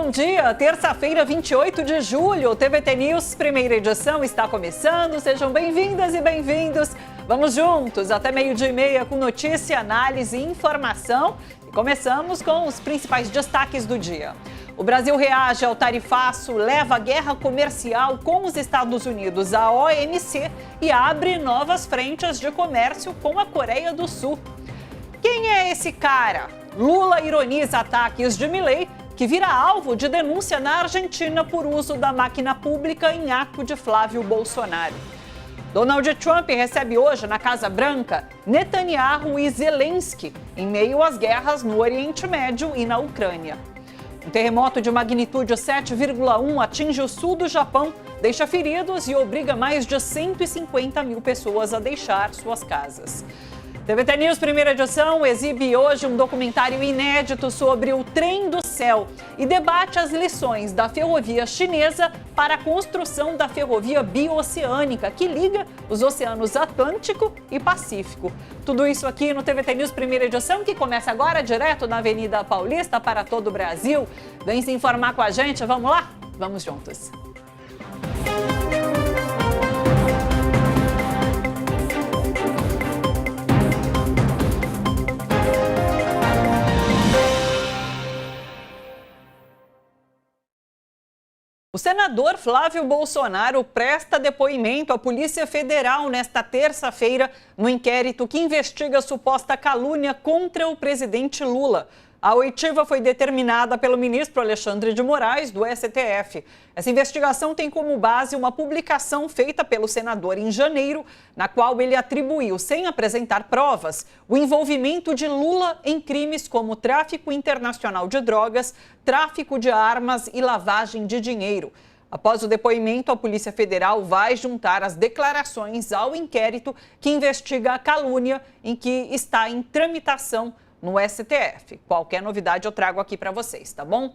Bom dia, terça-feira, 28 de julho, o TVT News, primeira edição, está começando. Sejam bem-vindas e bem-vindos. Vamos juntos até 12h30 com notícia, análise e informação. E começamos com os principais destaques do dia. O Brasil reage ao tarifaço, leva a guerra comercial com os Estados Unidos à OMC e abre novas frentes de comércio com a Coreia do Sul. Quem é esse cara? Lula ironiza ataques de Milei, que vira alvo de denúncia na Argentina por uso da máquina pública em ato de Flávio Bolsonaro. Donald Trump recebe hoje na Casa Branca Netanyahu e Zelensky, em meio às guerras no Oriente Médio e na Ucrânia. Um terremoto de magnitude 7,1 atinge o sul do Japão, deixa feridos e obriga mais de 150 mil pessoas a deixar suas casas. TVT News, primeira edição, exibe hoje um documentário inédito sobre o Trem do Céu e debate as lições da ferrovia chinesa para a construção da ferrovia bioceânica, que liga os oceanos Atlântico e Pacífico. Tudo isso aqui no TVT News, primeira edição, que começa agora direto na Avenida Paulista para todo o Brasil. Vem se informar com a gente, vamos lá? Vamos juntos. O senador Flávio Bolsonaro presta depoimento à Polícia Federal nesta terça-feira no inquérito que investiga a suposta calúnia contra o presidente Lula. A oitiva foi determinada pelo ministro Alexandre de Moraes, do STF. Essa investigação tem como base uma publicação feita pelo senador em janeiro, na qual ele atribuiu, sem apresentar provas, o envolvimento de Lula em crimes como tráfico internacional de drogas, tráfico de armas e lavagem de dinheiro. Após o depoimento, a Polícia Federal vai juntar as declarações ao inquérito que investiga a calúnia em que está em tramitação no STF. Qualquer novidade eu trago aqui para vocês, tá bom?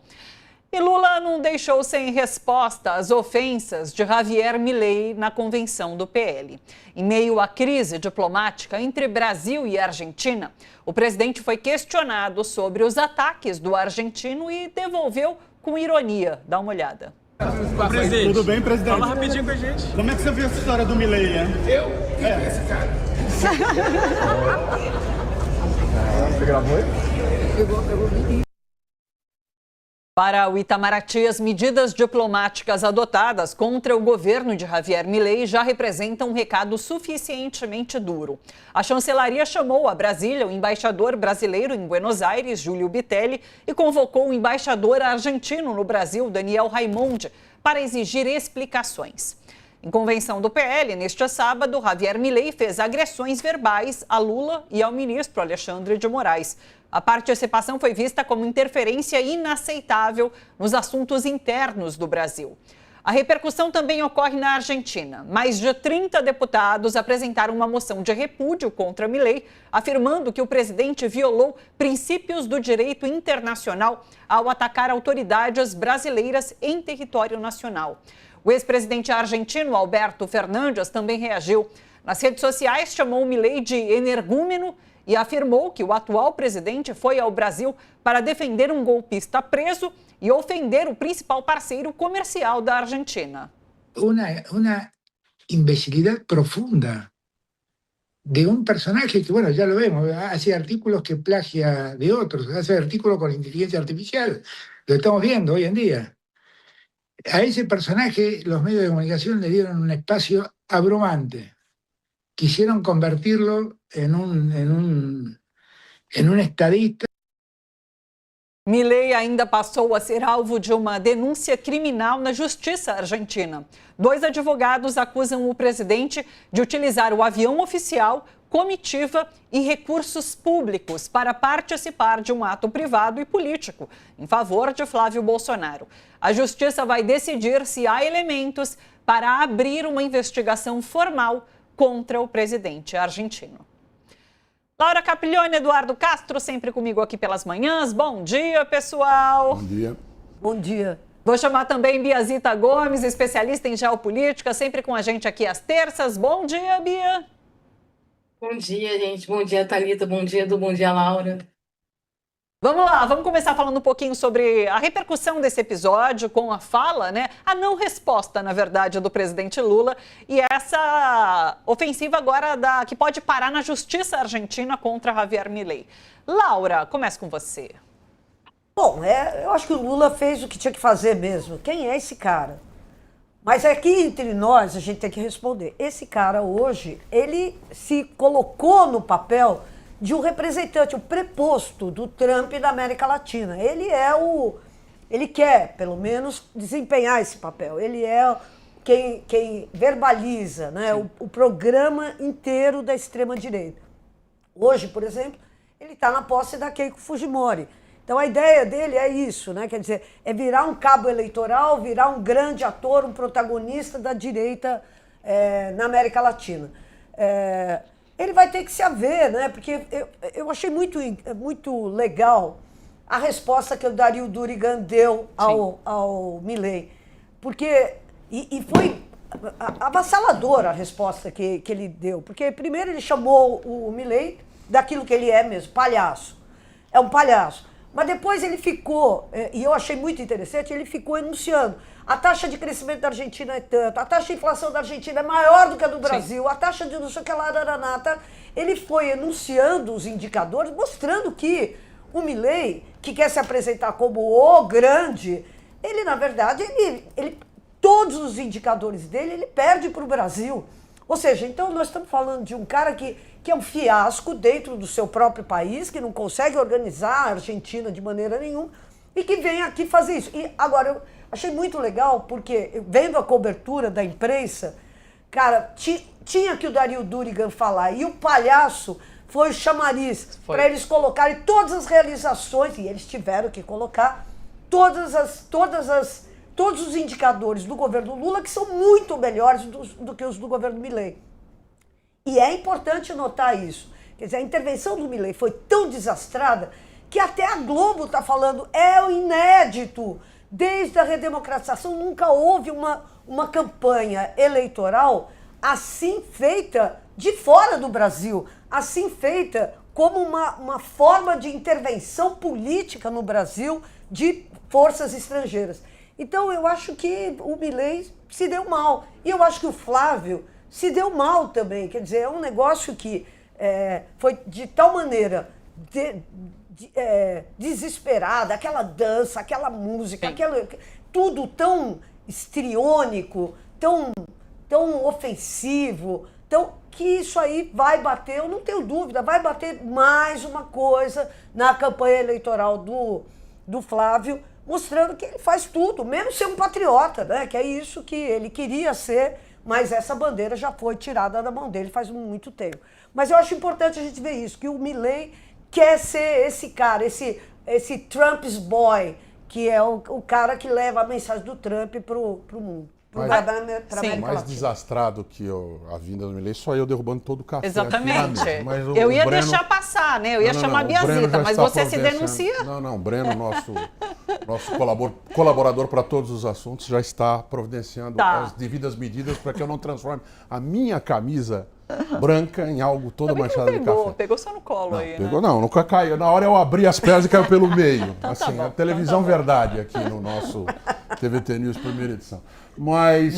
E Lula não deixou sem resposta as ofensas de Javier Milei na convenção do PL. Em meio à crise diplomática entre Brasil e Argentina, o presidente foi questionado sobre os ataques do argentino e devolveu com ironia. Dá uma olhada. Presidente, tudo bem, presidente? Fala rapidinho com a gente. Como é que você viu essa história do Milei, né? Eu? Quem é esse cara? Você gravou? Para o Itamaraty, as medidas diplomáticas adotadas contra o governo de Javier Milei já representam um recado suficientemente duro. A chancelaria chamou a Brasília o embaixador brasileiro em Buenos Aires, Júlio Bitelli, e convocou o embaixador argentino no Brasil, Daniel Raimondi, para exigir explicações. Em convenção do PL, neste sábado, Javier Milei fez agressões verbais a Lula e ao ministro Alexandre de Moraes. A participação foi vista como interferência inaceitável nos assuntos internos do Brasil. A repercussão também ocorre na Argentina. Mais de 30 deputados apresentaram uma moção de repúdio contra Milei, afirmando que o presidente violou princípios do direito internacional ao atacar autoridades brasileiras em território nacional. O ex-presidente argentino Alberto Fernandes também reagiu. Nas redes sociais, chamou Milei de energúmeno e afirmou que o atual presidente foi ao Brasil para defender um golpista preso e ofender o principal parceiro comercial da Argentina. Una imbecilidad profunda de un personaje que, bueno, ya lo vemos, hace artículos que plagia de otros, hace artículos con inteligencia artificial. Lo estamos viendo hoy en día. A ese personaje los medios de comunicación le dieron un espacio abrumante. Quisieron convertirlo en un estadista. Milei ainda passou a ser alvo de uma denúncia criminal na Justiça Argentina. 2 advogados acusam o presidente de utilizar o avião oficial, comitiva e recursos públicos para participar de um ato privado e político em favor de Flávio Bolsonaro. A Justiça vai decidir se há elementos para abrir uma investigação formal contra o presidente argentino. Laura Capiglione, Eduardo Castro, sempre comigo aqui pelas manhãs. Bom dia, pessoal. Bom dia. Bom dia. Vou chamar também Biazita Gomes, especialista em geopolítica, sempre com a gente aqui às terças. Bom dia, Bia. Bom dia, gente. Bom dia, Thalita. Bom dia, Edu. Bom dia, Laura. Vamos lá, vamos começar falando um pouquinho sobre a repercussão desse episódio com a fala, né? A não resposta, na verdade, do presidente Lula e essa ofensiva agora que pode parar na justiça argentina contra Javier Milei. Laura, começa com você. Bom, eu acho que o Lula fez o que tinha que fazer mesmo. Quem é esse cara? Mas aqui entre nós a gente tem que responder. Esse cara hoje, ele se colocou no papel de um representante, o preposto do Trump da América Latina. Ele quer, pelo menos, desempenhar esse papel. Ele é quem verbaliza, né, o programa inteiro da extrema-direita. Hoje, por exemplo, ele está na posse da Keiko Fujimori. Então a ideia dele é isso, né? Quer dizer, é virar um cabo eleitoral, virar um grande ator, um protagonista da direita na América Latina. Ele vai ter que se haver, né? Porque eu achei muito legal a resposta que o Dario Durigan deu ao Milei. Porque, e foi avassaladora a resposta que ele deu. Porque primeiro ele chamou o Milei daquilo que ele é mesmo, palhaço. É um palhaço. Mas depois ele ficou, e eu achei muito interessante, ele ficou enunciando. A taxa de crescimento da Argentina é tanto, a taxa de inflação da Argentina é maior do que a do Brasil, a taxa de não sei o que lá, ele foi enunciando os indicadores, mostrando que o Milei, que quer se apresentar como o grande, ele, na verdade, todos os indicadores dele, ele perde para o Brasil. Ou seja, então nós estamos falando de um cara que é um fiasco dentro do seu próprio país, que não consegue organizar a Argentina de maneira nenhuma, e que vem aqui fazer isso. E agora, eu achei muito legal, porque vendo a cobertura da imprensa, cara, tinha que o Dario Durigan falar, e o palhaço foi o chamariz para eles colocarem todas as realizações, e eles tiveram que colocar todos os indicadores do governo Lula, que são muito melhores do que os do governo Milei. E é importante notar isso. Quer dizer, a intervenção do Milei foi tão desastrada que até a Globo está falando, é o inédito. Desde a redemocratização nunca houve uma campanha eleitoral assim feita de fora do Brasil, assim feita como uma forma de intervenção política no Brasil de forças estrangeiras. Então eu acho que o Milei se deu mal. E eu acho que o Flávio se deu mal também. Quer dizer, é um negócio que foi de tal maneira desesperada, aquela dança, aquela música, tudo tão histriônico, tão ofensivo, que isso aí vai bater, eu não tenho dúvida, vai bater mais uma coisa na campanha eleitoral do Flávio, mostrando que ele faz tudo, menos ser um patriota, né? Que é isso que ele queria ser, mas essa bandeira já foi tirada da mão dele faz muito tempo. Mas eu acho importante a gente ver isso, que o Milei quer ser esse cara, esse Trump's boy, que é o cara que leva a mensagem do Trump para o mundo. Mais desastrado que a vinda do Milei, só eu derrubando todo o café. Exatamente. Mas eu ia deixar passar, né? Eu ia chamar a Biazita, mas você se denuncia. Não, o Breno, nosso colaborador para todos os assuntos, já está providenciando as devidas medidas para que eu não transforme a minha camisa branca em algo todo manchado de café. Pegou só no colo aí, pegou, né? não, nunca caiu. Na hora eu abri as pernas e caiu pelo meio. Então assim, tá bom, a televisão verdade aqui no nosso TVT News primeira edição. Mas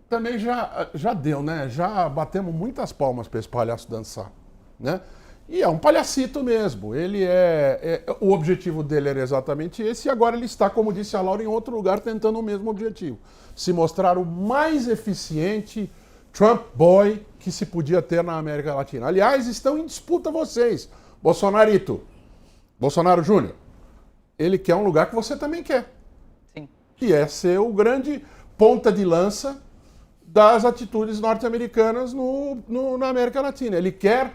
também já deu, né? Já batemos muitas palmas para esse palhaço dançar, né? E é um palhacito mesmo. Ele o objetivo dele era exatamente esse e agora ele está, como disse a Laura, em outro lugar tentando o mesmo objetivo. Se mostrar o mais eficiente Trump boy que se podia ter na América Latina. Aliás, estão em disputa vocês. Bolsonaro Júnior. Ele quer um lugar que você também quer. Sim. Que é ser o grande ponta de lança das atitudes norte-americanas na América Latina. Ele quer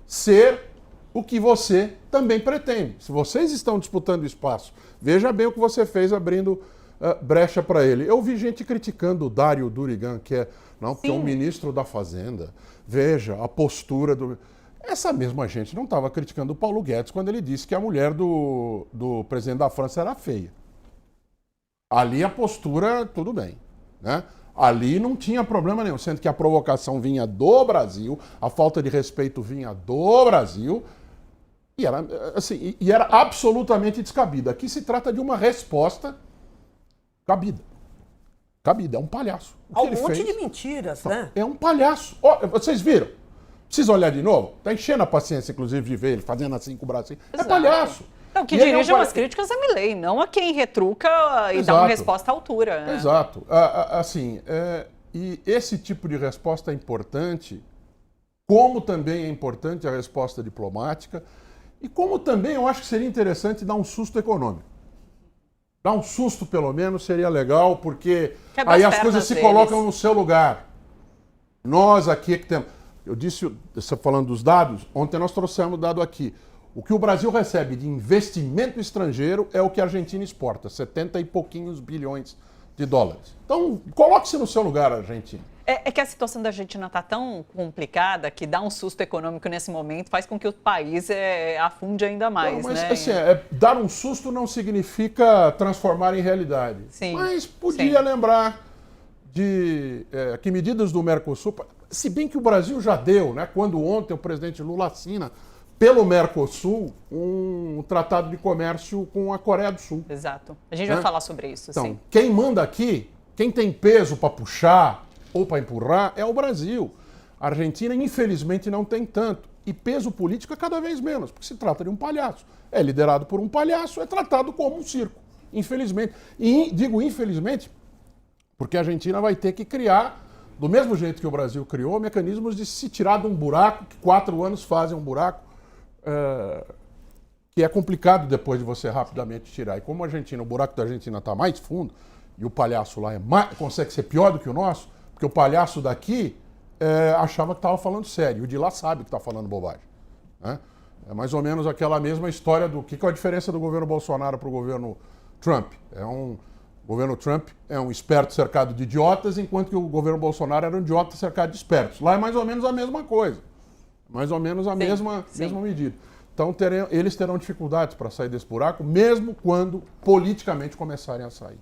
ser o que você também pretende. Se vocês estão disputando espaço, veja bem o que você fez abrindo brecha para ele. Eu vi gente criticando o Dario Durigan, que é um ministro da Fazenda. Veja a postura do... Essa mesma gente não estava criticando o Paulo Guedes quando ele disse que a mulher do presidente da França era feia. Ali a postura, tudo bem, né? Ali não tinha problema nenhum, sendo que a provocação vinha do Brasil, a falta de respeito vinha do Brasil, E era, assim, e era absolutamente descabida. Aqui se trata de uma resposta cabida. Cabida, é um palhaço. O que Há um ele monte fez, de mentiras, né? é um palhaço. Ó, vocês viram? Precisa olhar de novo? Tá enchendo a paciência, inclusive, de ver ele fazendo assim com o braço. É Exato. palhaço. Não, que E ele dirige é um umas críticas a Milei, não a quem retruca e dá Exato. uma resposta à altura. Né? Exato. Assim, e esse tipo de resposta é importante, como também é importante a resposta diplomática, e como também eu acho que seria interessante dar um susto econômico. Dar um susto, pelo menos, seria legal, porque Quebra aí as as coisas pernas se deles. colocam no seu lugar. Nós aqui que temos... Eu disse, você falando dos dados, ontem nós trouxemos dado aqui. O que o Brasil recebe de investimento estrangeiro é o que a Argentina exporta, 70 e pouquinhos bilhões de dólares. Então, coloque-se no seu lugar, Argentina. É que a situação da Argentina está tão complicada que dar um susto econômico nesse momento faz com que o país afunde ainda mais, Não, mas né? assim, dar um susto não significa transformar em realidade. Sim, Mas podia lembrar de que medidas do Mercosul, se bem que o Brasil já deu, né? Quando ontem o presidente Lula assina pelo Mercosul um tratado de comércio com a Coreia do Sul. Exato. A gente vai falar sobre isso, Então, sim. quem manda aqui, quem tem peso para puxar ou para empurrar é o Brasil. A Argentina, infelizmente, não tem tanto. E peso político é cada vez menos, porque se trata de um palhaço. É liderado por um palhaço, é tratado como um circo, infelizmente. E digo infelizmente, porque a Argentina vai ter que criar, do mesmo jeito que o Brasil criou, mecanismos de se tirar de um buraco, que 4 anos fazem um buraco, que é complicado depois de você rapidamente tirar. E como a Argentina, o buraco da Argentina está mais fundo, e o palhaço lá consegue ser pior do que o nosso, porque o palhaço daqui achava que estava falando sério, o de lá sabe que está falando bobagem. Né? É mais ou menos aquela mesma história do que é a diferença do governo Bolsonaro para o governo Trump. O governo Trump é um esperto cercado de idiotas, enquanto que o governo Bolsonaro era um idiota cercado de espertos. Lá é mais ou menos a mesma coisa. Mais ou menos a mesma medida. Então eles terão dificuldades para sair desse buraco, mesmo quando politicamente começarem a sair.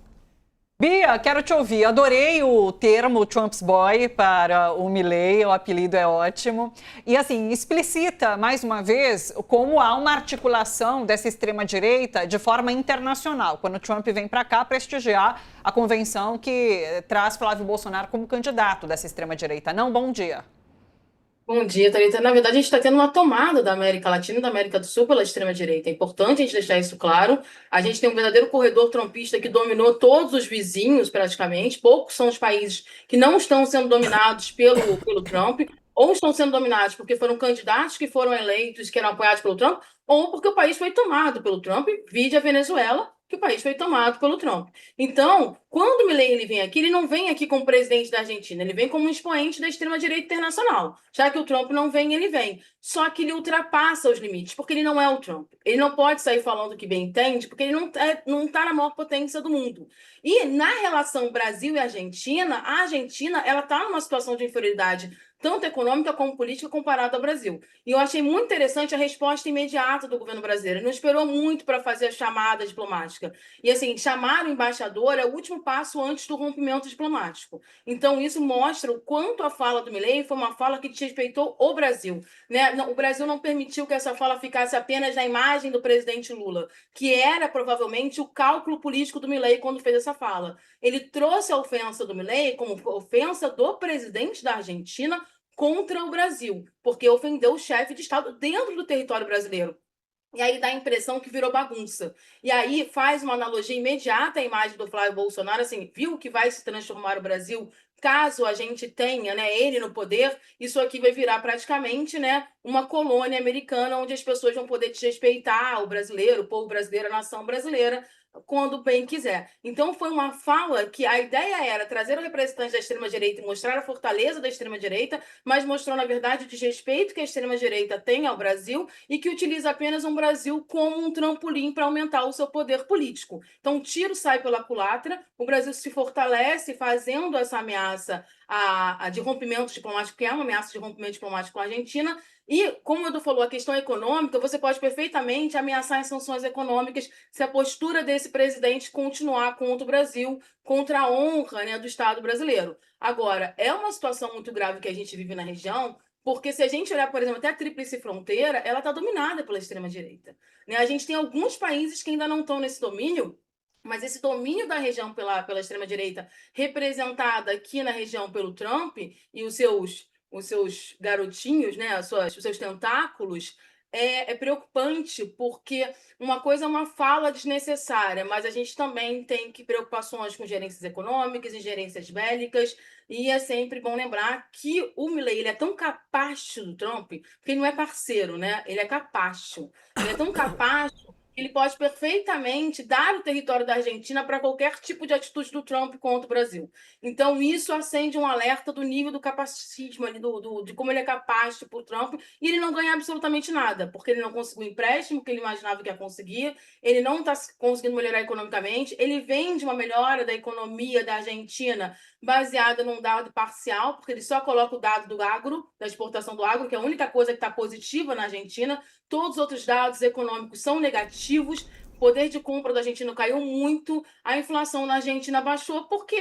Bia, quero te ouvir. Adorei o termo Trump's Boy para o Milei, o apelido é ótimo. E assim, explicita mais uma vez como há uma articulação dessa extrema-direita de forma internacional, quando o Trump vem para cá prestigiar a convenção que traz Flávio Bolsonaro como candidato dessa extrema-direita. Não, bom dia. Bom dia, Thalita. Na verdade, a gente está tendo uma tomada da América Latina e da América do Sul pela extrema-direita. É importante a gente deixar isso claro. A gente tem um verdadeiro corredor trumpista que dominou todos os vizinhos, praticamente. Poucos são os países que não estão sendo dominados pelo Trump, ou estão sendo dominados porque foram candidatos que foram eleitos, que eram apoiados pelo Trump, ou porque o país foi tomado pelo Trump, vide a Venezuela, que o país foi tomado pelo Trump. Então, quando o Milei ele vem aqui, ele não vem aqui como presidente da Argentina, ele vem como um expoente da extrema-direita internacional. Já que o Trump não vem, ele vem. Só que ele ultrapassa os limites, porque ele não é o Trump. Ele não pode sair falando o que bem entende, porque ele não está na maior potência do mundo. E na relação Brasil e Argentina, a Argentina ela está numa situação de inferioridade tanto econômica como política, comparado ao Brasil. E eu achei muito interessante a resposta imediata do governo brasileiro. Ele não esperou muito para fazer a chamada diplomática. E, assim, chamar o embaixador é o último passo antes do rompimento diplomático. Então, isso mostra o quanto a fala do Milei foi uma fala que desrespeitou o Brasil. Né? O Brasil não permitiu que essa fala ficasse apenas na imagem do presidente Lula, que era, provavelmente, o cálculo político do Milei quando fez essa fala. Ele trouxe a ofensa do Milei como ofensa do presidente da Argentina contra o Brasil, porque ofendeu o chefe de Estado dentro do território brasileiro. E aí dá a impressão que virou bagunça. E aí faz uma analogia imediata à imagem do Flávio Bolsonaro, assim, viu que vai se transformar o Brasil caso a gente tenha, né, ele no poder, isso aqui vai virar praticamente, né, uma colônia americana onde as pessoas vão poder desrespeitar o brasileiro, o povo brasileiro, a nação brasileira, quando bem quiser. Então foi uma fala que a ideia era trazer o representante da extrema-direita e mostrar a fortaleza da extrema-direita, mas mostrou, na verdade, o desrespeito que a extrema-direita tem ao Brasil e que utiliza apenas um Brasil como um trampolim para aumentar o seu poder político. Então o tiro sai pela culatra, o Brasil se fortalece fazendo essa ameaça de rompimento diplomático, que é uma ameaça de rompimento diplomático com a Argentina. E, como o Edu falou, a questão econômica, você pode perfeitamente ameaçar as sanções econômicas se a postura desse presidente continuar contra o Brasil, contra a honra, né, do Estado brasileiro. Agora, é uma situação muito grave que a gente vive na região, Porque se a gente olhar, por exemplo, até a Tríplice Fronteira, ela está dominada pela extrema-direita, né? A gente tem alguns países que ainda não estão nesse domínio, mas esse domínio da região pela extrema-direita, representada aqui na região pelo Trump e os seus garotinhos, né, os seus tentáculos, é preocupante, porque uma coisa é uma fala desnecessária, mas a gente também tem preocupações com gerências econômicas, ingerências bélicas, e é sempre bom lembrar que o Milei, ele é tão capacho do Trump, porque ele não é parceiro, né? Ele é capacho. Ele é tão capacho que ele pode perfeitamente dar o território da Argentina para qualquer tipo de atitude do Trump contra o Brasil. Então, isso acende um alerta do nível do capacitismo, ali, de como ele é capaz para o Trump, e ele não ganha absolutamente nada, porque ele não conseguiu o empréstimo que ele imaginava que ia conseguir, ele não está conseguindo melhorar economicamente, ele vende uma melhora da economia da Argentina baseada num dado parcial, porque ele só coloca o dado do agro, da exportação do agro, que é a única coisa que está positiva na Argentina. Todos os outros dados econômicos são negativos, o poder de compra da Argentina caiu muito, a inflação na Argentina baixou, porque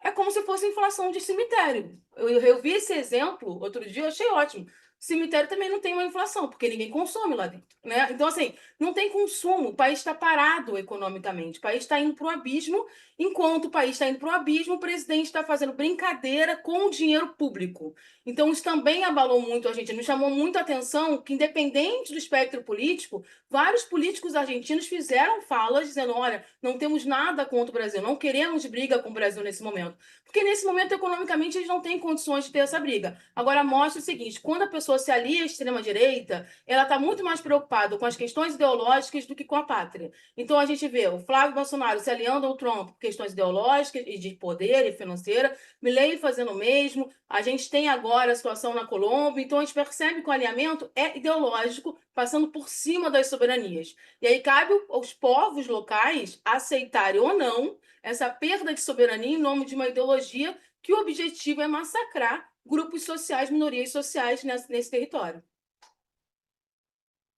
é como se fosse inflação de cemitério. Eu vi esse exemplo outro dia, eu achei ótimo. Cemitério também não tem uma inflação, porque ninguém consome lá dentro, né? Então, assim, não tem consumo, o país está parado economicamente, o país está indo para o abismo, enquanto o país está indo para o abismo, o presidente está fazendo brincadeira com o dinheiro público. Então, isso também abalou muito a gente, me chamou muito a atenção que, independente do espectro político, vários políticos argentinos fizeram falas dizendo, olha, não temos nada contra o Brasil, não queremos briga com o Brasil nesse momento. Porque nesse momento, economicamente, eles não têm condições de ter essa briga. Agora, mostra o seguinte, quando a pessoa se alia à extrema-direita, ela está muito mais preocupada com as questões ideológicas do que com a pátria. Então, a gente vê o Flávio Bolsonaro se aliando ao Trump por questões ideológicas e de poder e financeira, Milei fazendo o mesmo, a gente tem agora a situação na Colômbia, então a gente percebe que o alinhamento é ideológico, passando por cima das soberanias. E aí cabe aos povos locais aceitarem ou não essa perda de soberania em nome de uma ideologia que o objetivo é massacrar grupos sociais, minorias sociais nesse território.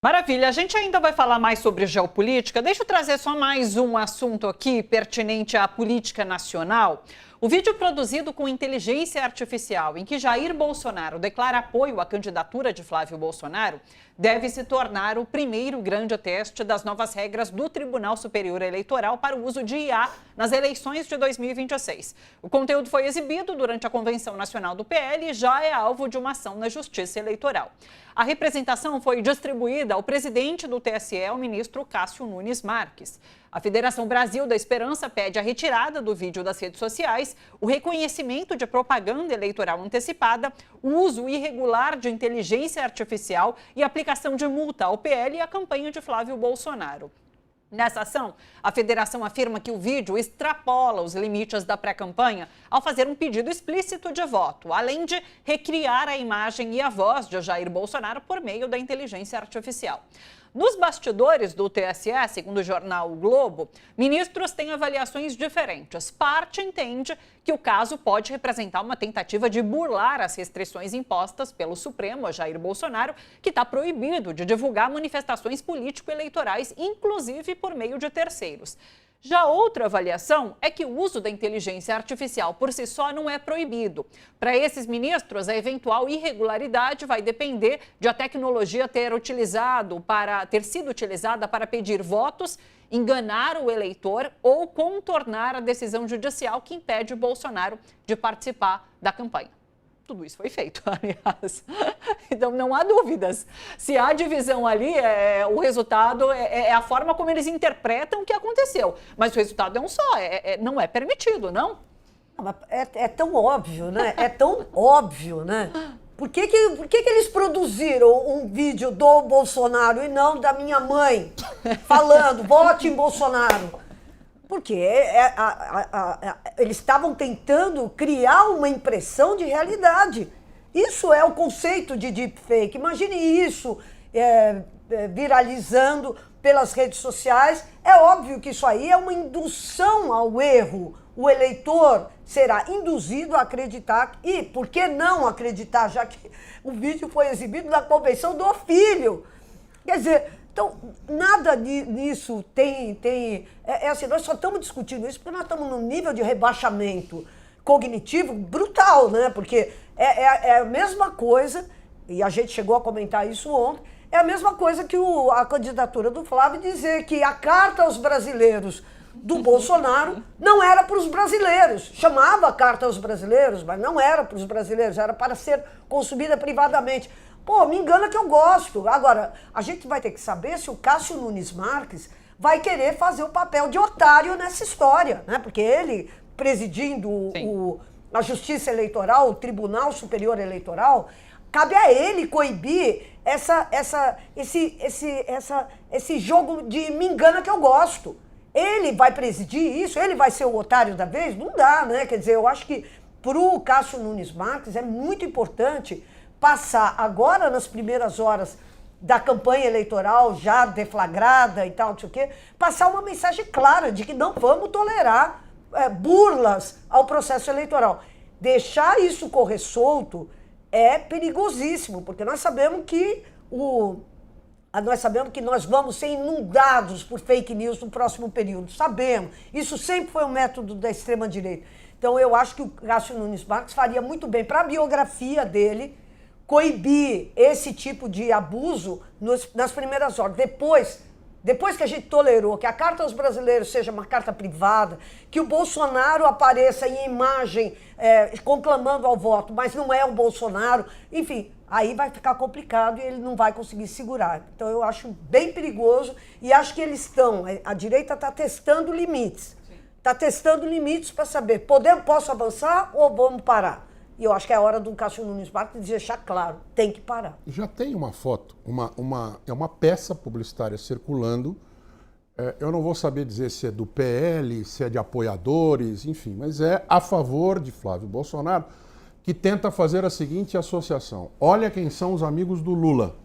Maravilha, a gente ainda vai falar mais sobre geopolítica. Deixa eu trazer só mais um assunto aqui pertinente à política nacional. O vídeo produzido com inteligência artificial, em que Jair Bolsonaro declara apoio à candidatura de Flávio Bolsonaro, deve se tornar o primeiro grande teste das novas regras do Tribunal Superior Eleitoral para o uso de IA nas eleições de 2026. O conteúdo foi exibido durante a Convenção Nacional do PL e já é alvo de uma ação na Justiça Eleitoral. A representação foi distribuída ao presidente do TSE, o ministro Cássio Nunes Marques. A Federação Brasil da Esperança pede a retirada do vídeo das redes sociais, o reconhecimento de propaganda eleitoral antecipada, o uso irregular de inteligência artificial e aplicação de multa ao PL e à campanha de Flávio Bolsonaro. Nessa ação, a federação afirma que o vídeo extrapola os limites da pré-campanha ao fazer um pedido explícito de voto, além de recriar a imagem e a voz de Jair Bolsonaro por meio da inteligência artificial. Nos bastidores do TSE, segundo o jornal O Globo, ministros têm avaliações diferentes. Parte entende que o caso pode representar uma tentativa de burlar as restrições impostas pelo Supremo a Jair Bolsonaro, que está proibido de divulgar manifestações político-eleitorais, inclusive por meio de terceiros. Já outra avaliação é que o uso da inteligência artificial por si só não é proibido. Para esses ministros, a eventual irregularidade vai depender de a tecnologia ter sido utilizada para pedir votos, enganar o eleitor ou contornar a decisão judicial que impede Bolsonaro de participar da campanha. Tudo isso foi feito, aliás. Então, não há dúvidas. Se há divisão ali, o resultado é a forma como eles interpretam o que aconteceu. Mas o resultado é um só, não é permitido, não? É tão óbvio, né? É tão óbvio, né? Por que eles produziram um vídeo do Bolsonaro e não da minha mãe falando, vote em Bolsonaro? Porque eles estavam tentando criar uma impressão de realidade. Isso é o conceito de deepfake. Imagine isso viralizando pelas redes sociais. É óbvio que isso aí é uma indução ao erro. O eleitor será induzido a acreditar. E por que não acreditar, já que o vídeo foi exibido na convenção do filho? Quer dizer... Então, nada nisso tem assim, nós só estamos discutindo isso porque nós estamos num nível de rebaixamento cognitivo brutal, né? Porque é a mesma coisa e a gente chegou a comentar isso ontem, é a mesma coisa que a candidatura do Flávio dizer que a carta aos brasileiros do Bolsonaro não era para os brasileiros. Chamava a carta aos brasileiros, mas não era para os brasileiros, era para ser consumida privadamente. Pô, me engana que eu gosto. Agora, a gente vai ter que saber se o Cássio Nunes Marques vai querer fazer o papel de otário nessa história, né? Porque ele, presidindo a Justiça Eleitoral, o Tribunal Superior Eleitoral, cabe a ele coibir esse jogo de me engana que eu gosto. Ele vai presidir isso? Ele vai ser o otário da vez? Não dá, né? Quer dizer, eu acho que para o Cássio Nunes Marques é muito importante passar agora nas primeiras horas da campanha eleitoral, já deflagrada e tal, não sei o quê, passar uma mensagem clara de que não vamos tolerar burlas ao processo eleitoral. Deixar isso correr solto é perigosíssimo, porque nós sabemos que nós vamos ser inundados por fake news no próximo período. Sabemos. Isso sempre foi um método da extrema-direita. Então, eu acho que o Cássio Nunes Marques faria muito bem para a biografia dele coibir esse tipo de abuso nas primeiras horas. Depois que a gente tolerou que a carta aos brasileiros seja uma carta privada, que o Bolsonaro apareça em imagem conclamando ao voto, mas não é o Bolsonaro, enfim, aí vai ficar complicado e ele não vai conseguir segurar. Então eu acho bem perigoso e acho que a direita está testando limites. Está testando limites para saber, posso avançar ou vamos parar? E eu acho que é a hora do Cássio Nunes Marques deixar claro, tem que parar. Já tem uma foto, é uma peça publicitária circulando. Eu não vou saber dizer se é do PL, se é de apoiadores, enfim, mas é a favor de Flávio Bolsonaro, que tenta fazer a seguinte associação. Olha quem são os amigos do Lula,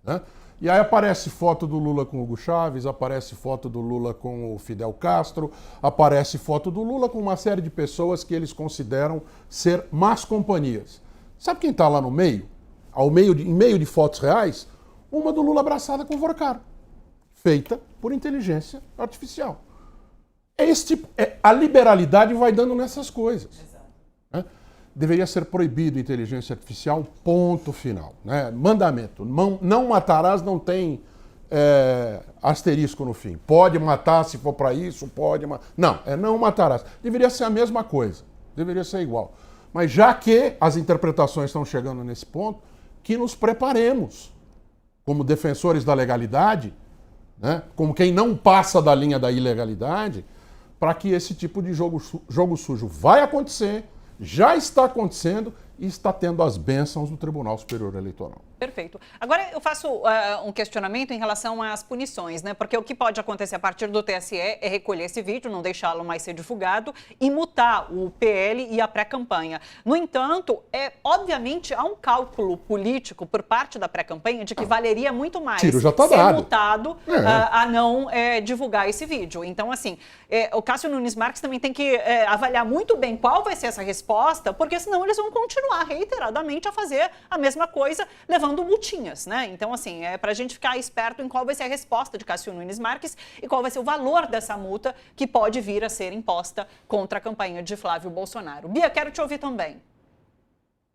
né? E aí aparece foto do Lula com o Hugo Chávez, aparece foto do Lula com o Fidel Castro, aparece foto do Lula com uma série de pessoas que eles consideram ser más companhias. Sabe quem está lá no meio? Em meio de fotos reais? Uma do Lula abraçada com o Vorcaro, feita por inteligência artificial. A liberalidade vai dando nessas coisas. Né? Deveria ser proibido inteligência artificial, ponto final. Né? Mandamento. Não matarás não tem asterisco no fim. Pode matar se for para isso, pode matar. Não, não matarás. Deveria ser a mesma coisa. Deveria ser igual. Mas já que as interpretações estão chegando nesse ponto, que nos preparemos, como defensores da legalidade, né? Como quem não passa da linha da ilegalidade, para que esse tipo de jogo sujo vai acontecer, já está acontecendo e está tendo as bênçãos do Tribunal Superior Eleitoral. Perfeito. Agora eu faço um questionamento em relação às punições, né? Porque o que pode acontecer a partir do TSE é recolher esse vídeo, não deixá-lo mais ser divulgado e mutar o PL e a pré-campanha. No entanto, obviamente há um cálculo político por parte da pré-campanha de que valeria muito mais Tiro já tá ser dado. multado a não divulgar esse vídeo. Então, assim, o Cássio Nunes Marques também tem que avaliar muito bem qual vai ser essa resposta, porque senão eles vão continuar reiteradamente a fazer a mesma coisa, levando multinhas, né? Então, assim, para a gente ficar esperto em qual vai ser a resposta de Cássio Nunes Marques e qual vai ser o valor dessa multa que pode vir a ser imposta contra a campanha de Flávio Bolsonaro. Bia, quero te ouvir também.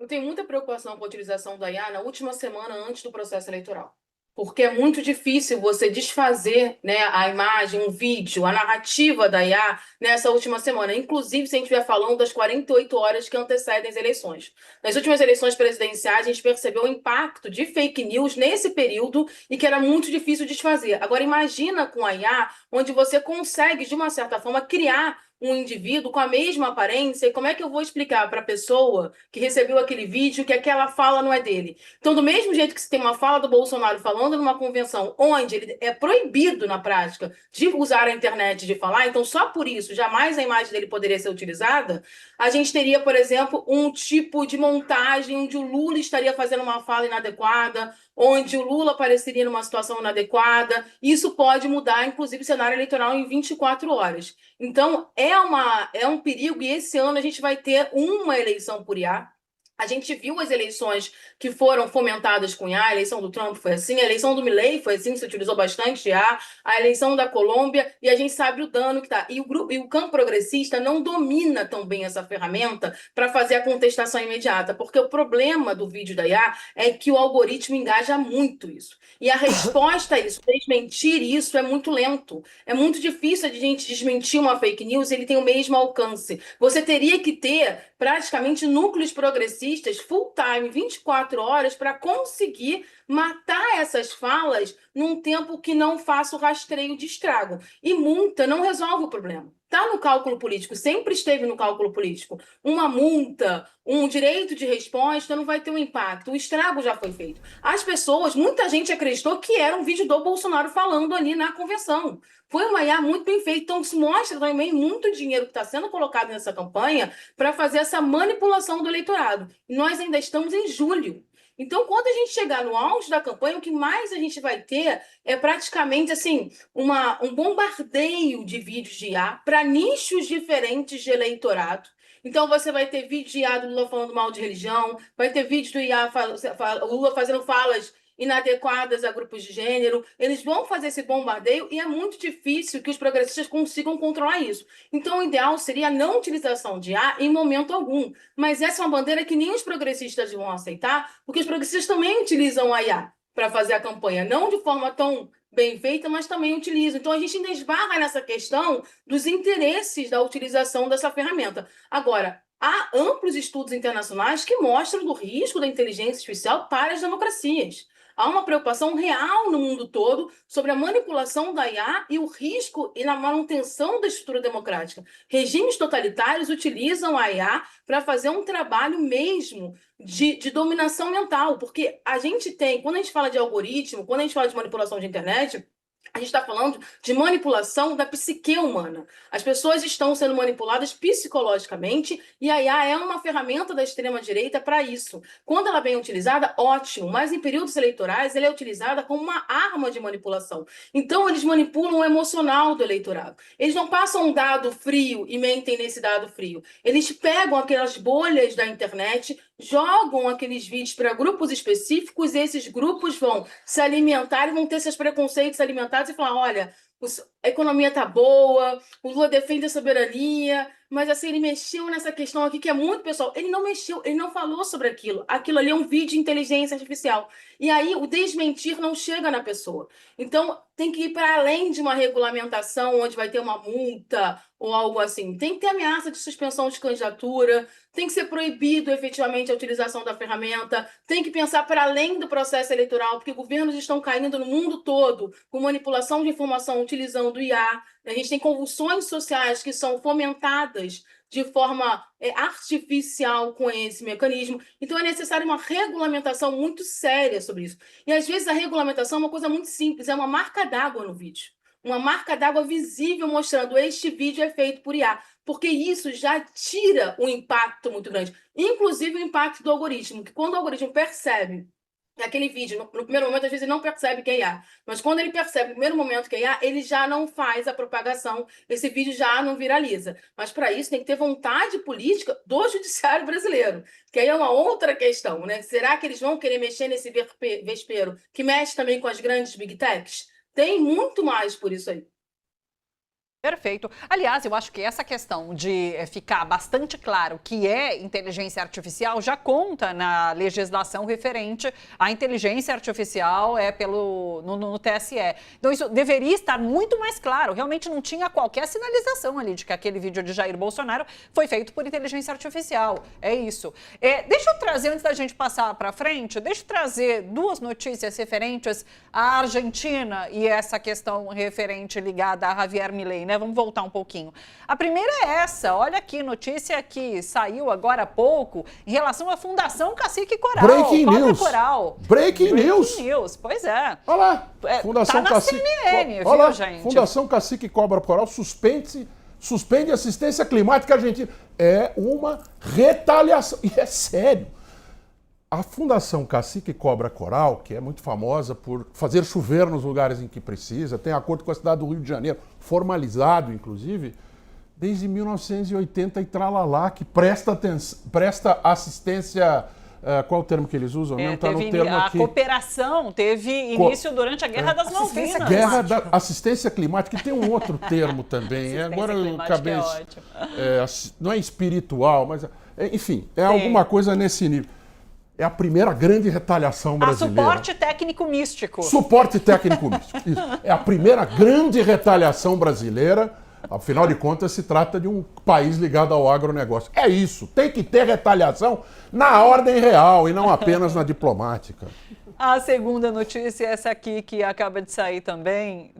Eu tenho muita preocupação com a utilização da IA na última semana antes do processo eleitoral. Porque é muito difícil você desfazer, né, a imagem, um vídeo, a narrativa da IA nessa última semana. Inclusive, se a gente estiver falando das 48 horas que antecedem as eleições. Nas últimas eleições presidenciais, a gente percebeu o impacto de fake news nesse período e que era muito difícil desfazer. Agora, imagina com a IA, onde você consegue, de uma certa forma, criar um indivíduo com a mesma aparência, e como é que eu vou explicar para a pessoa que recebeu aquele vídeo que aquela fala não é dele? Então, do mesmo jeito que se tem uma fala do Bolsonaro falando numa convenção onde ele é proibido, na prática, de usar a internet, de falar, então só por isso, jamais a imagem dele poderia ser utilizada, a gente teria, por exemplo, um tipo de montagem onde o Lula estaria fazendo uma fala inadequada, onde o Lula apareceria numa situação inadequada. Isso pode mudar, inclusive, o cenário eleitoral em 24 horas. Então, é um perigo, e esse ano a gente vai ter uma eleição por IA. A gente viu as eleições que foram fomentadas com IA, a eleição do Trump foi assim, a eleição do Milei foi assim, se utilizou bastante IA, a eleição da Colômbia, e a gente sabe o dano que está. E o campo progressista não domina tão bem essa ferramenta para fazer a contestação imediata, porque o problema do vídeo da IA é que o algoritmo engaja muito isso. E a resposta a isso, desmentir isso, é muito lento. É muito difícil de a gente desmentir uma fake news, ele tem o mesmo alcance. Você teria que ter praticamente núcleos progressistas full time, 24 horas, para conseguir matar essas falas num tempo que não faça o rastreio de estrago. E multa não resolve o problema. Está no cálculo político, sempre esteve no cálculo político. Uma multa, um direito de resposta não vai ter um impacto. O estrago já foi feito. As pessoas, muita gente acreditou que era um vídeo do Bolsonaro falando ali na convenção. Foi uma IA muito bem feita. Então, se mostra também muito dinheiro que está sendo colocado nessa campanha para fazer essa manipulação do eleitorado. E nós ainda estamos em julho. Então, quando a gente chegar no auge da campanha, o que mais a gente vai ter é praticamente assim, um bombardeio de vídeos de IA para nichos diferentes de eleitorado. Então, você vai ter vídeo de IA do Lula falando mal de religião, vai ter vídeo do IA, o Lula fazendo falas inadequadas a grupos de gênero. Eles vão fazer esse bombardeio e é muito difícil que os progressistas consigam controlar isso. Então, o ideal seria a não utilização de IA em momento algum. Mas essa é uma bandeira que nem os progressistas vão aceitar, porque os progressistas também utilizam a IA para fazer a campanha, não de forma tão bem feita, mas também utilizam. Então, a gente ainda esbarra nessa questão dos interesses da utilização dessa ferramenta. Agora, há amplos estudos internacionais que mostram do risco da inteligência artificial para as democracias. Há uma preocupação real no mundo todo sobre a manipulação da IA e o risco e na manutenção da estrutura democrática. Regimes totalitários utilizam a IA para fazer um trabalho mesmo de dominação mental, porque a gente tem, quando a gente fala de algoritmo, quando a gente fala de manipulação de internet, a gente está falando de manipulação da psique humana. As pessoas estão sendo manipuladas psicologicamente e a IA é uma ferramenta da extrema-direita para isso. Quando ela é bem utilizada, ótimo, mas em períodos eleitorais ela é utilizada como uma arma de manipulação. Então, eles manipulam o emocional do eleitorado. Eles não passam um dado frio e mentem nesse dado frio. Eles pegam aquelas bolhas da internet, jogam aqueles vídeos para grupos específicos e esses grupos vão se alimentar e vão ter seus preconceitos alimentados e falar, olha, a economia está boa, o Lula defende a soberania, mas assim, ele mexeu nessa questão aqui que é muito pessoal. Ele não mexeu, ele não falou sobre aquilo. Aquilo ali é um vídeo de inteligência artificial. E aí o desmentir não chega na pessoa. Então tem que ir para além de uma regulamentação onde vai ter uma multa ou algo assim. Tem que ter ameaça de suspensão de candidatura, tem que ser proibido efetivamente a utilização da ferramenta, tem que pensar para além do processo eleitoral, porque governos estão caindo no mundo todo com manipulação de informação utilizando o IA. A gente tem convulsões sociais que são fomentadas de forma artificial com esse mecanismo. Então, é necessário uma regulamentação muito séria sobre isso. E, às vezes, a regulamentação é uma coisa muito simples, é uma marca d'água no vídeo. Uma marca d'água visível mostrando este vídeo é feito por IA, porque isso já tira um impacto muito grande. Inclusive, o impacto do algoritmo, que quando o algoritmo percebe aquele vídeo, no primeiro momento, às vezes ele não percebe que é IA, mas quando ele percebe no primeiro momento que é IA, ele já não faz a propagação, esse vídeo já não viraliza. Mas para isso tem que ter vontade política do judiciário brasileiro, que aí é uma outra questão, né? Será que eles vão querer mexer nesse vespeiro que mexe também com as grandes big techs? Tem muito mais por isso aí. Perfeito. Aliás, eu acho que essa questão de ficar bastante claro que é inteligência artificial já conta na legislação referente à inteligência artificial no TSE. Então, isso deveria estar muito mais claro. Realmente não tinha qualquer sinalização ali de que aquele vídeo de Jair Bolsonaro foi feito por inteligência artificial. É isso. Deixa eu trazer, antes da gente passar para frente, deixa eu trazer duas notícias referentes à Argentina e essa questão referente ligada a Javier Milei, né? Vamos voltar um pouquinho. A primeira é essa, olha aqui, notícia que saiu agora há pouco em relação à Fundação Cacique Coral. Breaking News. Coral. Breaking News. Pois é. Olha lá. Fundação tá na Cacique... CNN, Olha lá, viu, gente? Fundação Cacique Cobra Coral suspende assistência climática argentina. É uma retaliação. E é sério. A Fundação Cacique Cobra Coral, que é muito famosa por fazer chover nos lugares em que precisa, tem acordo com a cidade do Rio de Janeiro, formalizado, inclusive, desde 1980 e tralalá, que presta assistência... qual o termo que eles usam? Não está no termo a aqui. cooperação teve início durante a Guerra das Malvinas. Guerra da assistência climática, que tem um outro termo também. Agora eu acabei. Não é espiritual, mas. Enfim, alguma coisa nesse nível. É a primeira grande retaliação brasileira. Suporte técnico místico. Suporte técnico místico. Isso. É a primeira grande retaliação brasileira. Afinal de contas, se trata de um país ligado ao agronegócio. É isso, tem que ter retaliação na ordem real e não apenas na diplomática. A segunda notícia é essa aqui, que acaba de sair também,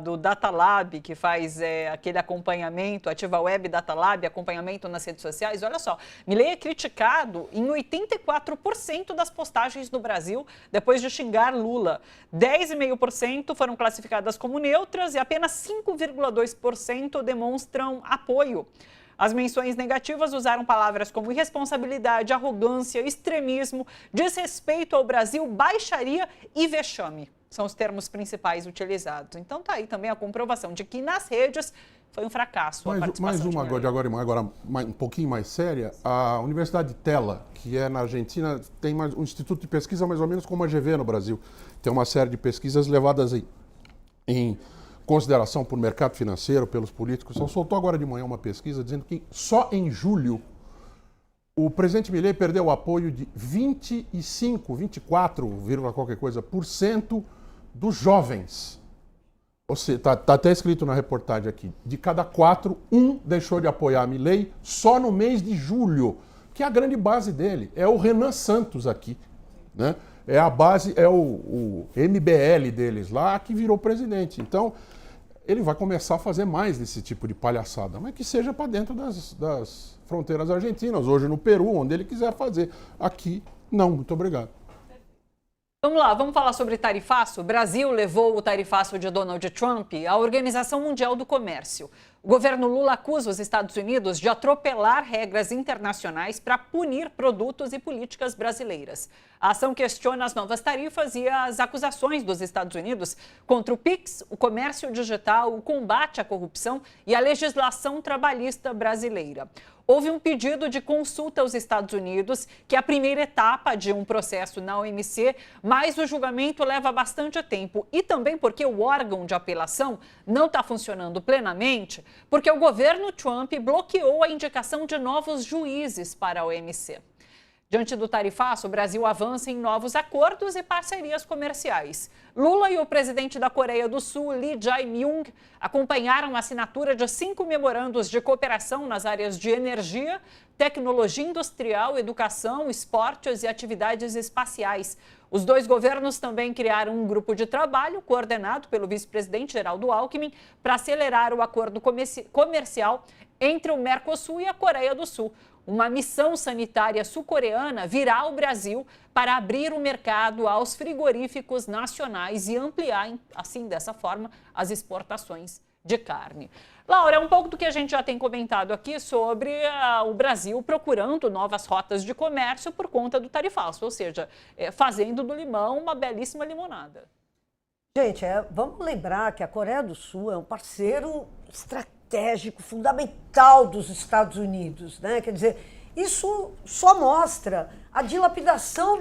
do Datalab, que faz aquele acompanhamento, Ativa Web Datalab, acompanhamento nas redes sociais. Olha só, Milei é criticado em 84% das postagens no Brasil, depois de xingar Lula. 10,5% foram classificadas como neutras e apenas 5,2% demonstram apoio. As menções negativas usaram palavras como irresponsabilidade, arrogância, extremismo, desrespeito ao Brasil, baixaria e vexame. São os termos principais utilizados. Então tá aí também a comprovação de que nas redes foi um fracasso a participação. Mais uma agora um pouquinho mais séria. A Universidade de Tela, que é na Argentina, tem um instituto de pesquisa mais ou menos como a GV no Brasil. Tem uma série de pesquisas levadas em consideração por mercado financeiro, pelos políticos. Então, soltou agora de manhã uma pesquisa dizendo que só em julho o presidente Milei perdeu o apoio de 24, qualquer coisa, por cento dos jovens. Ou seja, está até escrito na reportagem aqui, de cada 4, 1 deixou de apoiar Milei só no mês de julho, que é a grande base dele. É o Renan Santos aqui, né? É a base, é o MBL deles lá que virou presidente. Então, ele vai começar a fazer mais desse tipo de palhaçada, mas que seja para dentro das fronteiras argentinas, hoje no Peru, onde ele quiser fazer. Aqui, não. Muito obrigado. Vamos lá, vamos falar sobre tarifaço? O Brasil levou o tarifaço de Donald Trump à Organização Mundial do Comércio. O governo Lula acusa os Estados Unidos de atropelar regras internacionais para punir produtos e políticas brasileiras. A ação questiona as novas tarifas e as acusações dos Estados Unidos contra o PIX, o comércio digital, o combate à corrupção e a legislação trabalhista brasileira. Houve um pedido de consulta aos Estados Unidos, que é a primeira etapa de um processo na OMC, mas o julgamento leva bastante tempo. E também porque o órgão de apelação não está funcionando plenamente, porque o governo Trump bloqueou a indicação de novos juízes para a OMC. Diante do tarifaço, o Brasil avança em novos acordos e parcerias comerciais. Lula e o presidente da Coreia do Sul, Lee Jae-myung, acompanharam a assinatura de 5 memorandos de cooperação nas áreas de energia, tecnologia industrial, educação, esportes e atividades espaciais. Os dois governos também criaram um grupo de trabalho coordenado pelo vice-presidente Geraldo Alckmin para acelerar o acordo comercial entre o Mercosul e a Coreia do Sul. Uma missão sanitária sul-coreana virá ao Brasil para abrir o mercado aos frigoríficos nacionais e ampliar, assim, dessa forma, as exportações de carne. Laura, é um pouco do que a gente já tem comentado aqui sobre o Brasil procurando novas rotas de comércio por conta do tarifaço, ou seja, fazendo do limão uma belíssima limonada. Gente, vamos lembrar que a Coreia do Sul é um parceiro estratégico, fundamental dos Estados Unidos, né? Quer dizer, isso só mostra a dilapidação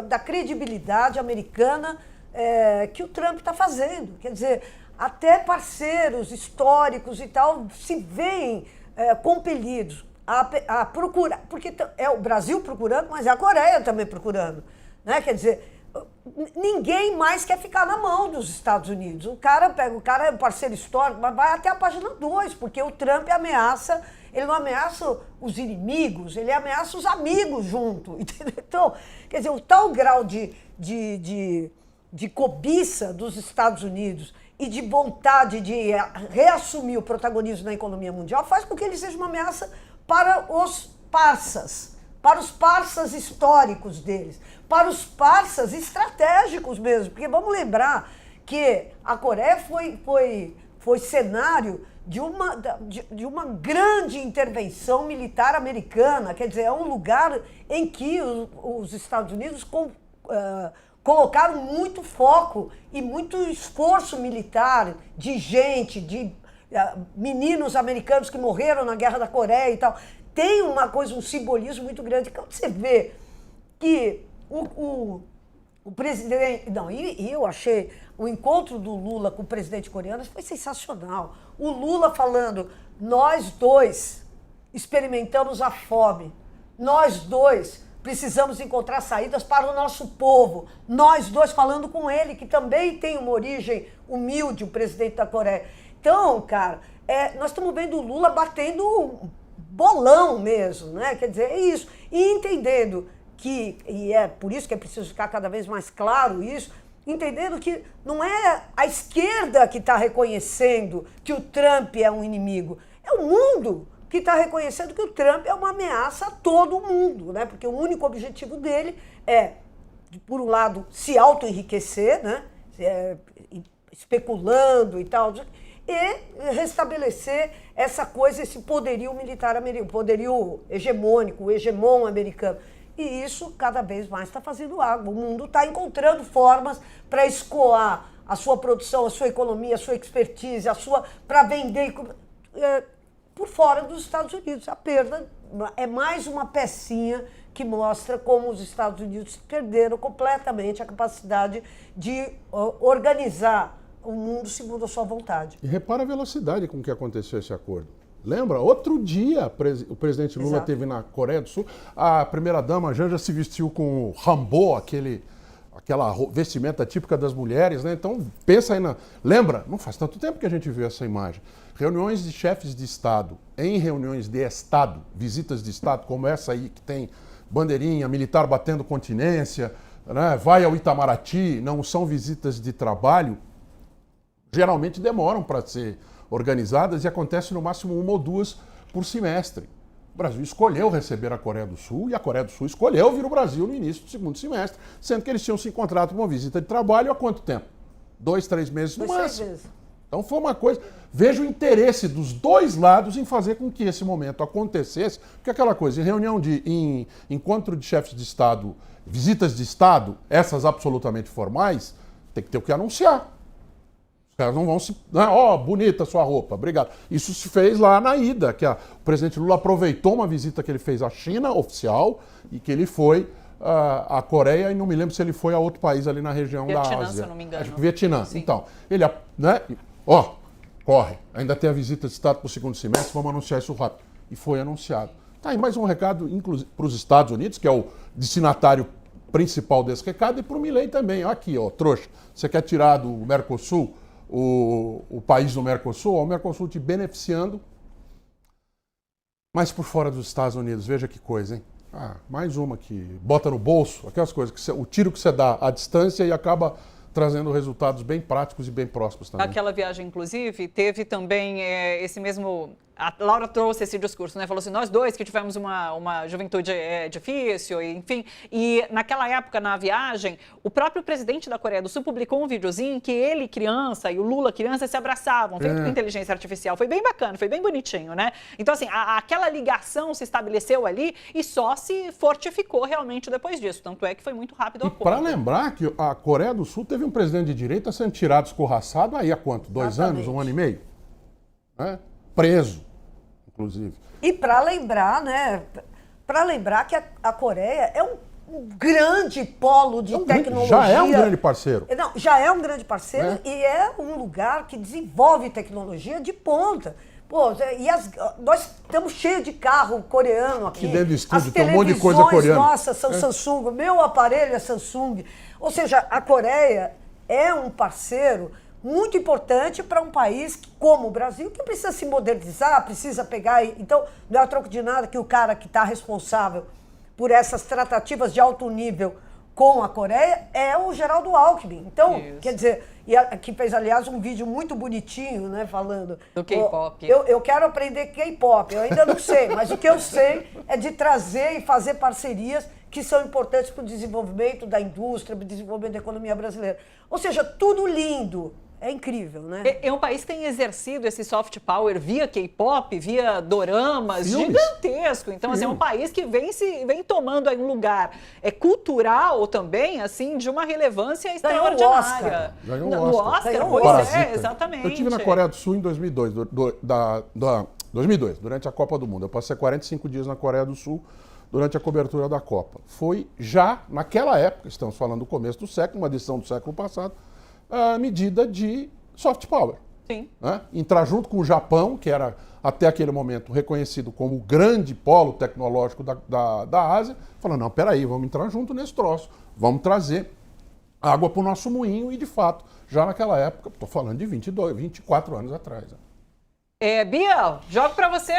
da credibilidade americana que o Trump está fazendo. Quer dizer, até parceiros históricos e tal se veem compelidos a procurar, porque é o Brasil procurando, mas é a Coreia também procurando, né? Quer dizer, ninguém mais quer ficar na mão dos Estados Unidos. O cara é um parceiro histórico, mas vai até a página 2, porque o Trump ameaça, ele não ameaça os inimigos, ele ameaça os amigos junto, entendeu? Então, quer dizer, o tal grau de cobiça dos Estados Unidos e de vontade de reassumir o protagonismo na economia mundial faz com que ele seja uma ameaça para os parças históricos deles, para os parças estratégicos mesmo, porque vamos lembrar que a Coreia foi cenário de uma grande intervenção militar americana, quer dizer, é um lugar em que os Estados Unidos colocaram muito foco e muito esforço militar de gente, de meninos americanos que morreram na Guerra da Coreia e tal. Tem uma coisa, um simbolismo muito grande. Quando você vê que o presidente... Não, e eu achei o encontro do Lula com o presidente coreano foi sensacional. O Lula falando, nós dois experimentamos a fome, nós dois precisamos encontrar saídas para o nosso povo. Nós dois falando com ele, que também tem uma origem humilde, o presidente da Coreia. Então, cara, nós estamos vendo o Lula batendo um bolão mesmo, né? Quer dizer, é isso. E entendendo que, e é por isso que é preciso ficar cada vez mais claro isso, entendendo que não é a esquerda que está reconhecendo que o Trump é um inimigo, é o mundo que está reconhecendo que o Trump é uma ameaça a todo mundo, né? Porque o único objetivo dele é, por um lado, se auto-enriquecer, né? Especulando e tal, e restabelecer essa coisa, esse poderio militar americano, poderio hegemônico, o hegemon americano. E isso cada vez mais está fazendo água. O mundo está encontrando formas para escoar a sua produção, a sua economia, a sua expertise, para vender por fora dos Estados Unidos. A perda é mais uma pecinha que mostra como os Estados Unidos perderam completamente a capacidade de organizar o mundo segundo a sua vontade. E repara a velocidade com que aconteceu esse acordo. Lembra? Outro dia o presidente Lula esteve na Coreia do Sul, a primeira-dama Janja se vestiu com o hanbok, aquela vestimenta típica das mulheres, né? Então, pensa aí na... Lembra? Não faz tanto tempo que a gente viu essa imagem. Reuniões de chefes de Estado, em reuniões de Estado, visitas de Estado, como essa aí que tem bandeirinha, militar batendo continência, né? Vai ao Itamaraty, não são visitas de trabalho, geralmente demoram para ser organizadas e acontece no máximo 1 ou 2 por semestre. O Brasil escolheu receber a Coreia do Sul e a Coreia do Sul escolheu vir ao Brasil no início do 2º semestre, sendo que eles tinham se encontrado para uma visita de trabalho há quanto tempo? 2, 3 meses no máximo. Então foi uma coisa... Veja o interesse dos dois lados em fazer com que esse momento acontecesse, porque aquela coisa, em reunião em encontro de chefes de Estado, visitas de Estado, essas absolutamente formais, tem que ter o que anunciar. Os caras não vão se... bonita sua roupa, obrigado. Isso se fez lá na ida, que o presidente Lula aproveitou uma visita que ele fez à China, oficial, e que ele foi à Coreia, e não me lembro se ele foi a outro país ali na região da Ásia. Vietnã, se eu não me engano. Acho que Vietnã. Sim. Então, ele... né? Corre. Ainda tem a visita de Estado para o 2º semestre, vamos anunciar isso rápido. E foi anunciado. Tá aí mais um recado, inclusive, para os Estados Unidos, que é o destinatário principal desse recado, e para o Milei também. Aqui, trouxa, você quer tirar do Mercosul o país do Mercosul, o Mercosul te beneficiando, mas por fora dos Estados Unidos. Veja que coisa, hein? Mais uma que bota no bolso, aquelas coisas, o tiro que você dá à distância e acaba trazendo resultados bem práticos e bem próximos também. Aquela viagem, inclusive, teve também esse mesmo... A Laura trouxe esse discurso, né? Falou assim, nós dois que tivemos uma juventude difícil, enfim. E naquela época, na viagem, o próprio presidente da Coreia do Sul publicou um videozinho que ele, criança, e o Lula, criança, se abraçavam, feito com inteligência artificial. Foi bem bacana, foi bem bonitinho, né? Então, assim, aquela ligação se estabeleceu ali e só se fortificou realmente depois disso. Tanto é que foi muito rápido o acordo. Para lembrar que a Coreia do Sul teve um presidente de direita sendo tirado, escorraçado, aí há quanto? 2 anos, 1 ano e meio? Né? Preso, inclusive. E para lembrar, né? Para lembrar que a Coreia é um grande polo de tecnologia. Já é um grande parceiro. Não, já é um grande parceiro e é um lugar que desenvolve tecnologia de ponta. Pô, nós estamos cheios de carro coreano aqui. Aqui dentro do estúdio tem um monte de coisa coreana. Nossa, são Samsung. Meu aparelho é Samsung. Ou seja, a Coreia é um parceiro muito importante para um país como o Brasil, que precisa se modernizar, precisa pegar... Então, não é a troco de nada que o cara que está responsável por essas tratativas de alto nível com a Coreia é o Geraldo Alckmin. Então, quer dizer, que fez, aliás, um vídeo muito bonitinho, né, falando... Do K-pop. Eu quero aprender K-pop, eu ainda não sei, mas o que eu sei é de trazer e fazer parcerias que são importantes para o desenvolvimento da indústria, para o desenvolvimento da economia brasileira. Ou seja, tudo lindo. É incrível, né? É um país que tem exercido esse soft power via K-pop, via doramas, Filmes. gigantesco. Então, assim, é um país que vem tomando aí um lugar cultural também, assim, de uma relevância Ganhou o extraordinária. Ganhou o No Oscar. Oscar, Ganhou o pois Parasita. é, exatamente. Eu estive na Coreia do Sul em 2002, 2002, durante a Copa do Mundo. Eu passei 45 dias na Coreia do Sul durante a cobertura da Copa. Foi já, naquela época, estamos falando do começo do século, uma decisão do século passado, a medida de soft power. Sim. Né? Entrar junto com o Japão, que era até aquele momento reconhecido como o grande polo tecnológico da Ásia, falando, não, peraí, vamos entrar junto nesse troço, vamos trazer água para o nosso moinho e, de fato, já naquela época, estou falando de 24 anos atrás. Né? Bia, jogo para você.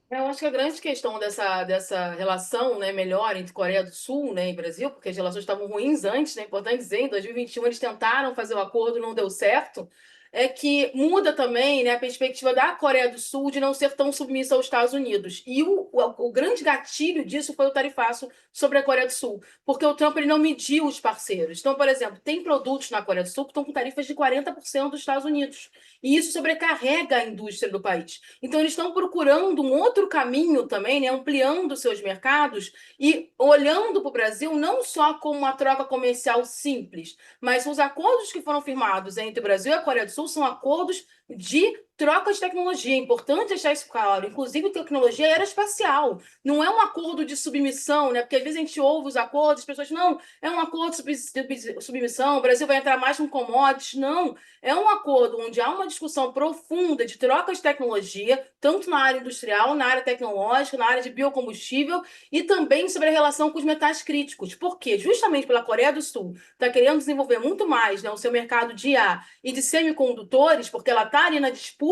Eu acho que a grande questão dessa relação, né, melhor entre Coreia do Sul, né, e Brasil, porque as relações estavam ruins antes, né, importante dizer, em 2021 eles tentaram fazer o acordo, não deu certo, é que muda também, né, a perspectiva da Coreia do Sul de não ser tão submissa aos Estados Unidos. E o grande gatilho disso foi o tarifaço sobre a Coreia do Sul, porque o Trump ele não mediu os parceiros. Então, por exemplo, tem produtos na Coreia do Sul que estão com tarifas de 40% dos Estados Unidos. E isso sobrecarrega a indústria do país. Então, eles estão procurando um outro caminho também, né, ampliando seus mercados e olhando para o Brasil não só como uma troca comercial simples, mas os acordos que foram firmados entre o Brasil e a Coreia do Sul são acordos de troca de tecnologia. É importante deixar isso claro, inclusive tecnologia aeroespacial. Não é um acordo de submissão, né? Porque às vezes a gente ouve os acordos, as pessoas, não, é um acordo de submissão, o Brasil vai entrar mais com commodities. Não, é um acordo onde há uma discussão profunda de troca de tecnologia, tanto na área industrial, na área tecnológica, na área de biocombustível e também sobre a relação com os metais críticos. Por quê? Justamente pela Coreia do Sul está querendo desenvolver muito mais, né, o seu mercado de IA e de semicondutores, porque ela está ali na disputa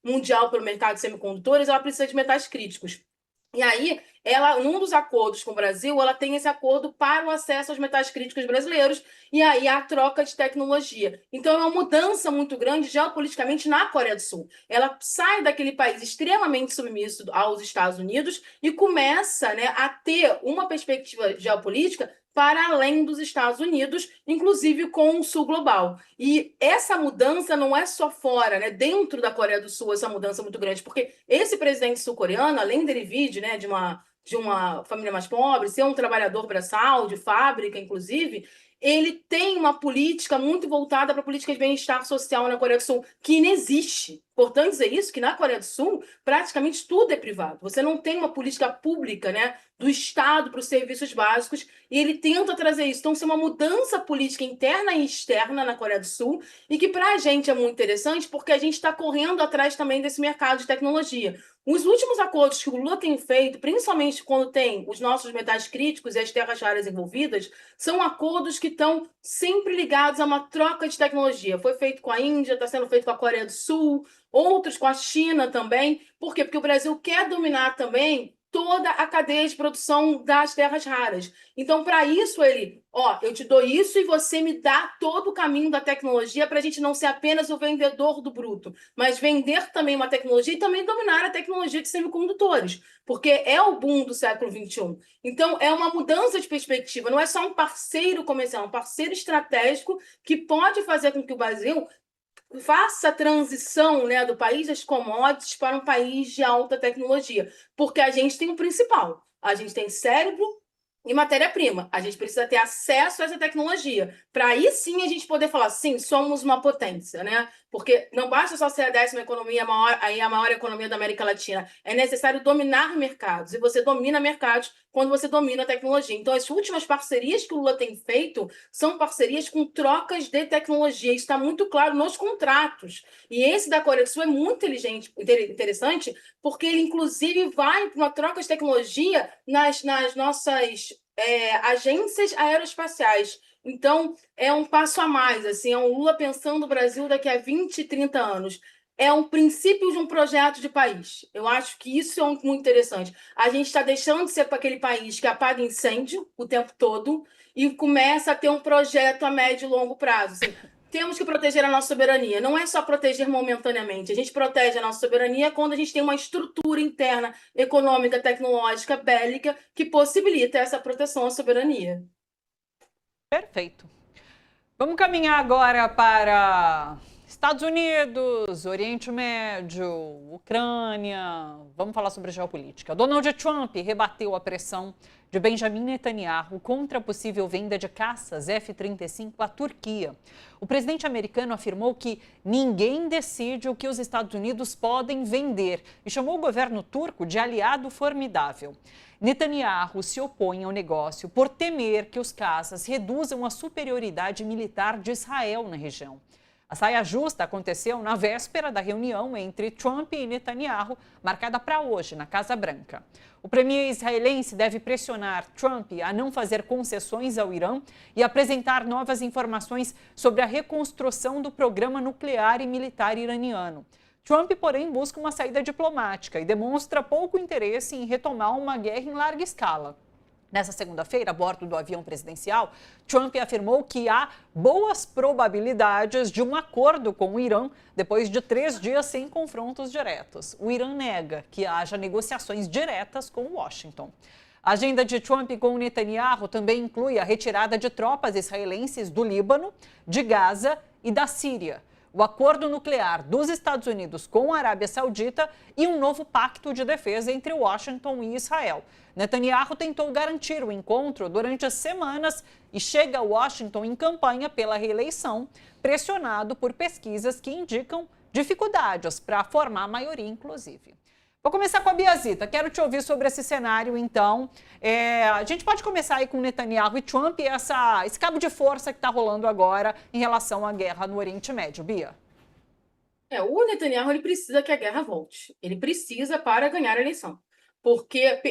mundial pelo mercado de semicondutores, ela precisa de metais críticos. E aí, ela, num dos acordos com o Brasil, ela tem esse acordo para o acesso aos metais críticos brasileiros e aí a troca de tecnologia. Então, é uma mudança muito grande geopoliticamente na Coreia do Sul. Ela sai daquele país extremamente submisso aos Estados Unidos e começa, né, a ter uma perspectiva geopolítica para além dos Estados Unidos, inclusive com o Sul global. E essa mudança não é só fora, né? Dentro da Coreia do Sul, essa mudança é muito grande, porque esse presidente sul-coreano, além dele vir, né, de uma família mais pobre, ser um trabalhador braçal, de fábrica, inclusive, ele tem uma política muito voltada para a política de bem-estar social na Coreia do Sul, que inexiste. Importante dizer isso, que na Coreia do Sul, praticamente tudo é privado. Você não tem uma política pública, né, do Estado para os serviços básicos, e ele tenta trazer isso. Então, isso é uma mudança política interna e externa na Coreia do Sul, e que para a gente é muito interessante, porque a gente está correndo atrás também desse mercado de tecnologia. Os últimos acordos que o Lula tem feito, principalmente quando tem os nossos metais críticos e as terras raras envolvidas, são acordos que estão sempre ligados a uma troca de tecnologia. Foi feito com a Índia, está sendo feito com a Coreia do Sul, outros com a China também. Por quê? Porque o Brasil quer dominar também toda a cadeia de produção das terras raras. Então, para isso, ele, eu te dou isso e você me dá todo o caminho da tecnologia para a gente não ser apenas o vendedor do bruto, mas vender também uma tecnologia e também dominar a tecnologia de semicondutores, porque é o boom do século XXI. Então, é uma mudança de perspectiva, não é só um parceiro comercial, é um parceiro estratégico que pode fazer com que o Brasil faça a transição, né, do país das commodities para um país de alta tecnologia. Porque a gente tem o principal. A gente tem cérebro e matéria-prima. A gente precisa ter acesso a essa tecnologia. Para aí sim a gente poder falar, sim, somos uma potência, né? Porque não basta só ser a 10ª economia, a maior economia da América Latina. É necessário dominar mercados. E você domina mercados quando você domina a tecnologia. Então, as últimas parcerias que o Lula tem feito são parcerias com trocas de tecnologia. Isso está muito claro nos contratos. E esse da Coreia do Sul é muito interessante, porque ele, inclusive, vai para uma troca de tecnologia nas nossas agências aeroespaciais. Então, é um passo a mais, assim, é um Lula pensando o Brasil daqui a 20, 30 anos. É um princípio de um projeto de país. Eu acho que isso é muito interessante. A gente está deixando de ser para aquele país que apaga incêndio o tempo todo e começa a ter um projeto a médio e longo prazo. Assim, temos que proteger a nossa soberania. Não é só proteger momentaneamente. A gente protege a nossa soberania quando a gente tem uma estrutura interna, econômica, tecnológica, bélica, que possibilita essa proteção à soberania. Perfeito. Vamos caminhar agora para Estados Unidos, Oriente Médio, Ucrânia. Vamos falar sobre geopolítica. Donald Trump rebateu a pressão de Benjamin Netanyahu contra a possível venda de caças F-35 à Turquia. O presidente americano afirmou que ninguém decide o que os Estados Unidos podem vender e chamou o governo turco de aliado formidável. Netanyahu se opõe ao negócio por temer que os caças reduzam a superioridade militar de Israel na região. A saia justa aconteceu na véspera da reunião entre Trump e Netanyahu, marcada para hoje, na Casa Branca. O premier israelense deve pressionar Trump a não fazer concessões ao Irã e apresentar novas informações sobre a reconstrução do programa nuclear e militar iraniano. Trump, porém, busca uma saída diplomática e demonstra pouco interesse em retomar uma guerra em larga escala. Nessa segunda-feira, a bordo do avião presidencial, Trump afirmou que há boas probabilidades de um acordo com o Irã depois de 3 dias sem confrontos diretos. O Irã nega que haja negociações diretas com Washington. A agenda de Trump com Netanyahu também inclui a retirada de tropas israelenses do Líbano, de Gaza e da Síria, o acordo nuclear dos Estados Unidos com a Arábia Saudita e um novo pacto de defesa entre Washington e Israel. Netanyahu tentou garantir o encontro durante as semanas e chega a Washington em campanha pela reeleição, pressionado por pesquisas que indicam dificuldades para formar a maioria, inclusive. Vou começar com a Biazita. Quero te ouvir sobre esse cenário, então. A gente pode começar aí com Netanyahu e Trump e esse cabo de força que está rolando agora em relação à guerra no Oriente Médio. Bia. O Netanyahu ele precisa que a guerra volte. Ele precisa para ganhar a eleição. Porque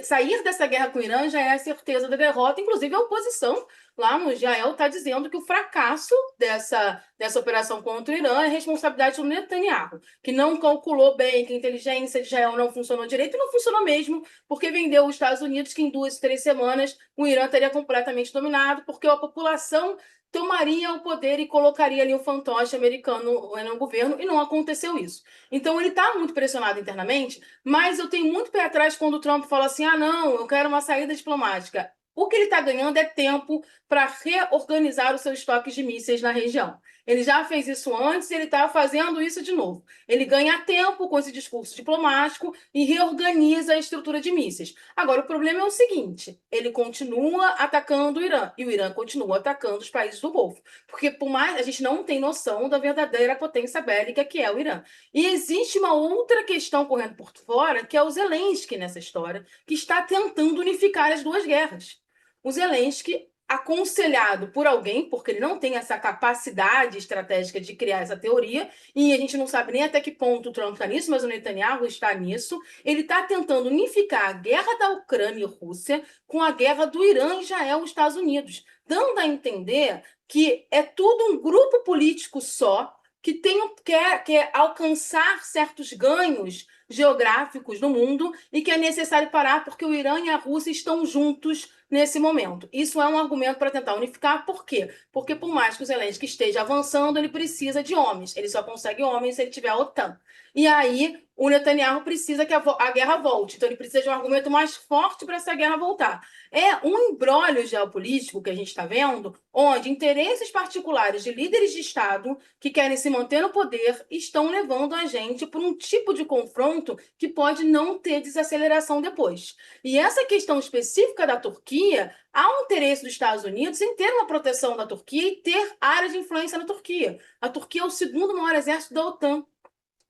sair dessa guerra com o Irã já é a certeza da derrota. Inclusive, a oposição lá no Israel está dizendo que o fracasso dessa operação contra o Irã é responsabilidade do Netanyahu, que não calculou bem, que a inteligência de Israel não funcionou direito, e não funcionou mesmo, porque vendeu os Estados Unidos que em 2, 3 semanas o Irã teria completamente dominado, porque a população tomaria o poder e colocaria ali o fantoche americano no governo, e não aconteceu isso. Então, ele está muito pressionado internamente, mas eu tenho muito pé atrás quando o Trump fala assim, não, eu quero uma saída diplomática. O que ele está ganhando é tempo para reorganizar os seus estoques de mísseis na região. Ele já fez isso antes e ele está fazendo isso de novo. Ele ganha tempo com esse discurso diplomático e reorganiza a estrutura de mísseis. Agora, o problema é o seguinte, ele continua atacando o Irã e o Irã continua atacando os países do Golfo. Porque por mais a gente não tem noção da verdadeira potência bélica que é o Irã. E existe uma outra questão correndo por fora, que é o Zelensky nessa história, que está tentando unificar as duas guerras. O Zelensky, aconselhado por alguém, porque ele não tem essa capacidade estratégica de criar essa teoria, e a gente não sabe nem até que ponto o Trump está nisso, mas o Netanyahu está nisso, ele está tentando unificar a guerra da Ucrânia e Rússia com a guerra do Irã, Israel e Estados Unidos, dando a entender que é tudo um grupo político só, que quer alcançar certos ganhos geográficos no mundo e que é necessário parar porque o Irã e a Rússia estão juntos nesse momento. Isso é um argumento para tentar unificar. Por quê? Porque por mais que o Zelensky esteja avançando, ele precisa de homens. Ele só consegue homens se ele tiver a OTAN. E aí o Netanyahu precisa que a guerra volte. Então ele precisa de um argumento mais forte para essa guerra voltar. É um imbróglio geopolítico que a gente está vendo, onde interesses particulares de líderes de Estado que querem se manter no poder estão levando a gente para um tipo de confronto que pode não ter desaceleração depois. E essa questão específica da Turquia, há um interesse dos Estados Unidos em ter uma proteção da Turquia e ter áreas de influência na Turquia. A Turquia é o segundo maior exército da OTAN.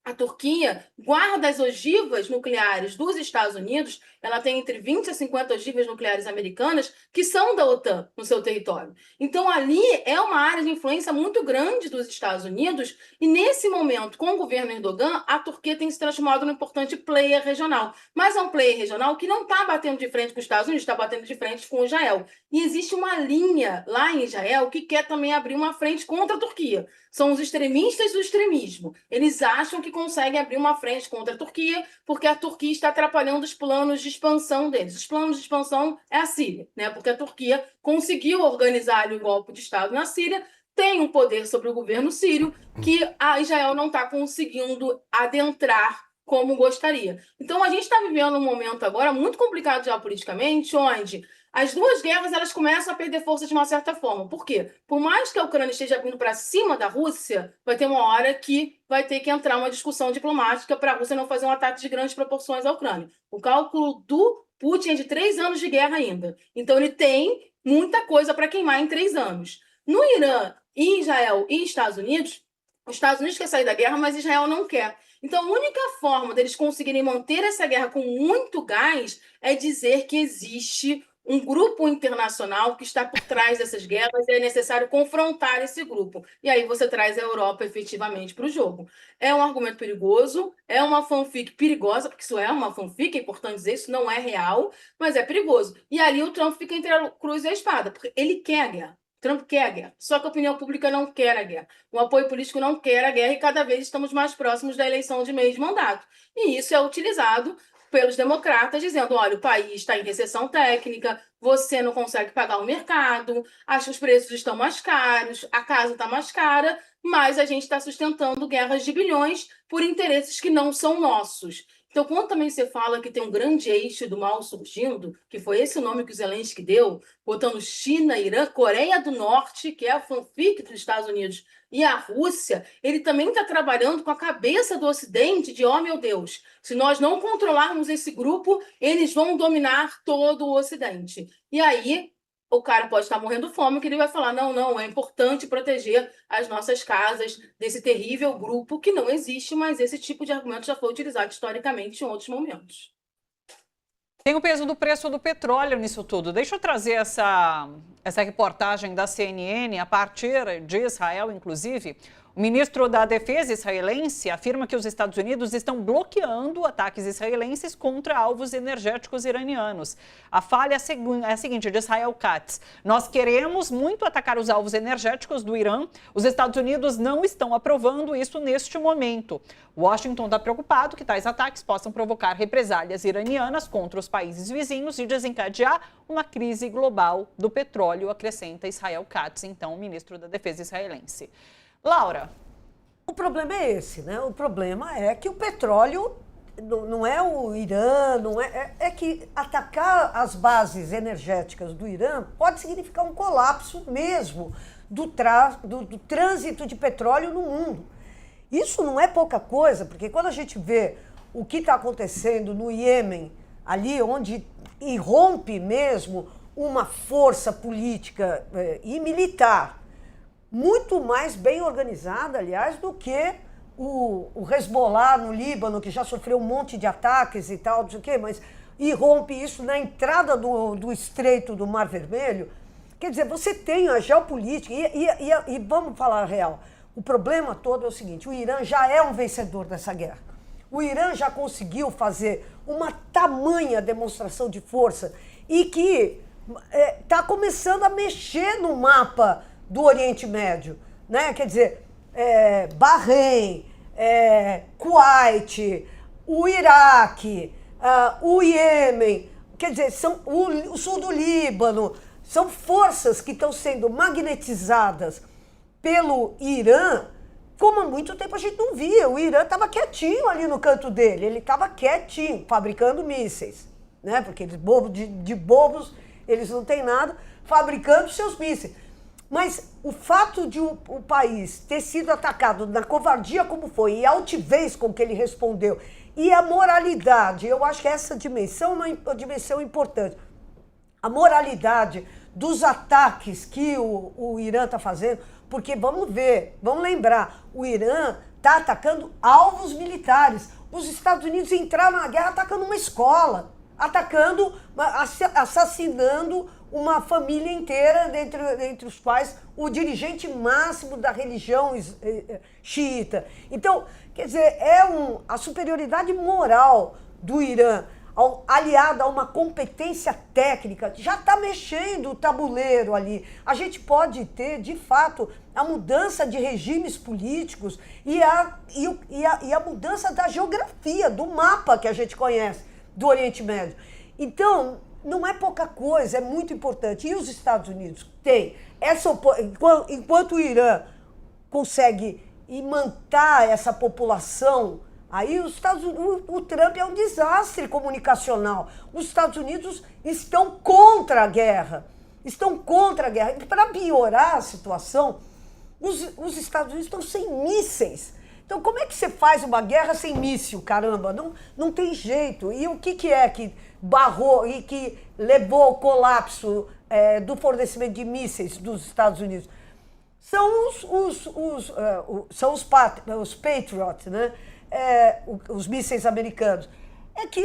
A Turquia guarda as ogivas nucleares dos Estados Unidos, ela tem entre 20 a 50 ogivas nucleares americanas que são da OTAN no seu território. Então, ali é uma área de influência muito grande dos Estados Unidos e, nesse momento, com o governo Erdogan, a Turquia tem se transformado num importante player regional. Mas é um player regional que não está batendo de frente com os Estados Unidos, está batendo de frente com Israel. E existe uma linha lá em Israel que quer também abrir uma frente contra a Turquia. São os extremistas do extremismo. Eles acham que conseguem abrir uma frente contra a Turquia porque a Turquia está atrapalhando os planos de expansão deles. Os planos de expansão é a Síria, né? Porque a Turquia conseguiu organizar o golpe de Estado na Síria, tem um poder sobre o governo sírio que a Israel não está conseguindo adentrar como gostaria. Então, a gente está vivendo um momento agora muito complicado geopoliticamente, onde As duas guerras elas começam a perder força de uma certa forma. Por quê? Por mais que a Ucrânia esteja vindo para cima da Rússia, vai ter uma hora que vai ter que entrar uma discussão diplomática para a Rússia não fazer um ataque de grandes proporções à Ucrânia. O cálculo do Putin é de 3 anos de guerra ainda. Então ele tem muita coisa para queimar em 3 anos. No Irã, Israel e Estados Unidos, os Estados Unidos quer sair da guerra, mas Israel não quer. Então, a única forma deles conseguirem manter essa guerra com muito gás é dizer que existe um grupo internacional que está por trás dessas guerras e é necessário confrontar esse grupo. E aí você traz a Europa efetivamente para o jogo. É um argumento perigoso, é uma fanfic perigosa, porque isso é uma fanfic, é importante dizer, isso não é real, mas é perigoso. E ali o Trump fica entre a cruz e a espada, porque ele quer a guerra. Trump quer a guerra, só que a opinião pública não quer a guerra. O apoio político não quer a guerra e cada vez estamos mais próximos da eleição de meio de mandato. E isso é utilizado pelos democratas, dizendo, olha, o país está em recessão técnica, você não consegue pagar o mercado, acho que os preços estão mais caros, a casa está mais cara, mas a gente está sustentando guerras de bilhões por interesses que não são nossos. Então, quando também você fala que tem um grande eixo do mal surgindo, que foi esse o nome que o Zelensky deu, botando China, Irã, Coreia do Norte, que é a fanfic dos Estados Unidos, e a Rússia, ele também está trabalhando com a cabeça do Ocidente de, oh meu Deus, se nós não controlarmos esse grupo, eles vão dominar todo o Ocidente. E aí, o cara pode estar morrendo de fome, que ele vai falar, não, é importante proteger as nossas casas desse terrível grupo que não existe, mas esse tipo de argumento já foi utilizado historicamente em outros momentos. Tem o peso do preço do petróleo nisso tudo. Deixa eu trazer essa reportagem da CNN a partir de Israel, inclusive. O ministro da Defesa israelense afirma que os Estados Unidos estão bloqueando ataques israelenses contra alvos energéticos iranianos. A falha é a seguinte, de Israel Katz. Nós queremos muito atacar os alvos energéticos do Irã. Os Estados Unidos não estão aprovando isso neste momento. Washington está preocupado que tais ataques possam provocar represálias iranianas contra os países vizinhos e desencadear uma crise global do petróleo, acrescenta Israel Katz, então, o ministro da Defesa israelense. Laura. O problema é esse, né? O problema é que o petróleo não é o Irã, é que atacar as bases energéticas do Irã pode significar um colapso mesmo do trânsito de petróleo no mundo. Isso não é pouca coisa, porque quando a gente vê o que está acontecendo no Iêmen, ali onde irrompe mesmo uma força política e militar, muito mais bem organizada, aliás, do que o Hezbollah no Líbano, que já sofreu um monte de ataques e tal, não sei o quê, mas irrompe isso na entrada do estreito do Mar Vermelho. Quer dizer, você tem a geopolítica, e vamos falar a real, o problema todo é o seguinte, o Irã já é um vencedor dessa guerra. O Irã já conseguiu fazer uma tamanha demonstração de força e que está começando a mexer no mapa do Oriente Médio, né? Quer dizer, Bahrein, Kuwait, o Iraque, o Iêmen, quer dizer, o sul do Líbano, são forças que estão sendo magnetizadas pelo Irã, como há muito tempo a gente não via. O Irã estava quietinho ali no canto dele, ele estava quietinho, fabricando mísseis, né? Porque eles, de bobos, eles não têm nada, fabricando seus mísseis. Mas o fato de o país ter sido atacado na covardia como foi, e a altivez com que ele respondeu, e a moralidade, eu acho que essa dimensão é uma dimensão importante. A moralidade dos ataques que o Irã está fazendo, porque vamos lembrar, o Irã está atacando alvos militares. Os Estados Unidos entraram na guerra atacando uma escola, assassinando uma família inteira, dentre os quais o dirigente máximo da religião xiita. Então, quer dizer, a superioridade moral do Irã, aliada a uma competência técnica, já está mexendo o tabuleiro ali. A gente pode ter, de fato, a mudança de regimes políticos e a mudança da geografia, do mapa que a gente conhece do Oriente Médio. Então, não é pouca coisa, é muito importante. E os Estados Unidos têm enquanto o Irã consegue imantar essa população Aí o Trump é um desastre comunicacional. Os Estados Unidos estão contra a guerra. Estão contra a guerra. E para piorar a situação, os Estados Unidos estão sem mísseis. Então, como é que você faz uma guerra sem míssil, caramba? Não tem jeito. E o que é que barrou e que levou ao colapso do fornecimento de mísseis dos Estados Unidos? São os Patriot, né? Os mísseis americanos. É que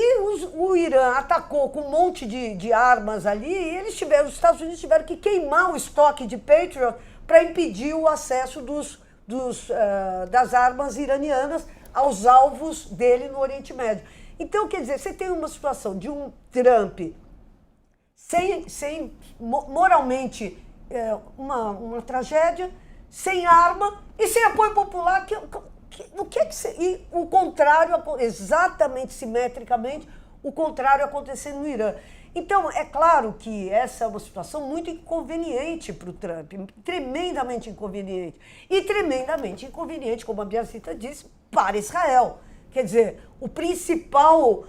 o Irã atacou com um monte de armas ali e os Estados Unidos tiveram que queimar o estoque de Patriot para impedir o acesso das armas iranianas aos alvos dele no Oriente Médio. Então, quer dizer, você tem uma situação de um Trump sem moralmente uma tragédia, sem arma e sem apoio popular. E o contrário, exatamente simetricamente, o contrário acontecendo no Irã. Então, é claro que essa é uma situação muito inconveniente para o Trump, tremendamente inconveniente. E tremendamente inconveniente, como a Biazita disse, para Israel. Quer dizer, o principal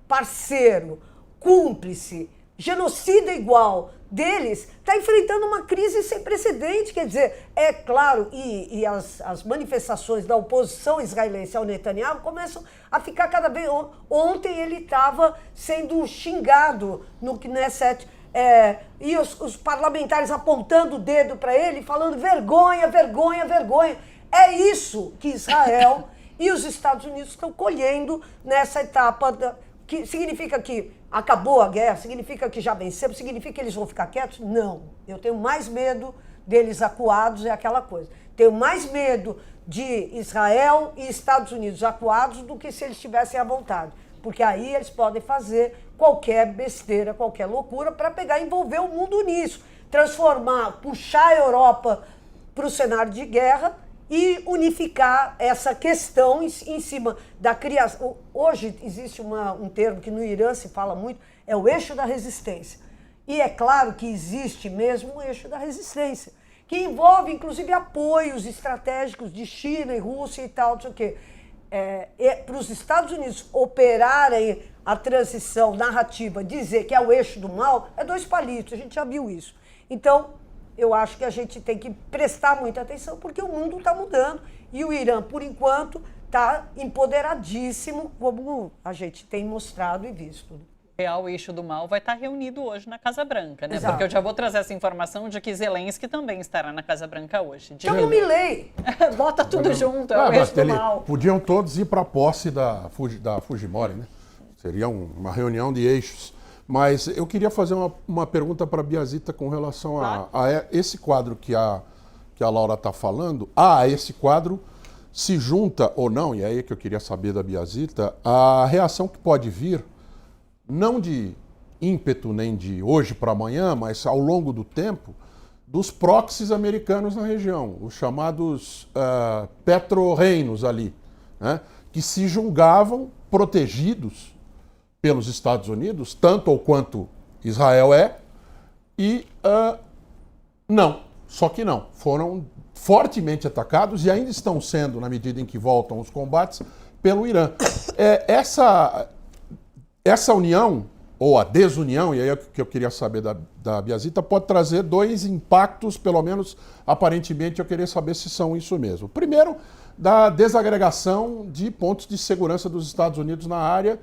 parceiro, cúmplice, genocida igual deles, está enfrentando uma crise sem precedente. Quer dizer, é claro, e as manifestações da oposição israelense ao Netanyahu começam a ficar cada vez... Ontem ele estava sendo xingado no Knesset, e os parlamentares apontando o dedo para ele, falando vergonha, vergonha, vergonha. É isso que Israel e os Estados Unidos estão colhendo nessa etapa, que significa que acabou a guerra, significa que já vencemos, significa que eles vão ficar quietos? Não. Eu tenho mais medo deles acuados, é aquela coisa. Tenho mais medo de Israel e Estados Unidos acuados do que se eles estivessem à vontade. Porque aí eles podem fazer qualquer besteira, qualquer loucura para pegar e envolver o mundo nisso. Transformar, puxar a Europa para o cenário de guerra e unificar essa questão em cima da criação. Hoje existe um termo que no Irã se fala muito, é o eixo da resistência. E é claro que existe mesmo o eixo da resistência, que envolve inclusive apoios estratégicos de China e Rússia e tal, não sei o quê. Para os Estados Unidos operarem a transição narrativa, dizer que é o eixo do mal, é dois palitos, a gente já viu isso. Então, eu acho que a gente tem que prestar muita atenção, porque o mundo está mudando e o Irã, por enquanto, está empoderadíssimo, como a gente tem mostrado e visto. O real eixo do mal vai estar reunido hoje na Casa Branca, né? Exato. Porque eu já vou trazer essa informação de que Zelensky também estará na Casa Branca hoje. Então, o Milei. Bota tudo junto, é o eixo do mal. Podiam todos ir para a posse da Fujimori, né? Seria uma reunião de eixos. Mas eu queria fazer uma pergunta para a Biazita com relação a esse quadro que a Laura está falando. Esse quadro se junta ou não, e é aí que eu queria saber da Biazita, a reação que pode vir, não de ímpeto nem de hoje para amanhã, mas ao longo do tempo, dos proxies americanos na região, os chamados petro-reinos ali, né, que se julgavam protegidos pelos Estados Unidos, tanto ou quanto Israel e só que não. Foram fortemente atacados e ainda estão sendo, na medida em que voltam os combates, pelo Irã. Essa união, ou a desunião, e aí é o que eu queria saber da Biazita, pode trazer dois impactos, pelo menos aparentemente eu queria saber se são isso mesmo. Primeiro, da desagregação de pontos de segurança dos Estados Unidos na área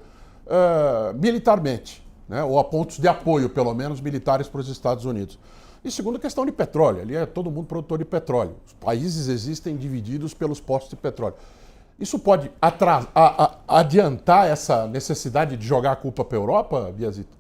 militarmente, né? Ou a pontos de apoio, pelo menos, militares para os Estados Unidos. E segundo, a questão de petróleo. Ali é todo mundo produtor de petróleo. Os países existem divididos pelos postos de petróleo. Isso pode adiantar essa necessidade de jogar a culpa para a Europa, Biazita?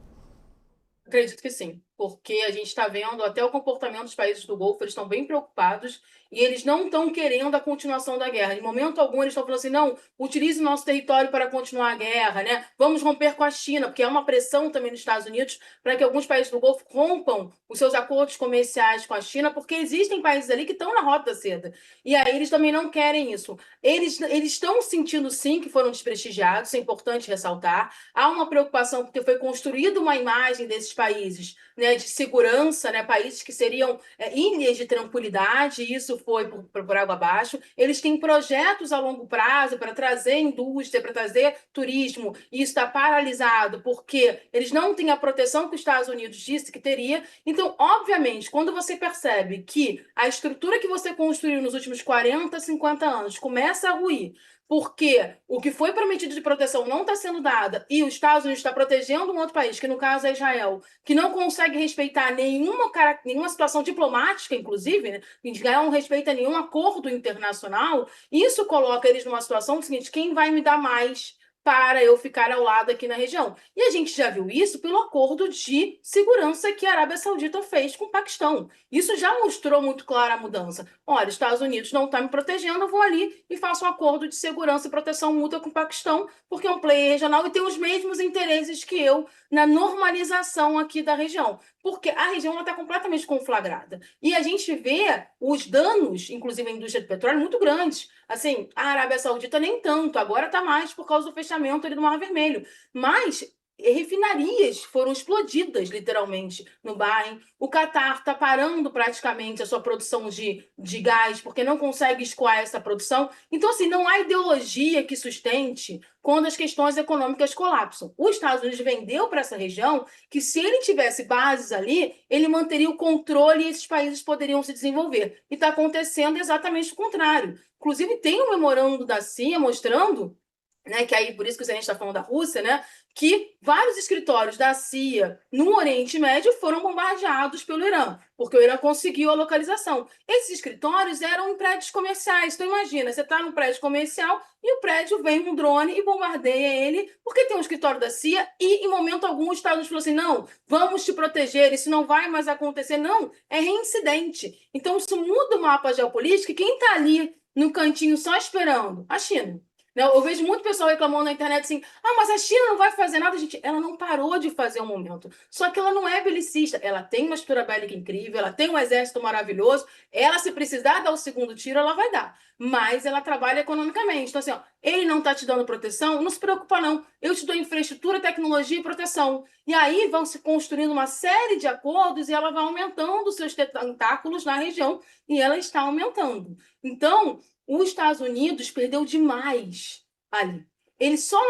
Acredito que sim, porque a gente está vendo até o comportamento dos países do Golfo, eles estão bem preocupados e eles não estão querendo a continuação da guerra. Em momento algum, eles estão falando assim, não, utilize o nosso território para continuar a guerra, né? Vamos romper com a China, porque há uma pressão também nos Estados Unidos para que alguns países do Golfo rompam os seus acordos comerciais com a China, porque existem países ali que estão na rota da seda. E aí eles também não querem isso. Eles estão sentindo, sim, que foram desprestigiados, isso é importante ressaltar. Há uma preocupação porque foi construída uma imagem desses países, né, de segurança, né, países que seriam ilhas de tranquilidade, e isso foi por água abaixo. Eles têm projetos a longo prazo para trazer indústria, para trazer turismo, e isso está paralisado porque eles não têm a proteção que os Estados Unidos disse que teria. Então, obviamente, quando você percebe que a estrutura que você construiu nos últimos 40, 50 anos começa a ruir, porque o que foi prometido de proteção não está sendo dada e os Estados Unidos está protegendo um outro país, que no caso é Israel, que não consegue respeitar nenhuma situação diplomática, inclusive, né? Israel não respeita nenhum acordo internacional, isso coloca eles numa situação seguinte: quem vai me dar mais para eu ficar ao lado aqui na região? E a gente já viu isso pelo acordo de segurança que a Arábia Saudita fez com o Paquistão. Isso já mostrou muito clara a mudança. Olha, os Estados Unidos não estão me protegendo, eu vou ali e faço um acordo de segurança e proteção mútua com o Paquistão, porque é um player regional e tem os mesmos interesses que eu na normalização aqui da região. Porque a região está completamente conflagrada. E a gente vê os danos, inclusive a indústria de petróleo, muito grandes. Assim, a Arábia Saudita nem tanto, agora está mais por causa do fechamento ali do Mar Vermelho. Mas refinarias foram explodidas, literalmente, no Bahrein. O Catar está parando praticamente a sua produção de gás, porque não consegue escoar essa produção. Então, assim, não há ideologia que sustente quando as questões econômicas colapsam. Os Estados Unidos vendeu para essa região que, se ele tivesse bases ali, ele manteria o controle e esses países poderiam se desenvolver. E está acontecendo exatamente o contrário. Inclusive, tem um memorando da CIA mostrando, né, que aí, por isso que a gente está falando da Rússia, né, que vários escritórios da CIA no Oriente Médio foram bombardeados pelo Irã, porque o Irã conseguiu a localização. Esses escritórios eram em prédios comerciais. Então, imagina, você está num prédio comercial e o prédio vem um drone e bombardeia ele, porque tem um escritório da CIA e, em momento algum, os Estados Unidos falou assim: não, vamos te proteger, isso não vai mais acontecer. Não, é reincidente. Então, isso muda o mapa geopolítico e quem está ali no cantinho só esperando? A China. Eu vejo muito pessoal reclamando na internet assim: ah, mas a China não vai fazer nada. Gente, ela não parou de fazer um momento. Só que ela não é belicista. Ela tem uma estrutura bélica incrível, ela tem um exército maravilhoso. Ela, se precisar dar o segundo tiro, ela vai dar. Mas ela trabalha economicamente. Então, assim, ó, ele não está te dando proteção, não se preocupa, não. Eu te dou infraestrutura, tecnologia e proteção. E aí vão se construindo uma série de acordos e ela vai aumentando os seus tentáculos na região. E ela está aumentando. Então, os Estados Unidos perdeu demais ali. Ele só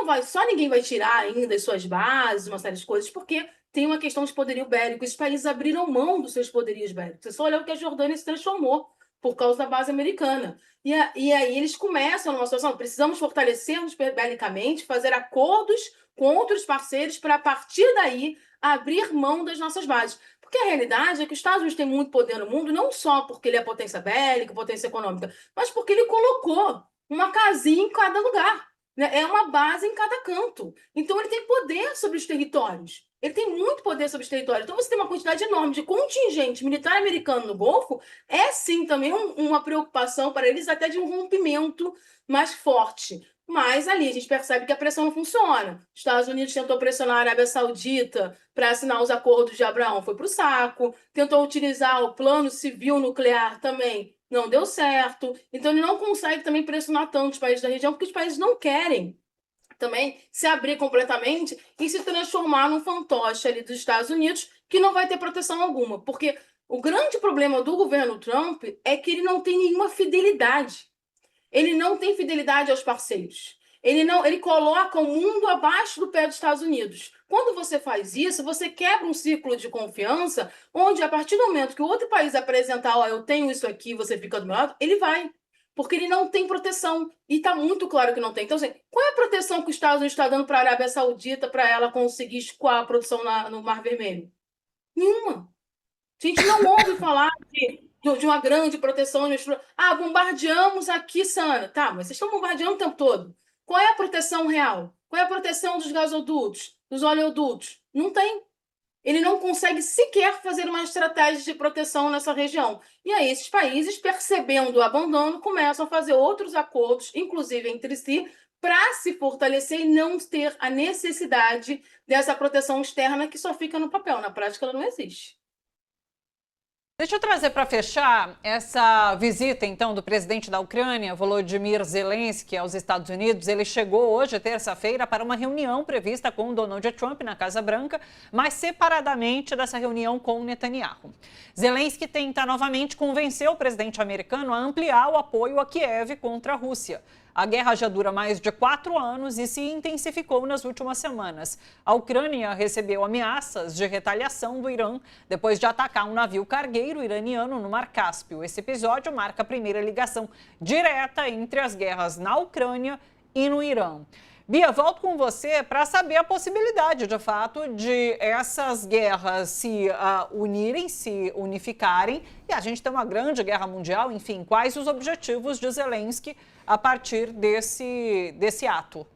ninguém vai tirar ainda as suas bases, uma série de coisas, porque tem uma questão de poderio bélico. Esses países abriram mão dos seus poderios bélicos. Você só olhou o que a Jordânia se transformou por causa da base americana. E aí eles começam numa situação: precisamos fortalecer-nos belicamente, fazer acordos com outros parceiros para, a partir daí, abrir mão das nossas bases. Porque a realidade é que os Estados Unidos têm muito poder no mundo, não só porque ele é potência bélica, potência econômica, mas porque ele colocou uma casinha em cada lugar, né? É uma base em cada canto. Então, ele tem poder sobre os territórios. Ele tem muito poder sobre os territórios. Então, você tem uma quantidade enorme de contingente militar americano no Golfo, é sim também uma preocupação para eles, até de um rompimento mais forte. Mas ali a gente percebe que a pressão não funciona. Os Estados Unidos tentou pressionar a Arábia Saudita para assinar os acordos de Abraão, foi para o saco. Tentou utilizar o plano civil nuclear também, não deu certo. Então ele não consegue também pressionar tanto os países da região, porque os países não querem também se abrir completamente e se transformar num fantoche ali dos Estados Unidos, que não vai ter proteção alguma. Porque o grande problema do governo Trump é que ele não tem nenhuma fidelidade. Ele não tem fidelidade aos parceiros. Ele coloca o mundo abaixo do pé dos Estados Unidos. Quando você faz isso, você quebra um círculo de confiança, onde, a partir do momento que o outro país apresentar: ó, eu tenho isso aqui, você fica do meu lado, ele vai. Porque ele não tem proteção. E está muito claro que não tem. Então, assim, qual é a proteção que os Estados Unidos está dando para a Arábia Saudita para ela conseguir escoar a produção no Mar Vermelho? Nenhuma. A gente não ouve falar de uma grande proteção. Ah, bombardeamos aqui, Sana. Tá, mas vocês estão bombardeando o tempo todo. Qual é a proteção real? Qual é a proteção dos gasodutos, dos oleodutos? Não tem. Ele não consegue sequer fazer uma estratégia de proteção nessa região. E aí esses países, percebendo o abandono, começam a fazer outros acordos, inclusive entre si, para se fortalecer e não ter a necessidade dessa proteção externa que só fica no papel. Na prática, ela não existe. Deixa eu trazer para fechar essa visita, então, do presidente da Ucrânia, Volodymyr Zelensky, aos Estados Unidos. Ele chegou hoje, terça-feira, para uma reunião prevista com Donald Trump na Casa Branca, mas separadamente dessa reunião com Netanyahu. Zelensky tenta novamente convencer o presidente americano a ampliar o apoio a Kiev contra a Rússia. A guerra já dura mais de 4 anos e se intensificou nas últimas semanas. A Ucrânia recebeu ameaças de retaliação do Irã depois de atacar um navio cargueiro iraniano no Mar Cáspio. Esse episódio marca a primeira ligação direta entre as guerras na Ucrânia e no Irã. Bia, volto com você para saber a possibilidade, de fato, de essas guerras se unirem, se unificarem e a gente ter uma grande guerra mundial. Enfim, quais os objetivos de Zelensky a partir desse ato?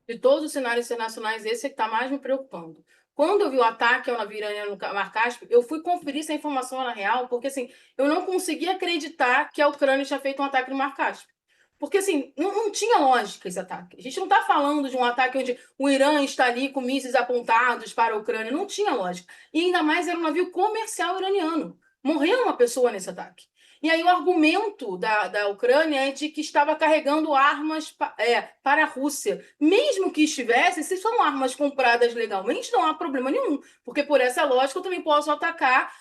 De todos os cenários internacionais, esse é que está mais me preocupando. Quando eu vi o ataque ao navio iraniano no Mar Cáspio, eu fui conferir se a informação era real, porque assim, eu não conseguia acreditar que a Ucrânia tinha feito um ataque no Mar Cáspio. Porque, assim, não tinha lógica esse ataque. A gente não está falando de um ataque onde o Irã está ali com mísseis apontados para a Ucrânia. Não tinha lógica. E ainda mais era um navio comercial iraniano. Morreu uma pessoa nesse ataque. E aí o argumento da Ucrânia é de que estava carregando armas para a Rússia. Mesmo que estivesse, se são armas compradas legalmente, não há problema nenhum. Porque por essa lógica eu também posso atacar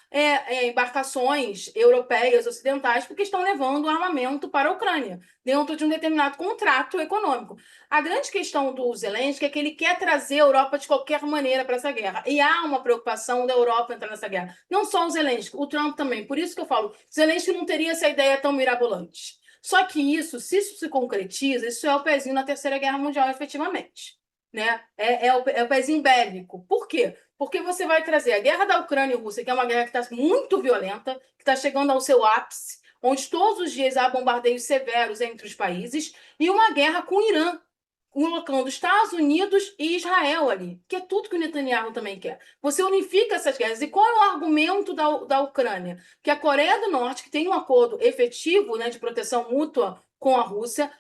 embarcações europeias, ocidentais, porque estão levando armamento para a Ucrânia, dentro de um determinado contrato econômico. A grande questão do Zelensky é que ele quer trazer a Europa de qualquer maneira para essa guerra. E há uma preocupação da Europa entrar nessa guerra. Não só o Zelensky, o Trump também. Por isso que eu falo, Zelensky não teria essa ideia tão mirabolante. Só que isso, se isso se concretiza, isso é o pezinho na Terceira Guerra Mundial, efetivamente. Né? É o pezinho bélico. Por quê? Porque você vai trazer a guerra da Ucrânia e Rússia, que é uma guerra que está muito violenta, que está chegando ao seu ápice, onde todos os dias há bombardeios severos entre os países, e uma guerra com o Irã, colocando Estados Unidos e Israel ali, que é tudo que o Netanyahu também quer. Você unifica essas guerras. E qual é o argumento da Ucrânia? Que a Coreia do Norte, que tem um acordo efetivo, né, de proteção mútua com a Rússia,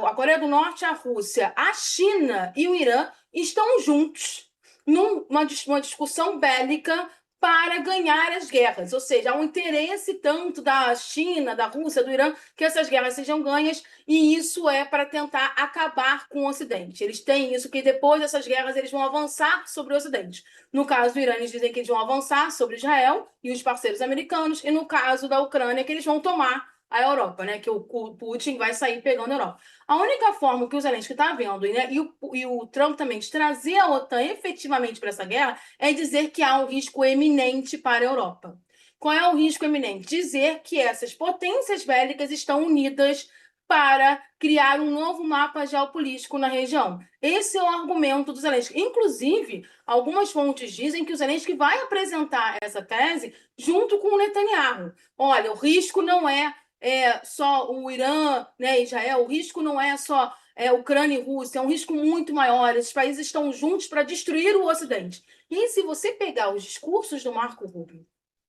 a Coreia do Norte, a Rússia, a China e o Irã estão juntos numa discussão bélica para ganhar as guerras. Ou seja, há um interesse tanto da China, da Rússia, do Irã, que essas guerras sejam ganhas, e isso é para tentar acabar com o Ocidente. Eles têm isso, que depois dessas guerras eles vão avançar sobre o Ocidente. No caso do Irã, eles dizem que eles vão avançar sobre Israel e os parceiros americanos, e no caso da Ucrânia, que eles vão tomar a Europa, né? Que o Putin vai sair pegando a Europa. A única forma que o Zelensky está vendo, né, e o Trump também, de trazer a OTAN efetivamente para essa guerra, é dizer que há um risco eminente para a Europa. Qual é o risco eminente? Dizer que essas potências bélicas estão unidas para criar um novo mapa geopolítico na região. Esse é o argumento do Zelensky. Inclusive, algumas fontes dizem que o Zelensky vai apresentar essa tese junto com o Netanyahu. Olha, o risco não é só o Irã, né, Israel, o risco não é só Ucrânia e Rússia, é um risco muito maior. Esses países estão juntos para destruir o Ocidente. E se você pegar os discursos do Marco Rubio,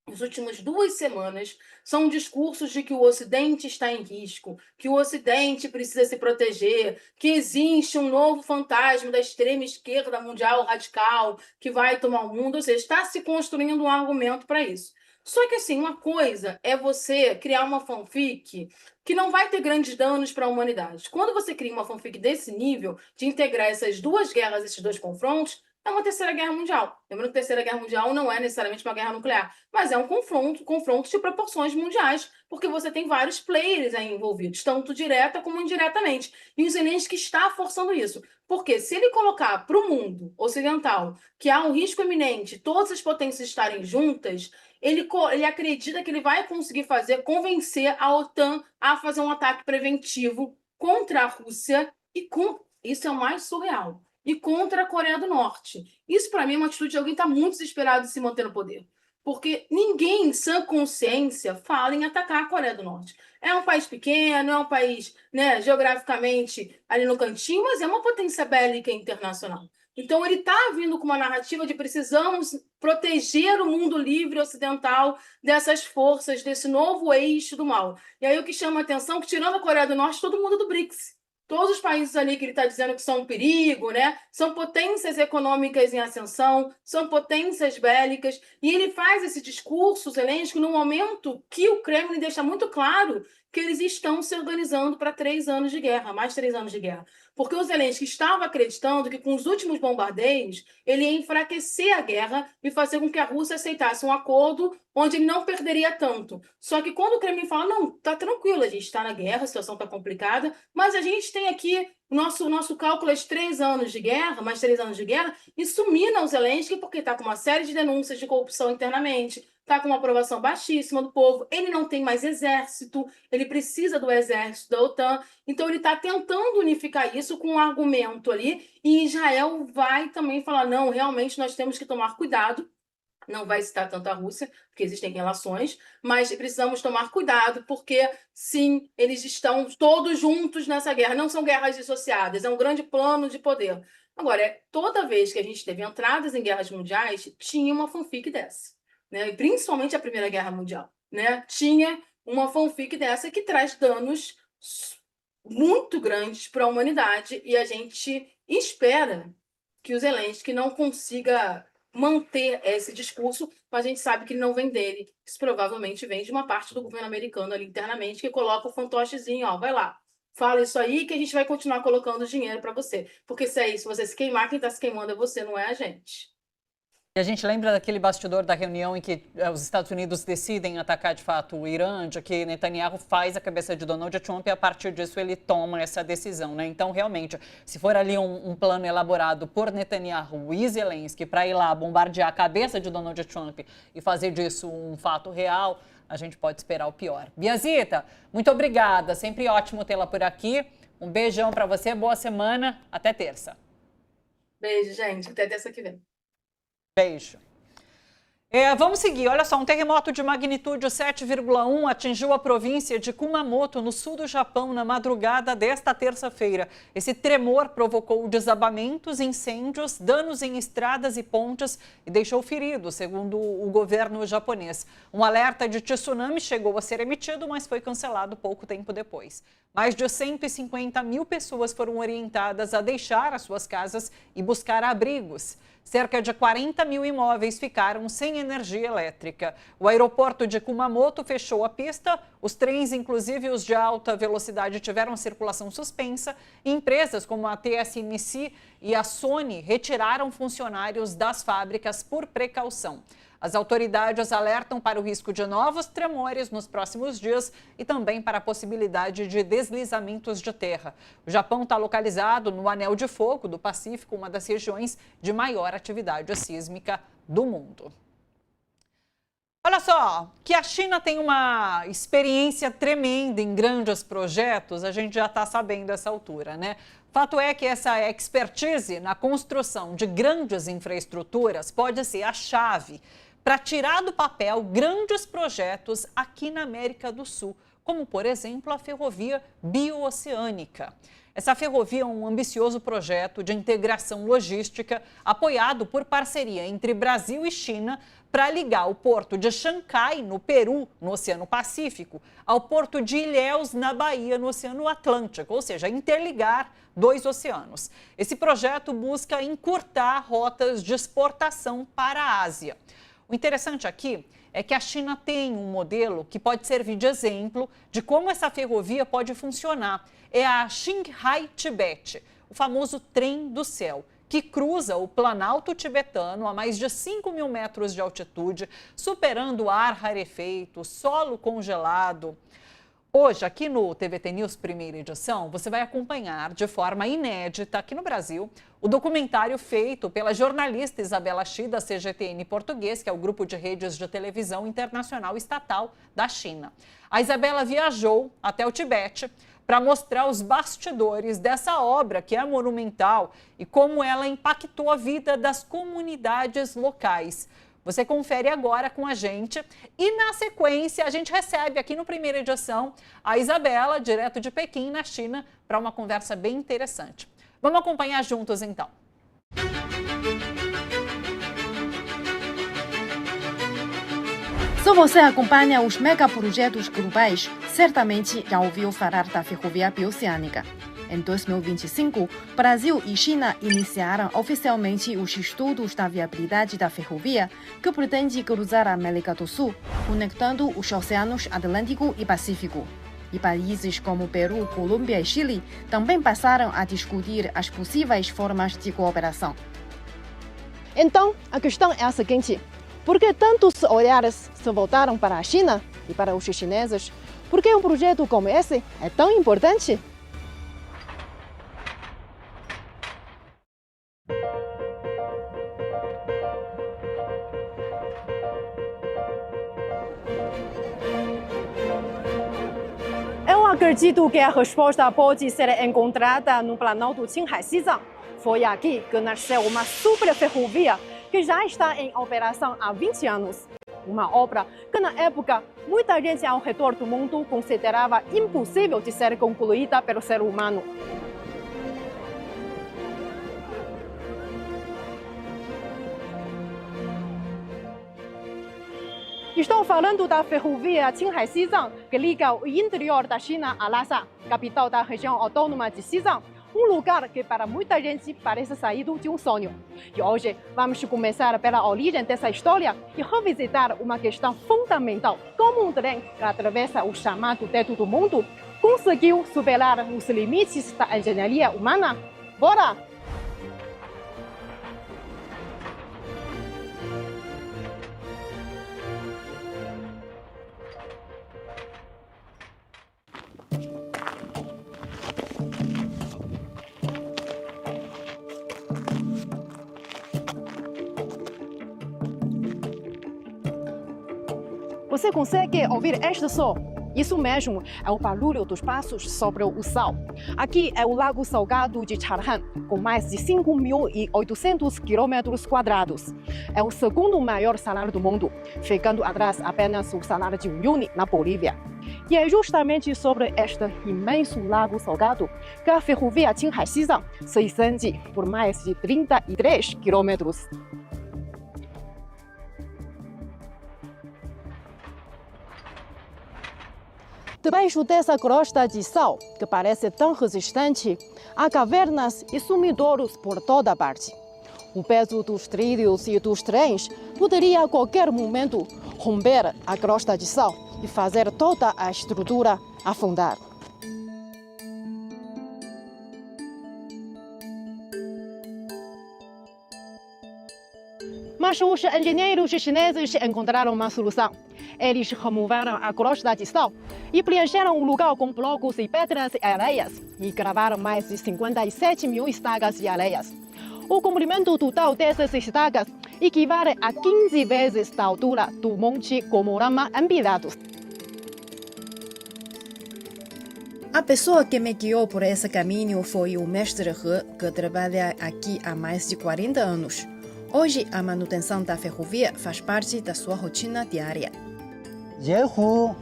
nas últimas 2 semanas, são discursos de que o Ocidente está em risco, que o Ocidente precisa se proteger, que existe um novo fantasma da extrema esquerda mundial radical que vai tomar o mundo. Ou seja, está se construindo um argumento para isso. Só que, assim, uma coisa é você criar uma fanfic que não vai ter grandes danos para a humanidade. Quando você cria uma fanfic desse nível, de integrar essas 2 guerras, esses 2 confrontos, é uma terceira guerra mundial. Lembrando que a terceira guerra mundial não é necessariamente uma guerra nuclear, mas é um confronto de proporções mundiais, porque você tem vários players aí envolvidos, tanto direta como indiretamente. E o Zelensky está forçando isso. Porque se ele colocar para o mundo ocidental que há um risco iminente, todas as potências estarem juntas, ele acredita que ele vai conseguir convencer a OTAN a fazer um ataque preventivo contra a Rússia, isso é o mais surreal, e contra a Coreia do Norte. Isso, para mim, é uma atitude de alguém que está muito desesperado de se manter no poder. Porque ninguém, em sã consciência, fala em atacar a Coreia do Norte. É um país pequeno, é um país, né, geograficamente ali no cantinho, mas é uma potência bélica internacional. Então, ele está vindo com uma narrativa de precisamos proteger o mundo livre ocidental dessas forças, desse novo eixo do mal. E aí o que chama a atenção é que, tirando a Coreia do Norte, todo mundo é do BRICS. Todos os países ali que ele está dizendo que são um perigo, né? São potências econômicas em ascensão, são potências bélicas, e ele faz esse discurso, Zelensky, no momento que o Kremlin deixa muito claro que eles estão se organizando para 3 anos de guerra, mais 3 anos de guerra. Porque o Zelensky estava acreditando que com os últimos bombardeios ele ia enfraquecer a guerra e fazer com que a Rússia aceitasse um acordo onde ele não perderia tanto. Só que quando o Kremlin fala, não, tá tranquilo, a gente está na guerra, a situação está complicada, mas a gente tem aqui nosso cálculo é de 3 anos de guerra, mais 3 anos de guerra, isso mina o Zelensky porque está com uma série de denúncias de corrupção internamente, está com uma aprovação baixíssima do povo, ele não tem mais exército, ele precisa do exército da OTAN, então ele está tentando unificar isso com um argumento ali, e Israel vai também falar, não, realmente nós temos que tomar cuidado, não vai citar tanto a Rússia, porque existem relações, mas precisamos tomar cuidado, porque, sim, eles estão todos juntos nessa guerra, não são guerras dissociadas, é um grande plano de poder. Agora, toda vez que a gente teve entradas em guerras mundiais, tinha uma fanfic dessa, né? E principalmente a Primeira Guerra Mundial, né? Tinha uma fanfic dessa que traz danos muito grandes para a humanidade, e a gente espera que o Zelensky não consiga manter esse discurso, mas a gente sabe que ele não vem dele. Isso provavelmente vem de uma parte do governo americano ali internamente, que coloca o fantochezinho, ó, vai lá, fala isso aí que a gente vai continuar colocando dinheiro para você. Porque se é isso, você se queimar, quem está se queimando é você, não é a gente. E a gente lembra daquele bastidor da reunião em que os Estados Unidos decidem atacar de fato o Irã, de que Netanyahu faz a cabeça de Donald Trump e a partir disso ele toma essa decisão, né? Então, realmente, se for ali um plano elaborado por Netanyahu e Zelensky para ir lá bombardear a cabeça de Donald Trump e fazer disso um fato real, a gente pode esperar o pior. Biazita, muito obrigada, sempre ótimo tê-la por aqui. Um beijão para você, boa semana, até terça. Beijo, gente, até terça que vem. Beijo. Vamos seguir. Olha só, um terremoto de magnitude 7,1 atingiu a província de Kumamoto, no sul do Japão, na madrugada desta terça-feira. Esse tremor provocou desabamentos, incêndios, danos em estradas e pontes e deixou feridos, segundo o governo japonês. Um alerta de tsunami chegou a ser emitido, mas foi cancelado pouco tempo depois. Mais de 150 mil pessoas foram orientadas a deixar as suas casas e buscar abrigos. Cerca de 40 mil imóveis ficaram sem energia elétrica. O aeroporto de Kumamoto fechou a pista, os trens, inclusive os de alta velocidade, tiveram circulação suspensa e empresas como a TSMC e a Sony retiraram funcionários das fábricas por precaução. As autoridades alertam para o risco de novos tremores nos próximos dias e também para a possibilidade de deslizamentos de terra. O Japão está localizado no Anel de Fogo do Pacífico, uma das regiões de maior atividade sísmica do mundo. Olha só, que a China tem uma experiência tremenda em grandes projetos, a gente já está sabendo a essa altura, né? Fato é que essa expertise na construção de grandes infraestruturas pode ser a chave para tirar do papel grandes projetos aqui na América do Sul, como, por exemplo, a ferrovia bioceânica. Essa ferrovia é um ambicioso projeto de integração logística apoiado por parceria entre Brasil e China para ligar o porto de Xangai, no Peru, no Oceano Pacífico, ao porto de Ilhéus, na Bahia, no Oceano Atlântico, ou seja, interligar 2 oceanos. Esse projeto busca encurtar rotas de exportação para a Ásia. O interessante aqui é que a China tem um modelo que pode servir de exemplo de como essa ferrovia pode funcionar. É a Qinghai-Tibete, o famoso trem do céu, que cruza o Planalto tibetano a mais de 5 mil metros de altitude, superando ar rarefeito, solo congelado. Hoje, aqui no TVT News Primeira Edição, você vai acompanhar de forma inédita aqui no Brasil o documentário feito pela jornalista Isabela Shi, da CGTN Português, que é o grupo de redes de televisão internacional estatal da China. A Isabela viajou até o Tibete para mostrar os bastidores dessa obra, que é monumental, e como ela impactou a vida das comunidades locais. Você confere agora com a gente e, na sequência, a gente recebe aqui no Primeira Edição a Isabela, direto de Pequim, na China, para uma conversa bem interessante. Vamos acompanhar juntos, então. Se você acompanha os megaprojetos globais, certamente já ouviu falar da ferrovia bioceânica. Em 2025, Brasil e China iniciaram oficialmente os estudos da viabilidade da ferrovia, que pretende cruzar a América do Sul, conectando os oceanos Atlântico e Pacífico. E países como Peru, Colômbia e Chile também passaram a discutir as possíveis formas de cooperação. Então, a questão é a seguinte: por que tantos olhares se voltaram para a China e para os chineses? Por que um projeto como esse é tão importante? Eu acredito que a resposta pode ser encontrada no Planalto Qinghai-Xizang. Foi aqui que nasceu uma super ferrovia que já está em operação há 20 anos. Uma obra que, na época, muita gente ao redor do mundo considerava impossível de ser concluída pelo ser humano. Estou falando da ferrovia Qinghai-Xizang, que liga o interior da China a Lhasa, capital da região autônoma de Xizang, um lugar que para muita gente parece saído de um sonho. E hoje vamos começar pela origem dessa história e revisitar uma questão fundamental: como um trem que atravessa o chamado dedo do mundo conseguiu superar os limites da engenharia humana? Bora! Você consegue ouvir este som? Isso mesmo, é o barulho dos passos sobre o sal. Aqui é o Lago Salgado de Charhan, com mais de 5.800 km². É o segundo maior salar do mundo, ficando atrás apenas o salar de Uyuni, na Bolívia. E é justamente sobre este imenso Lago Salgado que a ferrovia Qinghai-Xizang se estende por mais de 33 quilômetros. Debaixo dessa crosta de sal, que parece tão resistente, há cavernas e sumidouros por toda parte. O peso dos trilhos e dos trens poderia a qualquer momento romper a crosta de sal e fazer toda a estrutura afundar. Mas os engenheiros chineses encontraram uma solução. Eles removeram a crosta de sal e preencheram o lugar com blocos e pedras e areias e gravaram mais de 57 mil estacas de areias. O comprimento total dessas estacas equivale a 15 vezes a altura do Monte Komorama empilhado. A pessoa que me guiou por esse caminho foi o mestre He, que trabalha aqui há mais de 40 anos. Hoje, a manutenção da ferrovia faz parte da sua rotina diária. 沿湖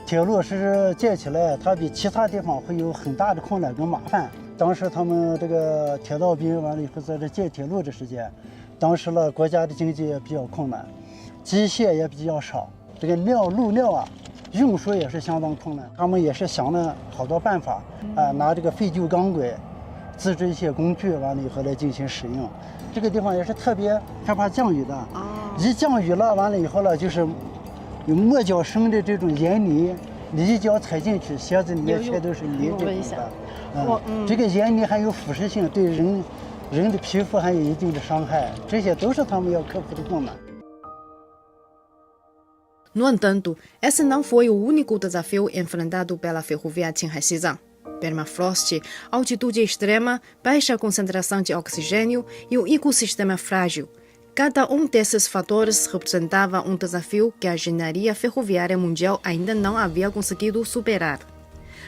铁路是建起来，它比其他地方会有很大的困难跟麻烦。当时他们这个铁道兵完了以后，在这建铁路的时间，当时呢国家的经济也比较困难，机械也比较少，这个路料啊，运输也是相当困难。他们也是想了好多办法，拿这个废旧钢轨自制一些工具，完了以后来进行使用。这个地方也是特别害怕降雨的，一降雨了，完了以后呢，就是有磨脚生的这种盐泥，你一脚踩进去，鞋子里面全都是泥这种的。这个盐泥还有腐蚀性，对人的皮肤还有一定的伤害，这些都是他们要克服的困难。No entanto, esse não foi o único desafio enfrentado pela ferrovia Qinghai-Xizang. Permafrost, altitude extrema, baixa concentração de oxigênio e o ecossistema frágil. Cada um desses fatores representava um desafio que a engenharia ferroviária mundial ainda não havia conseguido superar.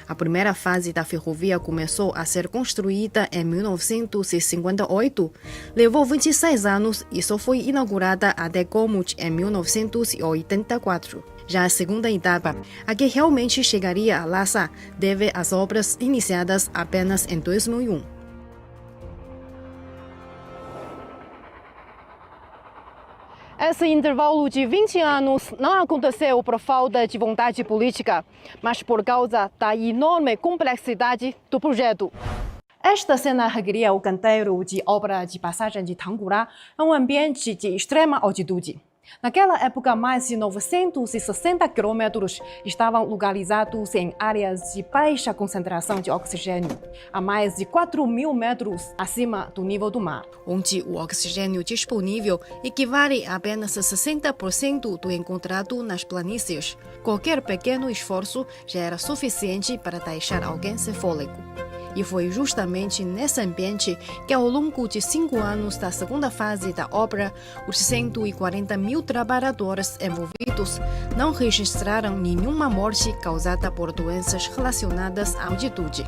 A primeira fase da ferrovia começou a ser construída em 1958, levou 26 anos e só foi inaugurada até Gomut em 1984. Já a segunda etapa, a que realmente chegaria a Lhasa, deve às obras iniciadas apenas em 2001. Esse intervalo de 20 anos não aconteceu por falta de vontade política, mas por causa da enorme complexidade do projeto. Esta cena recria o canteiro de obra de passagem de Tanggurá em um ambiente de extrema altitude. Naquela época, mais de 960 quilômetros estavam localizados em áreas de baixa concentração de oxigênio, a mais de 4.000 metros acima do nível do mar, onde o oxigênio disponível equivale a apenas 60% do encontrado nas planícies. Qualquer pequeno esforço já era suficiente para deixar alguém sem fôlego. E foi justamente nesse ambiente que, ao longo de 5 anos da segunda fase da obra, os 140.000 trabalhadores envolvidos não registraram nenhuma morte causada por doenças relacionadas à altitude.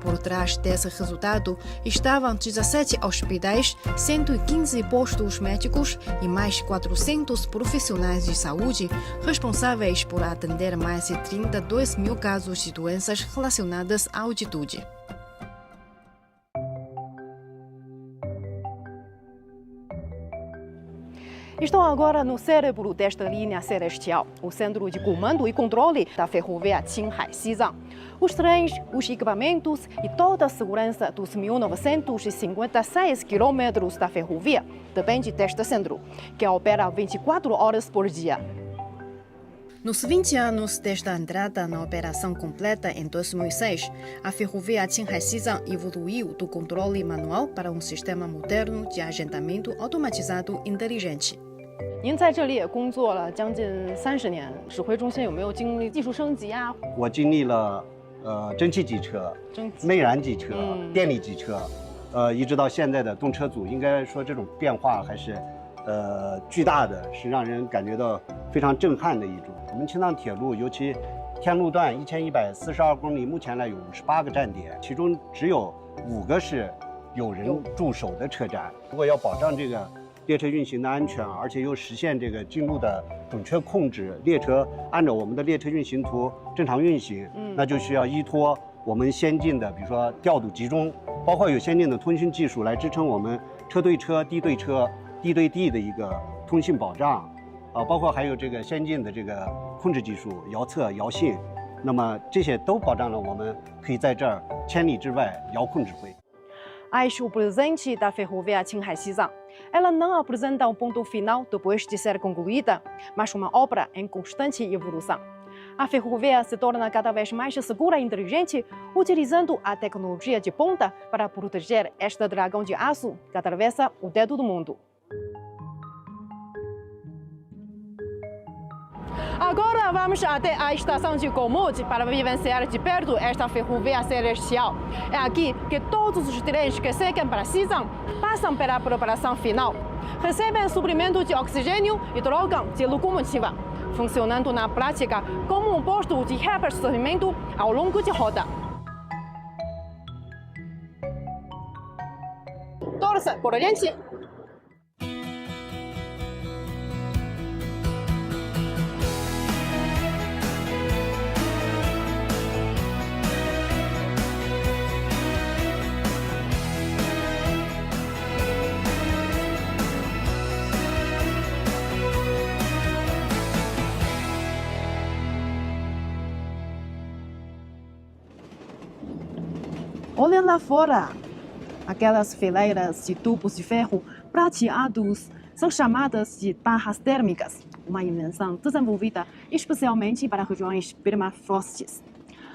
Por trás desse resultado estavam 17 hospitais, 115 postos médicos e mais 400 profissionais de saúde responsáveis por atender mais de 32.000 casos de doenças relacionadas à altitude. Estou agora no cérebro desta linha celestial, o centro de comando e controle da ferrovia Qinghai-Xizang. Os trens, os equipamentos e toda a segurança dos 1.956 quilômetros da ferrovia depende deste centro, que opera 24 horas por dia. Nos 20 anos desde a entrada na operação completa em 2006, a ferrovia Qinghai-Xizang evoluiu do controle manual para um sistema moderno de agendamento automatizado inteligente. 您在这里也工作了将近30年，指挥中心有没有经历技术升级啊？我经历了蒸汽机车、内燃机车、电力机车，一直到现在的动车组，应该说这种变化还是巨大的，是让人感觉到非常震撼的一种。我们青藏铁路，尤其天路段1142公里，目前呢有58个站点，其中只有5个是有人驻守的车站。如果要保障这个列车运行的安全，而且又实现这个进路的准确控制，列车按照我们的列车运行图正常运行，那就需要依托我们先进的，比如说调度集中，包括有先进的通讯技术来支撑我们车对车、地对车、地对地的一个通信保障，包括还有这个先进的这个控制技术，遥测、遥信，那么这些都保障了我们可以在这儿千里之外遥控指挥。Acho o presente da ferrovia Qinghai-Xizang. Ela não apresenta um ponto final depois de ser concluída, mas uma obra em constante evolução. A ferrovia se torna cada vez mais segura e inteligente, utilizando a tecnologia de ponta para proteger este dragão de aço que atravessa o dedo do mundo. Agora vamos até a estação de Gomod para vivenciar de perto esta ferrovia celestial. É aqui que todos os trens que seguem para Xizang passam pela preparação final. Recebem suprimento de oxigênio e trocam de locomotiva, funcionando na prática como um posto de reabastecimento ao longo de roda. Torça por gente! Olhem lá fora! Aquelas fileiras de tubos de ferro prateados são chamadas de barras térmicas, uma invenção desenvolvida especialmente para regiões permafrostes.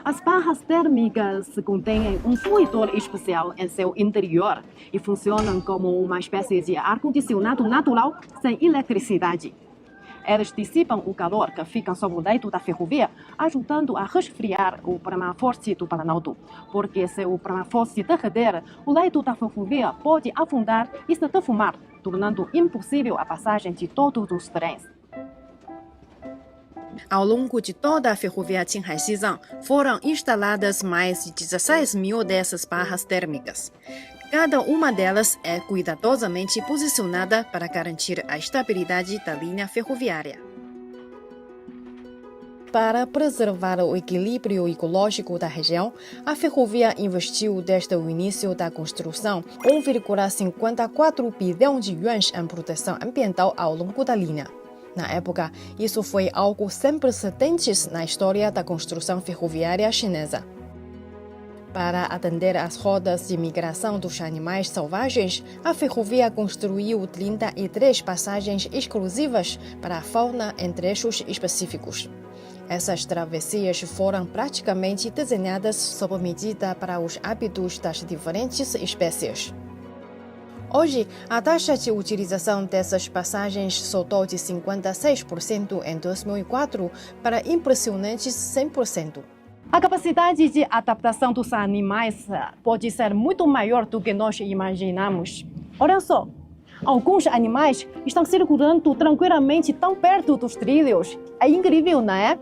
As barras térmicas contêm um fluidor especial em seu interior e funcionam como uma espécie de ar-condicionado natural sem eletricidade. Eles dissipam o calor que fica sob o leito da ferrovia, ajudando a resfriar o permafrost do Planalto. Porque se o permafrost derreter, o leito da ferrovia pode afundar e se defumar, tornando impossível a passagem de todos os trens. Ao longo de toda a ferrovia Qinghai-Xizang, foram instaladas mais de 16.000 dessas barras térmicas. Cada uma delas é cuidadosamente posicionada para garantir a estabilidade da linha ferroviária. para preservar o equilíbrio ecológico da região, a ferrovia investiu desde o início da construção 1,54 bilhão de yuans em proteção ambiental ao longo da linha. Na época, isso foi algo sem precedentes na história da construção ferroviária chinesa. Para atender às rotas de migração dos animais selvagens, a ferrovia construiu 33 passagens exclusivas para a fauna em trechos específicos. Essas travessias foram praticamente desenhadas sob medida para os hábitos das diferentes espécies. Hoje, a taxa de utilização dessas passagens saltou de 56% em 2004 para impressionantes 100%. A capacidade de adaptação dos animais pode ser muito maior do que nós imaginamos. Olha só, alguns animais estão circulando tranquilamente tão perto dos trilhos. É incrível, não é?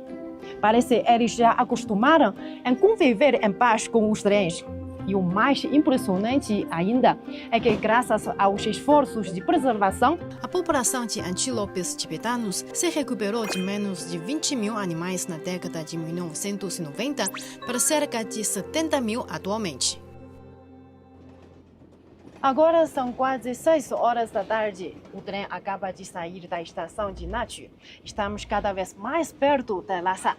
Parece que eles já acostumaram a conviver em paz com os trens. E o mais impressionante ainda é que, graças aos esforços de preservação, a população de antílopes tibetanos se recuperou de menos de 20 mil animais na década de 1990 para cerca de 70 mil atualmente. Agora são quase 6 horas da tarde. O trem acaba de sair da estação de Nachi. Estamos cada vez mais perto de Lhasa.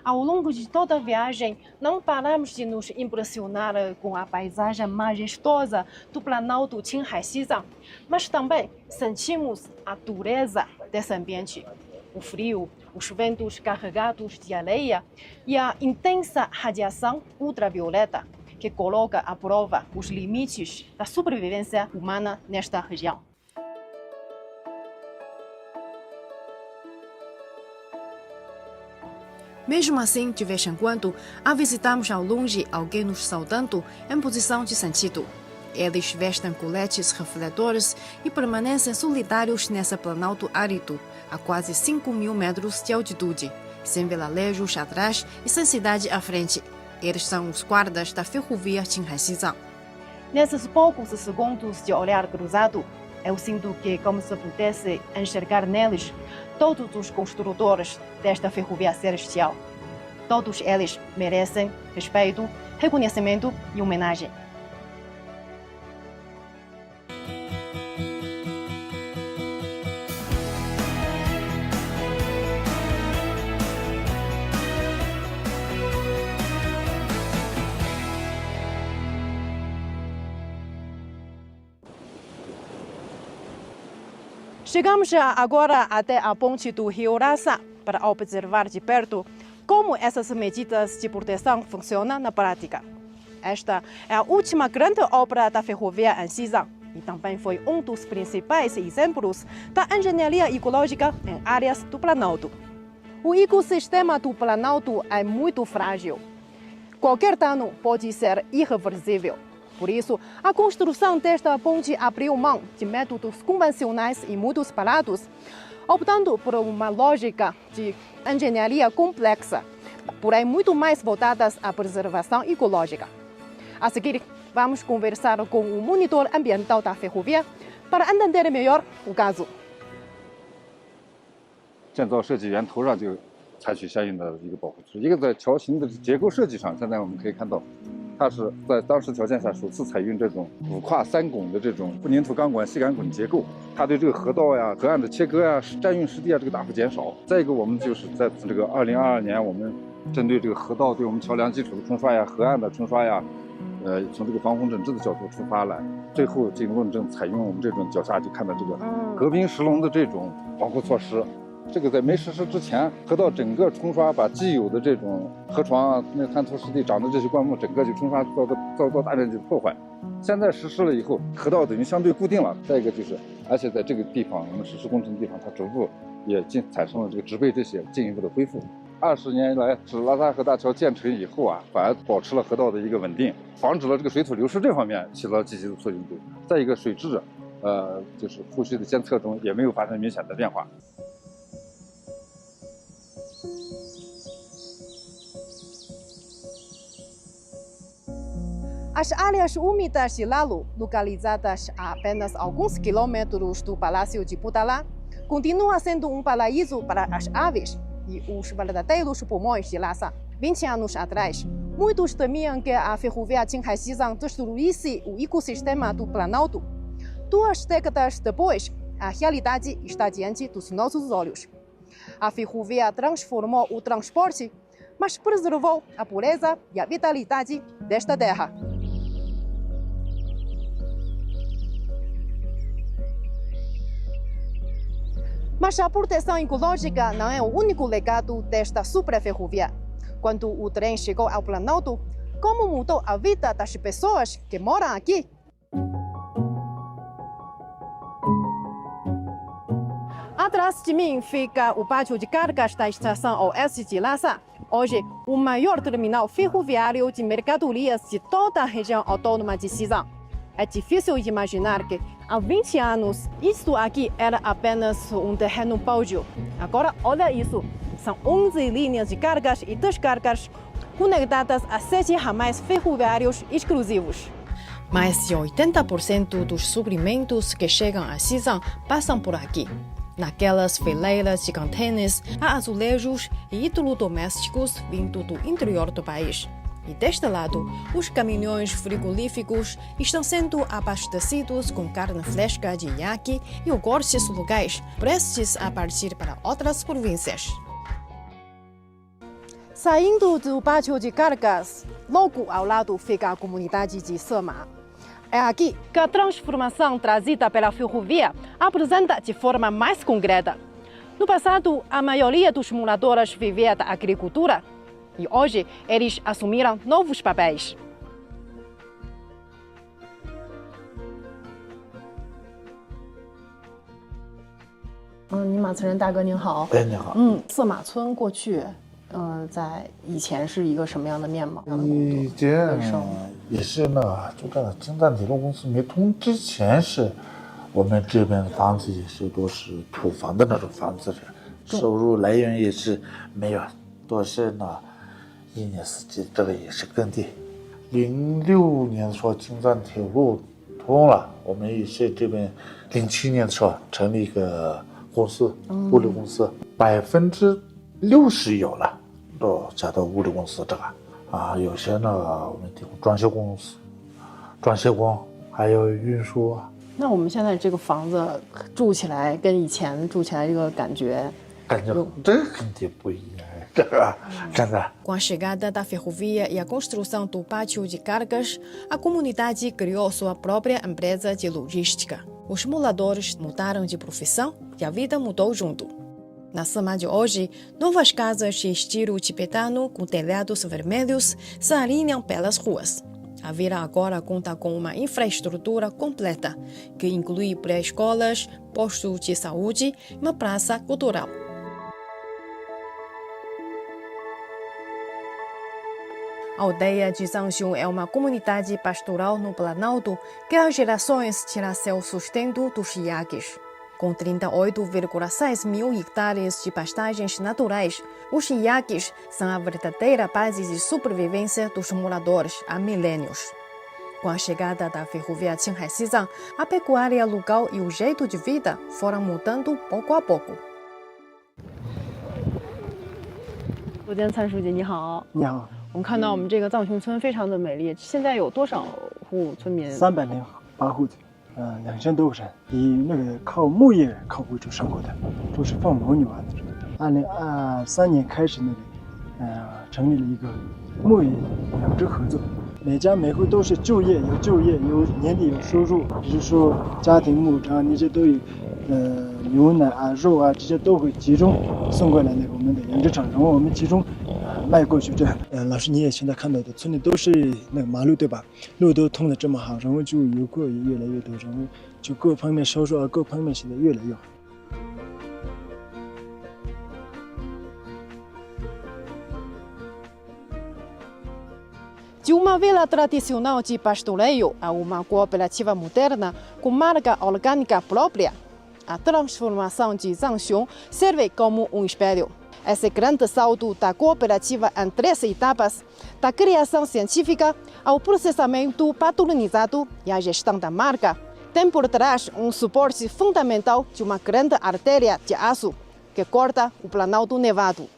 Ao longo de toda a viagem, não paramos de nos impressionar com a paisagem majestosa do Planalto Qinghai-Xizang, mas também sentimos a dureza desse ambiente. O frio, os ventos carregados de areia e a intensa radiação ultravioleta, que coloca à prova os limites da sobrevivência humana nesta região. Mesmo assim, de vez em quando, avistamos ao longe alguém nos saudando em posição de sentido. Eles vestem coletes refletores e permanecem solitários nesse planalto árido, a quase 5.000 metros de altitude, sem vilarejos atrás e sem cidade à frente. Eles são os guardas da ferrovia Qinghai-Xizang. Nesses poucos segundos de olhar cruzado, eu sinto que, como se pudesse enxergar neles todos os construtores desta ferrovia celestial. Todos eles merecem respeito, reconhecimento e homenagem. Chegamos agora até a ponte do Rio Lhasa para observar de perto como essas medidas de proteção funcionam na prática. Esta é a última grande obra da ferrovia em Xizang e também foi um dos principais exemplos da engenharia ecológica em áreas do Planalto. O ecossistema do Planalto é muito frágil. Qualquer dano pode ser irreversível. Por isso, a construção desta ponte abriu mão de métodos convencionais e muito parados, optando por uma lógica de engenharia complexa, porém muito mais voltadas à preservação ecológica. A seguir, vamos conversar com o monitor ambiental da ferrovia para entender melhor o caso. 建造设计源头上就采取相应的一个保护措施。一个在桥型的结构设计上，现在我们可以看到，它是在当时条件下首次采用这种5跨3拱的这种混凝土钢管细杆滚结构，它对这个河道呀、河岸的切割呀、占用湿地啊这个大幅减少。再一个，我们就是在这个2022年，我们针对这个河道对我们桥梁基础的冲刷呀、河岸的冲刷呀，从这个防洪整治的角度出发来，最后进行论证，采用我们这种脚下就看到这个河滨石龙的这种保护措施。 这个在没实施之前，河道整个冲刷，把既有的这种河床啊、那滩涂湿地长的这些灌木，整个就冲刷遭到大面积的破坏。现在实施了以后，河道等于相对固定了。再一个就是，而且在这个地方，我们实施工程的地方，它逐步也产生了这个植被这些进一步的恢复。20年来，是拉萨河大桥建成以后啊，反而保持了河道的一个稳定，防止了这个水土流失这方面起到积极的作用。再一个水质，就是后续的监测中也没有发生明显的变化。 As áreas úmidas de Lalu, localizadas a apenas alguns quilômetros do Palácio de Budala, continuam sendo um paraíso para as aves. e os verdadeiros pulmões de Lhasa. 20 anos atrás, muitos temiam que a ferrovia Qinghai-Xizang destruísse o ecossistema do Planalto. 2 décadas depois, a realidade está diante dos nossos olhos. A ferrovia transformou o transporte, mas preservou a pureza e a vitalidade desta terra. Mas a proteção ecológica não é o único legado desta superferrovia. Quando o trem chegou ao Planalto, como mudou a vida das pessoas que moram aqui? Atrás de mim fica o pátio de cargas da estação oeste de Lhasa. Hoje, o maior terminal ferroviário de mercadorias de toda a região autônoma de Xizang. É difícil imaginar que, há 20 anos, isto aqui era apenas um terreno baldio. Agora, olha isso. São 11 linhas de cargas e descargas conectadas a 7 ramais ferroviários exclusivos. Mais de 80% dos suprimentos que chegam a Xizang passam por aqui. Naquelas fileiras de contêineres, há azulejos e eletrodomésticos vindo do interior do país. E deste lado, os caminhões frigoríficos estão sendo abastecidos com carne fresca de yaqui e iogurtes locais, prestes a partir para outras províncias. Saindo do pátio de cargas, logo ao lado fica a comunidade de Sema. É aqui que a transformação trazida pela ferrovia apresenta de forma mais concreta. No passado, a maioria dos moradores vivia da agricultura e hoje eles assumiram novos papéis.色马村过去在以前是一个什么样的面貌？以前也是就这个京藏铁路公司没通之前是，我们这边的房子也是都是土房的那种房子，收入来源也是没有，都是一年四季这个也是耕地。06年的时候京藏铁路通了，我们也是这边07年的时候成立一个公司，物流公司，60%有了。都加到物流公司这个有些我们提供装修公司、装修工，还有运输。那我们现在这个房子住起来跟以前住起来这个感觉这个肯定不一样，这个真的。Com a chegada da ferrovia e a construção do pátio de cargas, a comunidade criou sua própria empresa de logística. Os moradores mudaram de profissão e a vida mudou junto. Na Sema de hoje, novas casas de estilo tibetano com telhados vermelhos se alinham pelas ruas. A vila agora conta com uma infraestrutura completa, que inclui pré-escolas, postos de saúde e uma praça cultural. A aldeia de Zhangxiong é uma comunidade pastoral no Planalto que há gerações tira seu sustento dos iaques. Com 38,6 mil hectares de pastagens naturais, os iaques são a verdadeira base de sobrevivência dos moradores há milênios. Com a chegada da ferrovia Qinghai-Xizang, a pecuária local e o jeito de vida foram mudando pouco a pouco. 罗坚灿书记你好。你好。我们看到我们这个藏雄村非常的美丽，现在有多少户村民？308户子。2000多户人，以那个靠牧业靠为主生活的，都是放牦牛的。2023年开始成立了一个牧业养殖合作，每家每户都是就业，有就业，有年底有收入，比如说家庭牧场那些都有，牛奶肉这些都会集中送过来我们的养殖场，然后我们集中卖过去这样。老师你也现在看到的，村里都是那个马路对吧？路都通得这么好，然后就游客也越来越多，然后就各方面销售各方面现在越来越好。De uma vila tradicional de pastoreio a uma cooperativa moderna com marca orgânica própria, a transformação de Zhangxiong serve como um espelho. Esse grande salto da cooperativa em 3 etapas, da criação científica ao processamento padronizado e à gestão da marca, tem por trás um suporte fundamental de uma grande artéria de aço que corta o Planalto Nevado.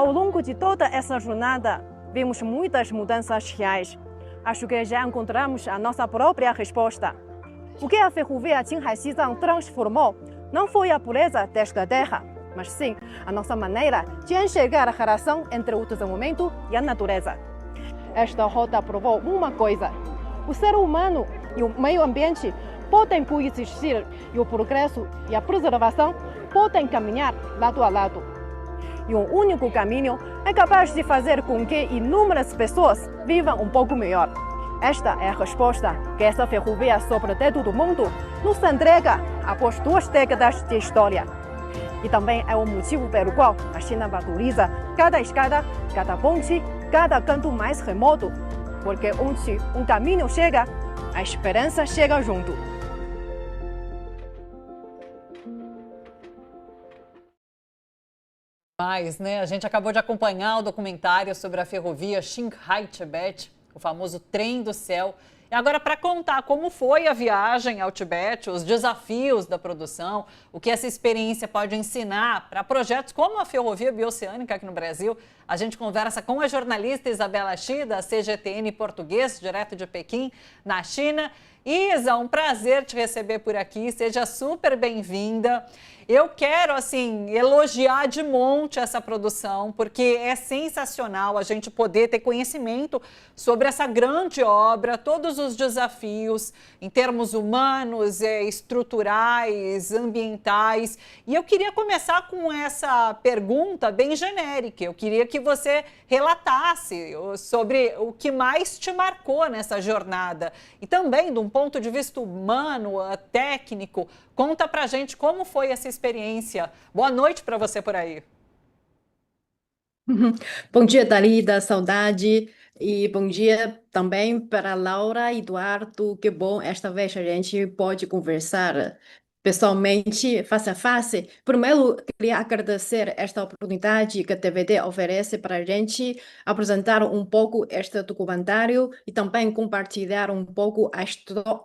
Ao longo de toda essa jornada, vimos muitas mudanças reais. Acho que já encontramos a nossa própria resposta. O que a ferrovia Qinghai-Xizang transformou não foi a pureza desta terra, mas sim a nossa maneira de enxergar a relação entre o desenvolvimento e a natureza. Esta rota provou uma coisa: o ser humano e o meio ambiente podem coexistir e o progresso e a preservação podem caminhar lado a lado. E um único caminho é capaz de fazer com que inúmeras pessoas vivam um pouco melhor. Esta é a resposta que essa ferrovia sobre o teto do mundo nos entrega após 2 décadas de história. E também é o motivo pelo qual a China valoriza cada escada, cada ponte, cada canto mais remoto, porque onde um caminho chega, a esperança chega junto. Mas, né, a gente acabou de acompanhar o documentário sobre a ferrovia Qinghai-Tibete, o famoso trem do céu. E agora, para contar como foi a viagem ao Tibete, os desafios da produção, o que essa experiência pode ensinar para projetos como a Ferrovia Bioceânica aqui no Brasil, a gente conversa com a jornalista Isabela Xi, da CGTN Português, direto de Pequim, na China. Isa, um prazer te receber por aqui, seja super bem-vinda. Eu quero, assim, elogiar de monte essa produção, porque é sensacional a gente poder ter conhecimento sobre essa grande obra, todos os desafios em termos humanos, estruturais, ambientais. E eu queria começar com essa pergunta bem genérica. Eu queria que você relatasse sobre o que mais te marcou nessa jornada. E também, de um ponto de vista humano, técnico, conta pra gente como foi essa experiência. Boa noite para você por aí. Bom dia, Dalida, saudade. E bom dia também para Laura e Eduardo. Que bom, esta vez a gente pode conversar pessoalmente, face a face. Primeiro, queria agradecer esta oportunidade que a TVT oferece para a gente apresentar um pouco este documentário e também compartilhar um pouco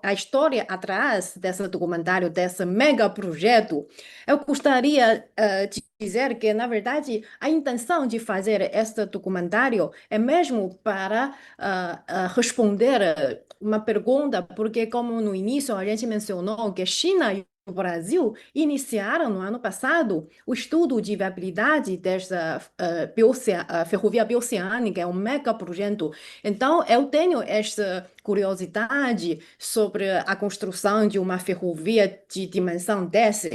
a história atrás desse documentário, desse mega projeto. Eu gostaria de dizer que, na verdade, a intenção de fazer este documentário é mesmo para responder uma pergunta, porque como no início a gente mencionou que China e o Brasil iniciaram no ano passado o estudo de viabilidade desta ferrovia bioceânica, é um mega projeto. Então, eu tenho esta curiosidade sobre a construção de uma ferrovia de dimensão dessa.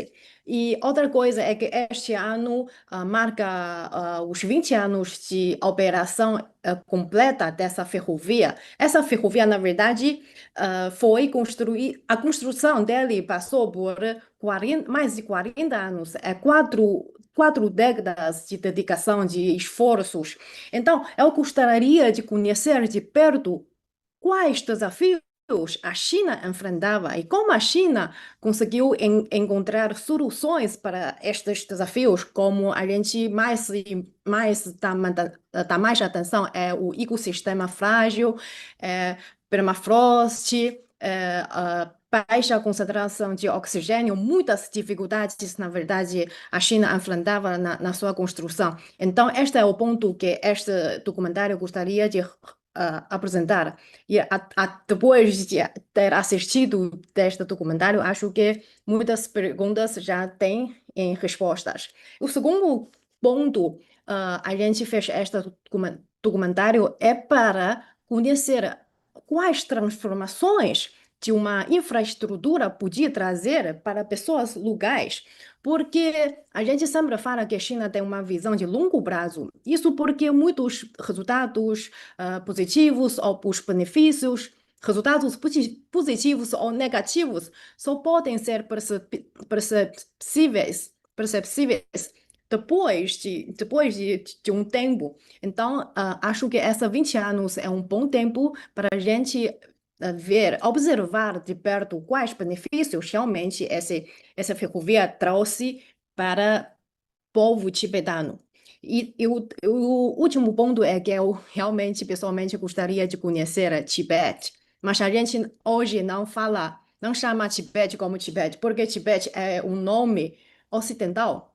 E outra coisa é que este ano marca os 20 anos de operação completa dessa ferrovia. Essa ferrovia, na verdade, foi construída, a construção dele passou por mais de 40 anos, quatro décadas de dedicação, de esforços. Então, eu gostaria de conhecer de perto quais desafios a China enfrentava e como a China conseguiu encontrar soluções para estes desafios, como a gente mais dá mais atenção é o ecossistema frágil, permafrost, baixa concentração de oxigênio, muitas dificuldades, na verdade, a China enfrentava na sua construção. Então, este é o ponto que este documentário gostaria de apresentar. E depois de ter assistido deste documentário, acho que muitas perguntas já têm respostas. O segundo ponto, a gente fez este documentário é para conhecer quais transformações de uma infraestrutura podia trazer para pessoas locais, porque a gente sempre fala que a China tem uma visão de longo prazo. Isso porque muitos resultados positivos ou os benefícios, resultados positivos ou negativos, só podem ser perceptíveis depois de um tempo. Então, acho que esses 20 anos é um bom tempo para a gente observar de perto quais benefícios realmente essa ferrovia trouxe para o povo tibetano. E o último ponto é que eu realmente, pessoalmente, gostaria de conhecer Tibete. Mas a gente hoje não chama Tibete como Tibete, porque Tibete é um nome ocidental.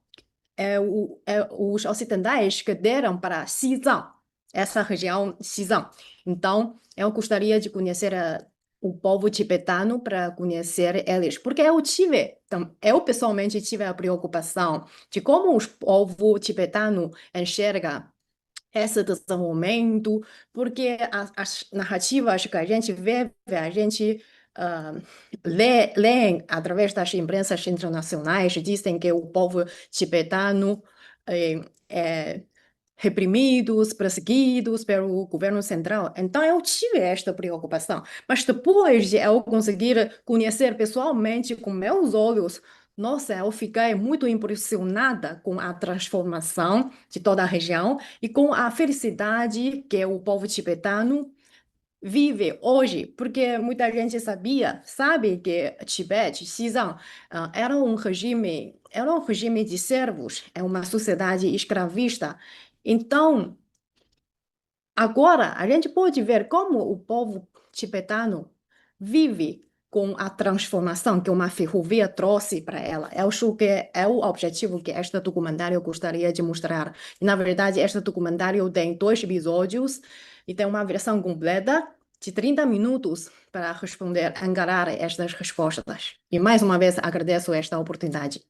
os ocidentais que deram para Xizang, essa região Xizang. Então, eu gostaria de conhecer o povo tibetano para conhecer eles, porque eu pessoalmente tive a preocupação de como o povo tibetano enxerga esse desenvolvimento, porque as narrativas que a gente vê, a gente lê através das imprensas internacionais, dizem que o povo tibetano é reprimidos, perseguidos pelo governo central. Então, eu tive esta preocupação. Mas depois de eu conseguir conhecer pessoalmente com meus olhos, nossa, eu fiquei muito impressionada com a transformação de toda a região e com a felicidade que o povo tibetano vive hoje, porque muita gente sabe que Tibete, Xizang, era um regime de servos, é uma sociedade escravista. Então, agora a gente pode ver como o povo tibetano vive com a transformação que uma ferrovia trouxe para ela. Eu acho que é o objetivo que este documentário gostaria de mostrar. E, na verdade, este documentário tem 2 episódios e tem uma versão completa de 30 minutos para encarar estas respostas. E, mais uma vez, agradeço esta oportunidade.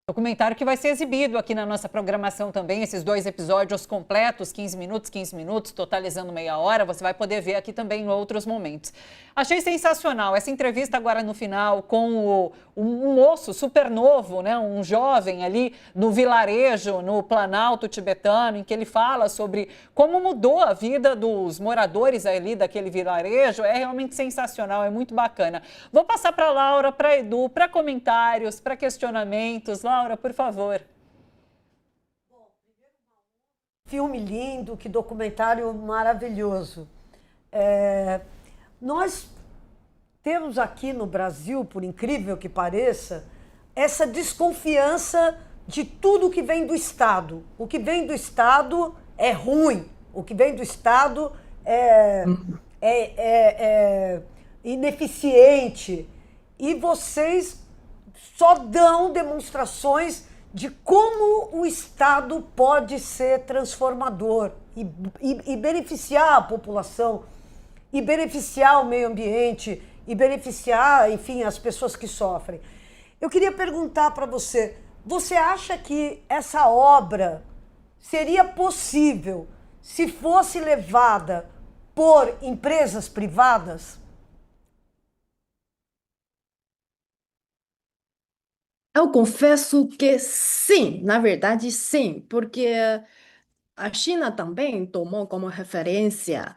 Documentário que vai ser exibido aqui na nossa programação também, esses 2 episódios completos, 15 minutos, totalizando meia hora, você vai poder ver aqui também em outros momentos. Achei sensacional essa entrevista agora no final com um moço super novo, né, um jovem ali no vilarejo, no Planalto tibetano, em que ele fala sobre como mudou a vida dos moradores ali daquele vilarejo. É realmente sensacional, é muito bacana. Vou passar para a Laura, para a Edu, para comentários, para questionamentos. Laura, por favor. Filme lindo, que documentário maravilhoso. Nós temos aqui no Brasil, por incrível que pareça, essa desconfiança de tudo que vem do Estado. O que vem do Estado é ruim, o que vem do Estado é ineficiente. E vocês só dão demonstrações de como o Estado pode ser transformador e beneficiar a população, e beneficiar o meio ambiente, e beneficiar, enfim, as pessoas que sofrem. Eu queria perguntar para você, você acha que essa obra seria possível se fosse levada por empresas privadas? Eu confesso que sim, na verdade sim, porque a China também tomou como referência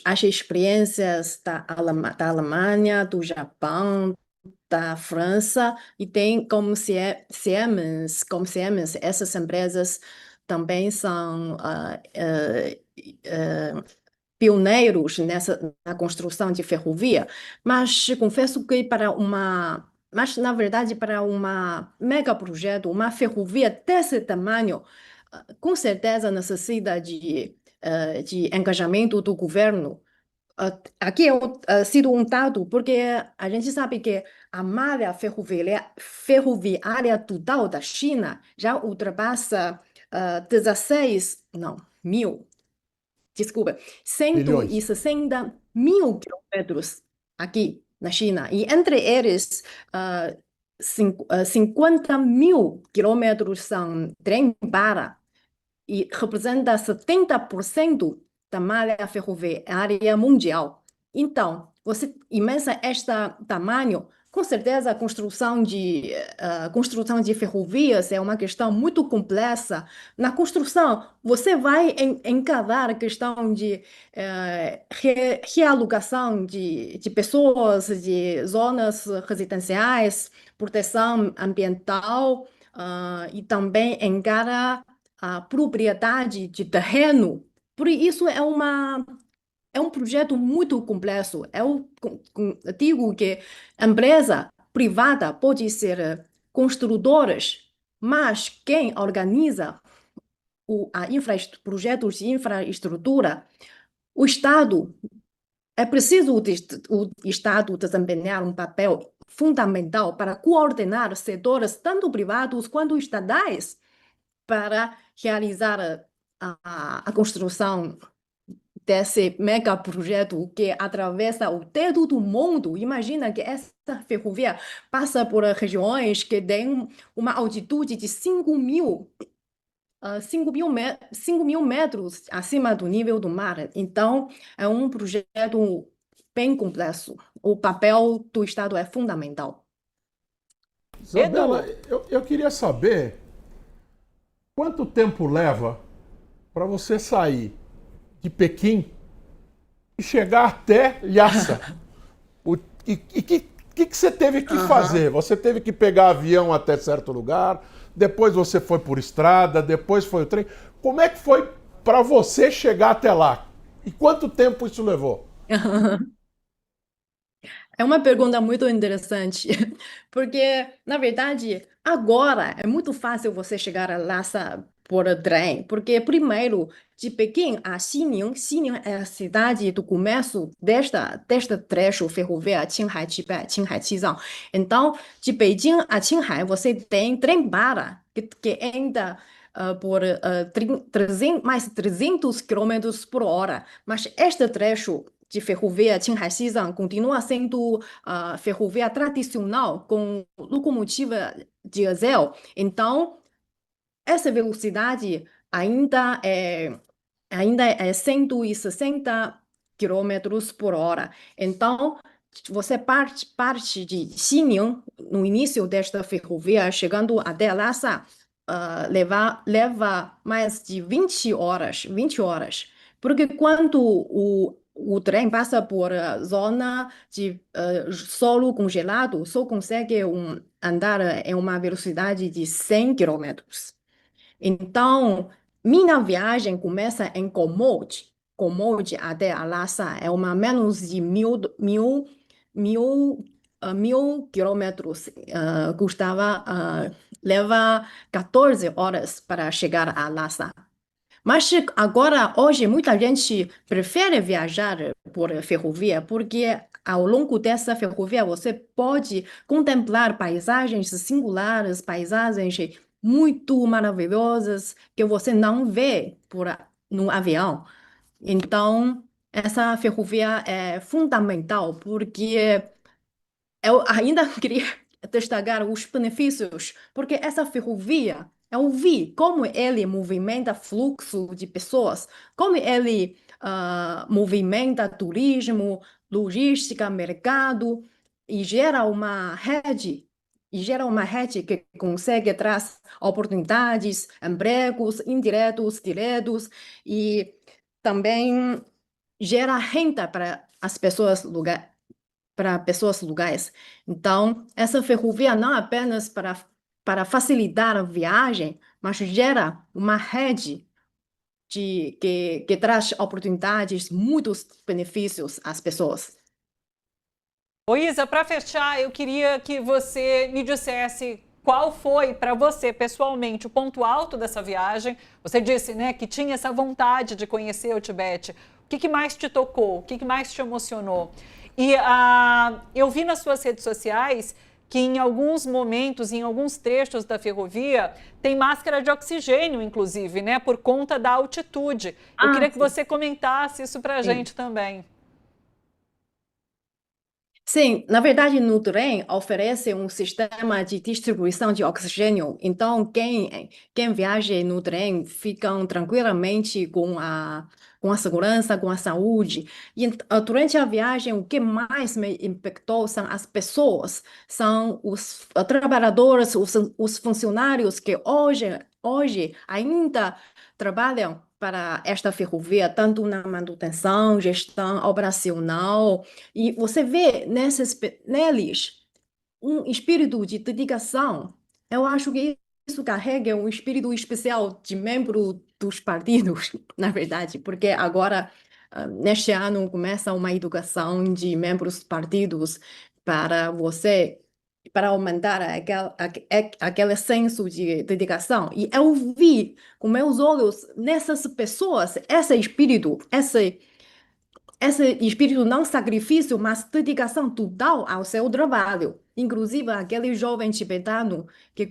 as experiências da Alemanha, do Japão, da França, e tem como Siemens, essas empresas também são pioneiros na construção de ferrovia, mas confesso que mas, na verdade, para um megaprojeto, uma ferrovia desse tamanho, com certeza necessita de engajamento do governo. Aqui eu cito um dado, porque a gente sabe que a malha ferroviária total da China já ultrapassa 160 mil quilômetros aqui na China, e entre eles 50 mil quilômetros são trem-bala, e representa 70% da malha ferroviária mundial. Então, você imagina este tamanho, com certeza a construção de ferrovias é uma questão muito complexa. Na construção, você vai encarar a questão de realocação de pessoas, de zonas residenciais, proteção ambiental, e também encara a propriedade de terreno. Por isso, é um projeto muito complexo. Eu digo que a empresa privada pode ser construtoras, mas quem organiza projetos de infraestrutura, o Estado, é preciso o Estado desempenhar um papel fundamental para coordenar setores tanto privados quanto estatais para realizar a construção desse megaprojeto que atravessa o dedo do mundo. Imagina que essa ferrovia passa por regiões que têm uma altitude de 5.000 metros acima do nível do mar. Então, é um projeto bem complexo. O papel do Estado é fundamental. Isabela, eu queria saber quanto tempo leva para você sair de Pequim e chegar até Lhasa. E que você teve que fazer? Você teve que pegar avião até certo lugar, depois você foi por estrada, depois foi o trem. Como é que foi para você chegar até lá? E quanto tempo isso levou? É uma pergunta muito interessante, porque, na verdade, agora é muito fácil você chegar a Lhasa por trem, porque, primeiro, de Pequim a Xining, Xining é a cidade do começo desta trecho ferroviário Qinghai-Tibete, Qinghai-Qizang. Então, de Beijing a Qinghai, você tem trem-bala que anda por mais 300 quilômetros por hora, mas este trecho de ferrovia Qinghai-Xizang continua sendo ferrovia tradicional com locomotiva diesel. Então, essa velocidade ainda é 160 quilômetros por hora. Então, você parte de Xining, no início desta ferrovia, chegando até Lhasa, leva mais de 20 horas. Porque quando o trem passa por zona de solo congelado, só consegue andar em uma velocidade de 100 quilômetros. Então, minha viagem começa em Komod. Komod até Lhasa é uma menos de 1.000 quilômetros. Leva 14 horas para chegar a Lhasa. Mas agora, hoje, muita gente prefere viajar por ferrovia, porque ao longo dessa ferrovia você pode contemplar paisagens singulares, paisagens muito maravilhosas que você não vê no avião. Então, essa ferrovia é fundamental, porque eu ainda queria destacar os benefícios, porque essa ferrovia, eu vi como ele movimenta fluxo de pessoas, como ele movimenta turismo, logística, mercado, e gera uma rede que consegue trazer oportunidades, empregos indiretos, diretos, e também gera renda para as pessoas locais. Então, essa ferrovia não é apenas para facilitar a viagem, mas gera uma rede que traz oportunidades, muitos benefícios às pessoas. Ô Isa, para fechar, eu queria que você me dissesse qual foi para você, pessoalmente, o ponto alto dessa viagem. Você disse, né, que tinha essa vontade de conhecer o Tibete. O que mais te tocou? O que mais te emocionou? E eu vi nas suas redes sociais que em alguns momentos, em alguns trechos da ferrovia, tem máscara de oxigênio, inclusive, né? Por conta da altitude. Eu queria que você comentasse isso para a gente também. Sim, na verdade, no trem oferece um sistema de distribuição de oxigênio. Então, quem viaja no trem ficam tranquilamente com a segurança, com a saúde. E durante a viagem, o que mais me impactou são as pessoas, são os trabalhadores, os funcionários que hoje ainda trabalham para esta ferrovia, tanto na manutenção, gestão operacional, e você vê neles um espírito de dedicação. Eu acho que isso carrega um espírito especial de membro dos partidos, na verdade, porque agora, neste ano, começa uma educação de membros dos partidos para aumentar aquele senso de dedicação. E eu vi com meus olhos nessas pessoas esse espírito, esse espírito não sacrifício, mas dedicação total ao seu trabalho. Inclusive, aquele jovem tibetano que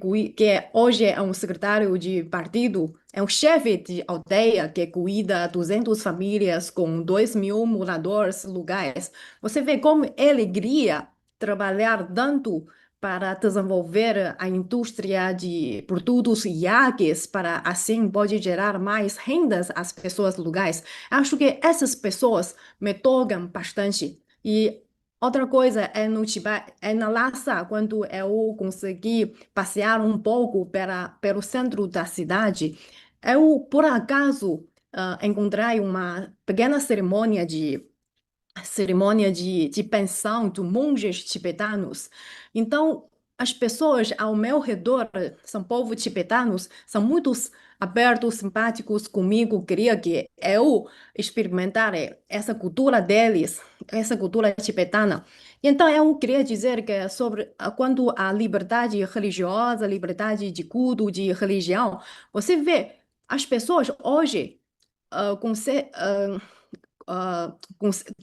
hoje é um secretário de partido, é um chefe de aldeia que cuida 200 famílias com 2.000 moradores locais. Você vê como ele queria trabalhar tanto para desenvolver a indústria de produtos iaques, para assim pode gerar mais rendas às pessoas locais. Acho que essas pessoas me tocam bastante. E outra coisa é no Tibete, é na Lhasa, quando eu consegui passear um pouco pelo centro da cidade, eu, por acaso, encontrei uma pequena cerimônia de pensão de monges tibetanos. Então, as pessoas ao meu redor, são povos tibetanos, são muito abertos, simpáticos comigo, queria que eu experimentasse essa cultura deles, essa cultura tibetana. Então, eu queria dizer que sobre quando a liberdade religiosa, liberdade de culto, de religião, você vê as pessoas hoje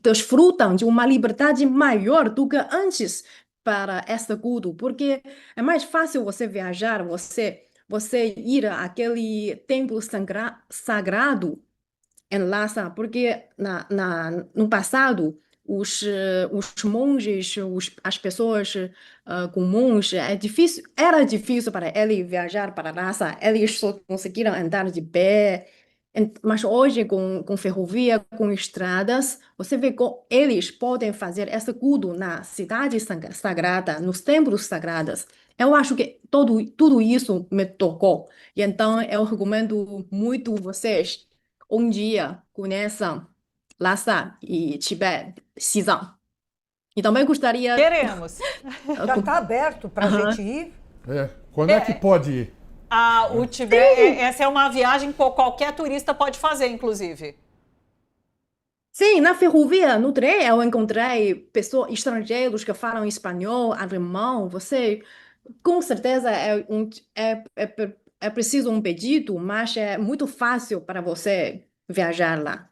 desfrutam de uma liberdade maior do que antes para esse culto, porque é mais fácil você viajar, você ir àquele templo sagrado em Lhasa, porque no passado os monges, as pessoas comuns, era difícil para eles viajar para Lhasa, eles só conseguiram andar de pé. Mas hoje, com ferrovia, com estradas, você vê que eles podem fazer esse culto na cidade sagrada, nos templos sagrados. Eu acho que tudo isso me tocou. E então, eu recomendo muito vocês um dia conheçam Lhasa e Tibete, Xizang. E também gostaria... Queremos. Já está aberto para a gente ir? Quando é que pode ir? O Tibete, essa é uma viagem que qualquer turista pode fazer, inclusive. Sim, na ferrovia, no trem, eu encontrei estrangeiros que falam espanhol, alemão. Você, com certeza, é preciso um pedido, mas é muito fácil para você viajar lá.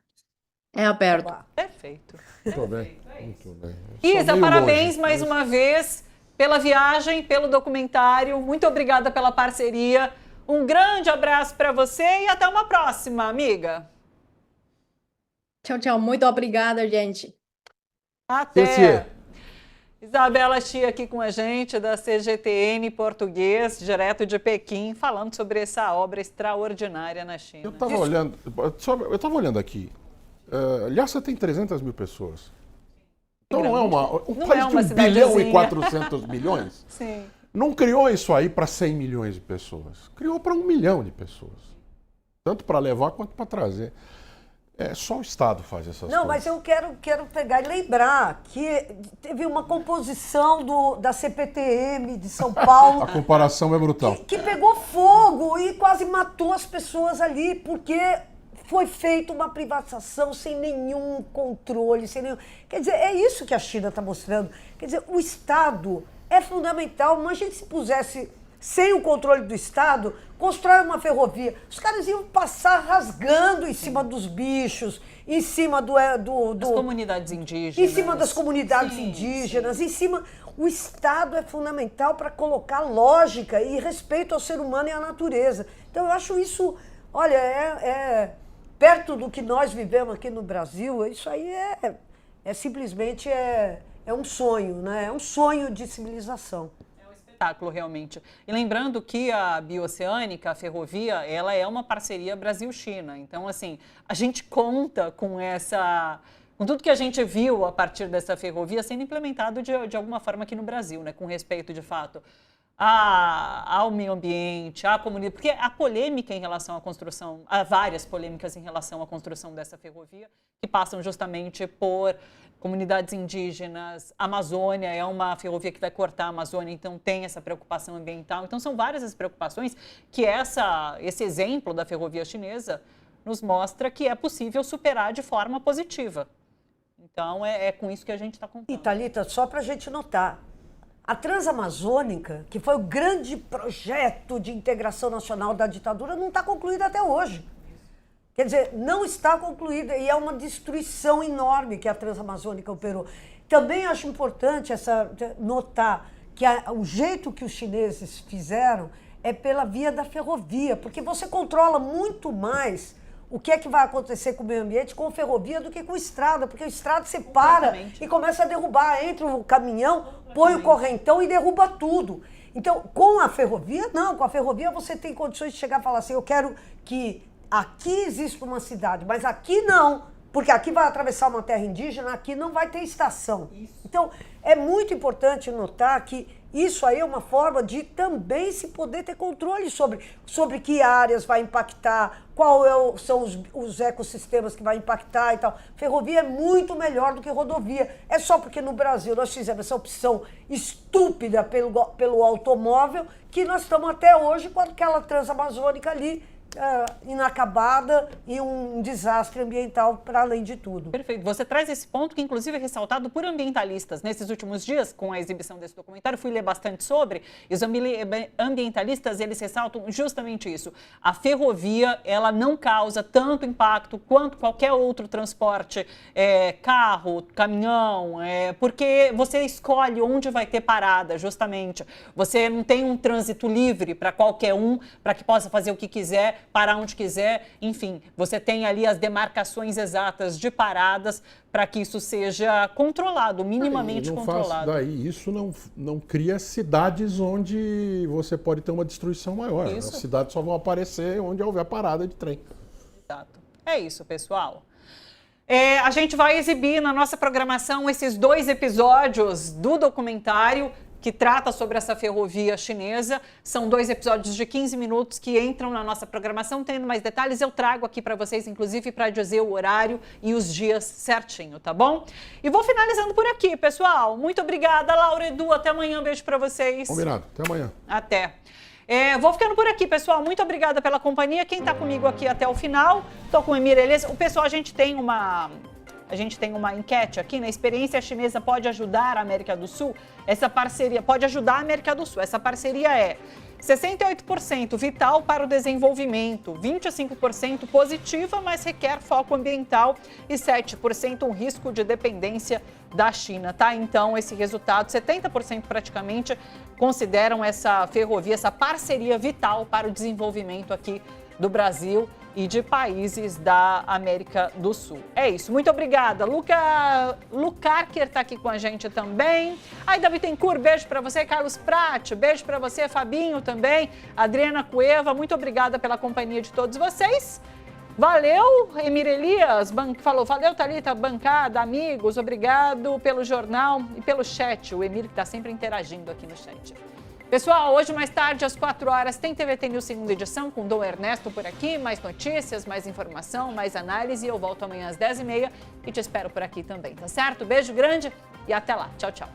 É aberto. Perfeito. Muito bem, muito bem. Isa, parabéns mais uma vez pela viagem, pelo documentário. Muito obrigada pela parceria. Um grande abraço para você e até uma próxima, amiga. Tchau, tchau. Muito obrigada, gente. Até. Isabela Chia aqui com a gente, da CGTN Português, direto de Pequim, falando sobre essa obra extraordinária na China. Eu estava olhando aqui. Lhasa tem 300 mil pessoas. Então não é um país de 1 bilhão e 400 milhões. Sim. Não criou isso aí para 100 milhões de pessoas. Criou para 1 milhão de pessoas. Tanto para levar quanto para trazer. Só o Estado faz essas coisas. Não, mas eu quero pegar e lembrar que teve uma composição da CPTM de São Paulo. A comparação é brutal. Que pegou fogo e quase matou as pessoas ali, porque foi feita uma privatização sem nenhum controle, Quer dizer, é isso que a China está mostrando. Quer dizer, o Estado é fundamental. Imagina se pusesse, sem o controle do Estado, constrói uma ferrovia. Os caras iam passar rasgando em cima dos bichos, em cima das comunidades indígenas. Em cima das comunidades indígenas, em cima... O Estado é fundamental para colocar lógica e respeito ao ser humano e à natureza. Então, eu acho isso... Olha, perto do que nós vivemos aqui no Brasil, isso aí simplesmente um sonho, né? É um sonho de civilização. É um espetáculo, realmente. E lembrando que a Bioceânica, a ferrovia, ela é uma parceria Brasil-China. Então, assim, a gente conta com tudo que a gente viu a partir dessa ferrovia sendo implementado de alguma forma aqui no Brasil, né? Com respeito, de fato, ao meio ambiente, à comunidade, porque a polêmica em relação à construção, há várias polêmicas em relação à construção dessa ferrovia, que passam justamente por comunidades indígenas. A Amazônia é uma ferrovia que vai cortar a Amazônia, então tem essa preocupação ambiental. Então são várias as preocupações que esse exemplo da ferrovia chinesa nos mostra que é possível superar de forma positiva. Então é com isso que a gente está contando. E, Thalita, só para a gente notar, a Transamazônica, que foi o grande projeto de integração nacional da ditadura, não está concluída até hoje. Quer dizer, não está concluída e é uma destruição enorme que a Transamazônica operou. Também acho importante notar que o jeito que os chineses fizeram é pela via da ferrovia, porque você controla muito mais o que é que vai acontecer com o meio ambiente com ferrovia do que com estrada, porque a estrada você para e começa a derrubar, entra o caminhão, põe o correntão e derruba tudo. Então, com a ferrovia, não, com a ferrovia você tem condições de chegar e falar assim, eu quero que aqui exista uma cidade, mas aqui não, porque aqui vai atravessar uma terra indígena, aqui não vai ter estação. Então, é muito importante notar que isso aí é uma forma de também se poder ter controle sobre que áreas vai impactar, são os ecossistemas que vai impactar e tal. Ferrovia é muito melhor do que rodovia. É só porque no Brasil nós fizemos essa opção estúpida pelo automóvel que nós estamos até hoje com aquela Transamazônica ali, inacabada e um desastre ambiental para além de tudo. Perfeito. Você traz esse ponto que inclusive é ressaltado por ambientalistas. Nesses últimos dias, com a exibição desse documentário, fui ler bastante sobre, e os ambientalistas, eles ressaltam justamente isso. A ferrovia, ela não causa tanto impacto quanto qualquer outro transporte, carro, caminhão, porque você escolhe onde vai ter parada, justamente. Você não tem um trânsito livre para qualquer um, para que possa fazer o que quiser, parar onde quiser, enfim, você tem ali as demarcações exatas de paradas para que isso seja controlado, minimamente controlado. Isso não cria cidades onde você pode ter uma destruição maior. As cidades só vão aparecer onde houver parada de trem. Exato. É isso, pessoal. A gente vai exibir na nossa programação esses 2 episódios do documentário que trata sobre essa ferrovia chinesa. São 2 episódios de 15 minutos que entram na nossa programação. Tendo mais detalhes, eu trago aqui para vocês, inclusive para dizer o horário e os dias certinho, tá bom? E vou finalizando por aqui, pessoal. Muito obrigada, Laura, Edu. Até amanhã. Beijo para vocês. Combinado. Até amanhã. Até. Vou ficando por aqui, pessoal. Muito obrigada pela companhia. Quem está comigo aqui até o final, estou com o Emir Elias. O pessoal, a gente tem uma enquete aqui, né? A experiência chinesa pode ajudar a América do Sul? Essa parceria pode ajudar a América do Sul. Essa parceria é 68% vital para o desenvolvimento, 25% positiva, mas requer foco ambiental e 7% um risco de dependência da China, tá? Então, esse resultado, 70% praticamente consideram essa ferrovia, essa parceria vital para o desenvolvimento aqui do Brasil e de países da América do Sul. É isso, muito obrigada. Lucarker está aqui com a gente também. Aida Bittencourt, beijo para você. Carlos Prat, beijo para você. Fabinho também. Adriana Cueva, muito obrigada pela companhia de todos vocês. Valeu, Emir Elias, falou, valeu, Thalita, bancada, amigos, obrigado pelo jornal e pelo chat. O Emir que está sempre interagindo aqui no chat. Pessoal, hoje mais tarde, às 4 horas, tem TVT News segunda edição com Dom Ernesto por aqui. Mais notícias, mais informação, mais análise. Eu volto amanhã às 10h30 e te espero por aqui também, tá certo? Beijo grande e até lá. Tchau, tchau.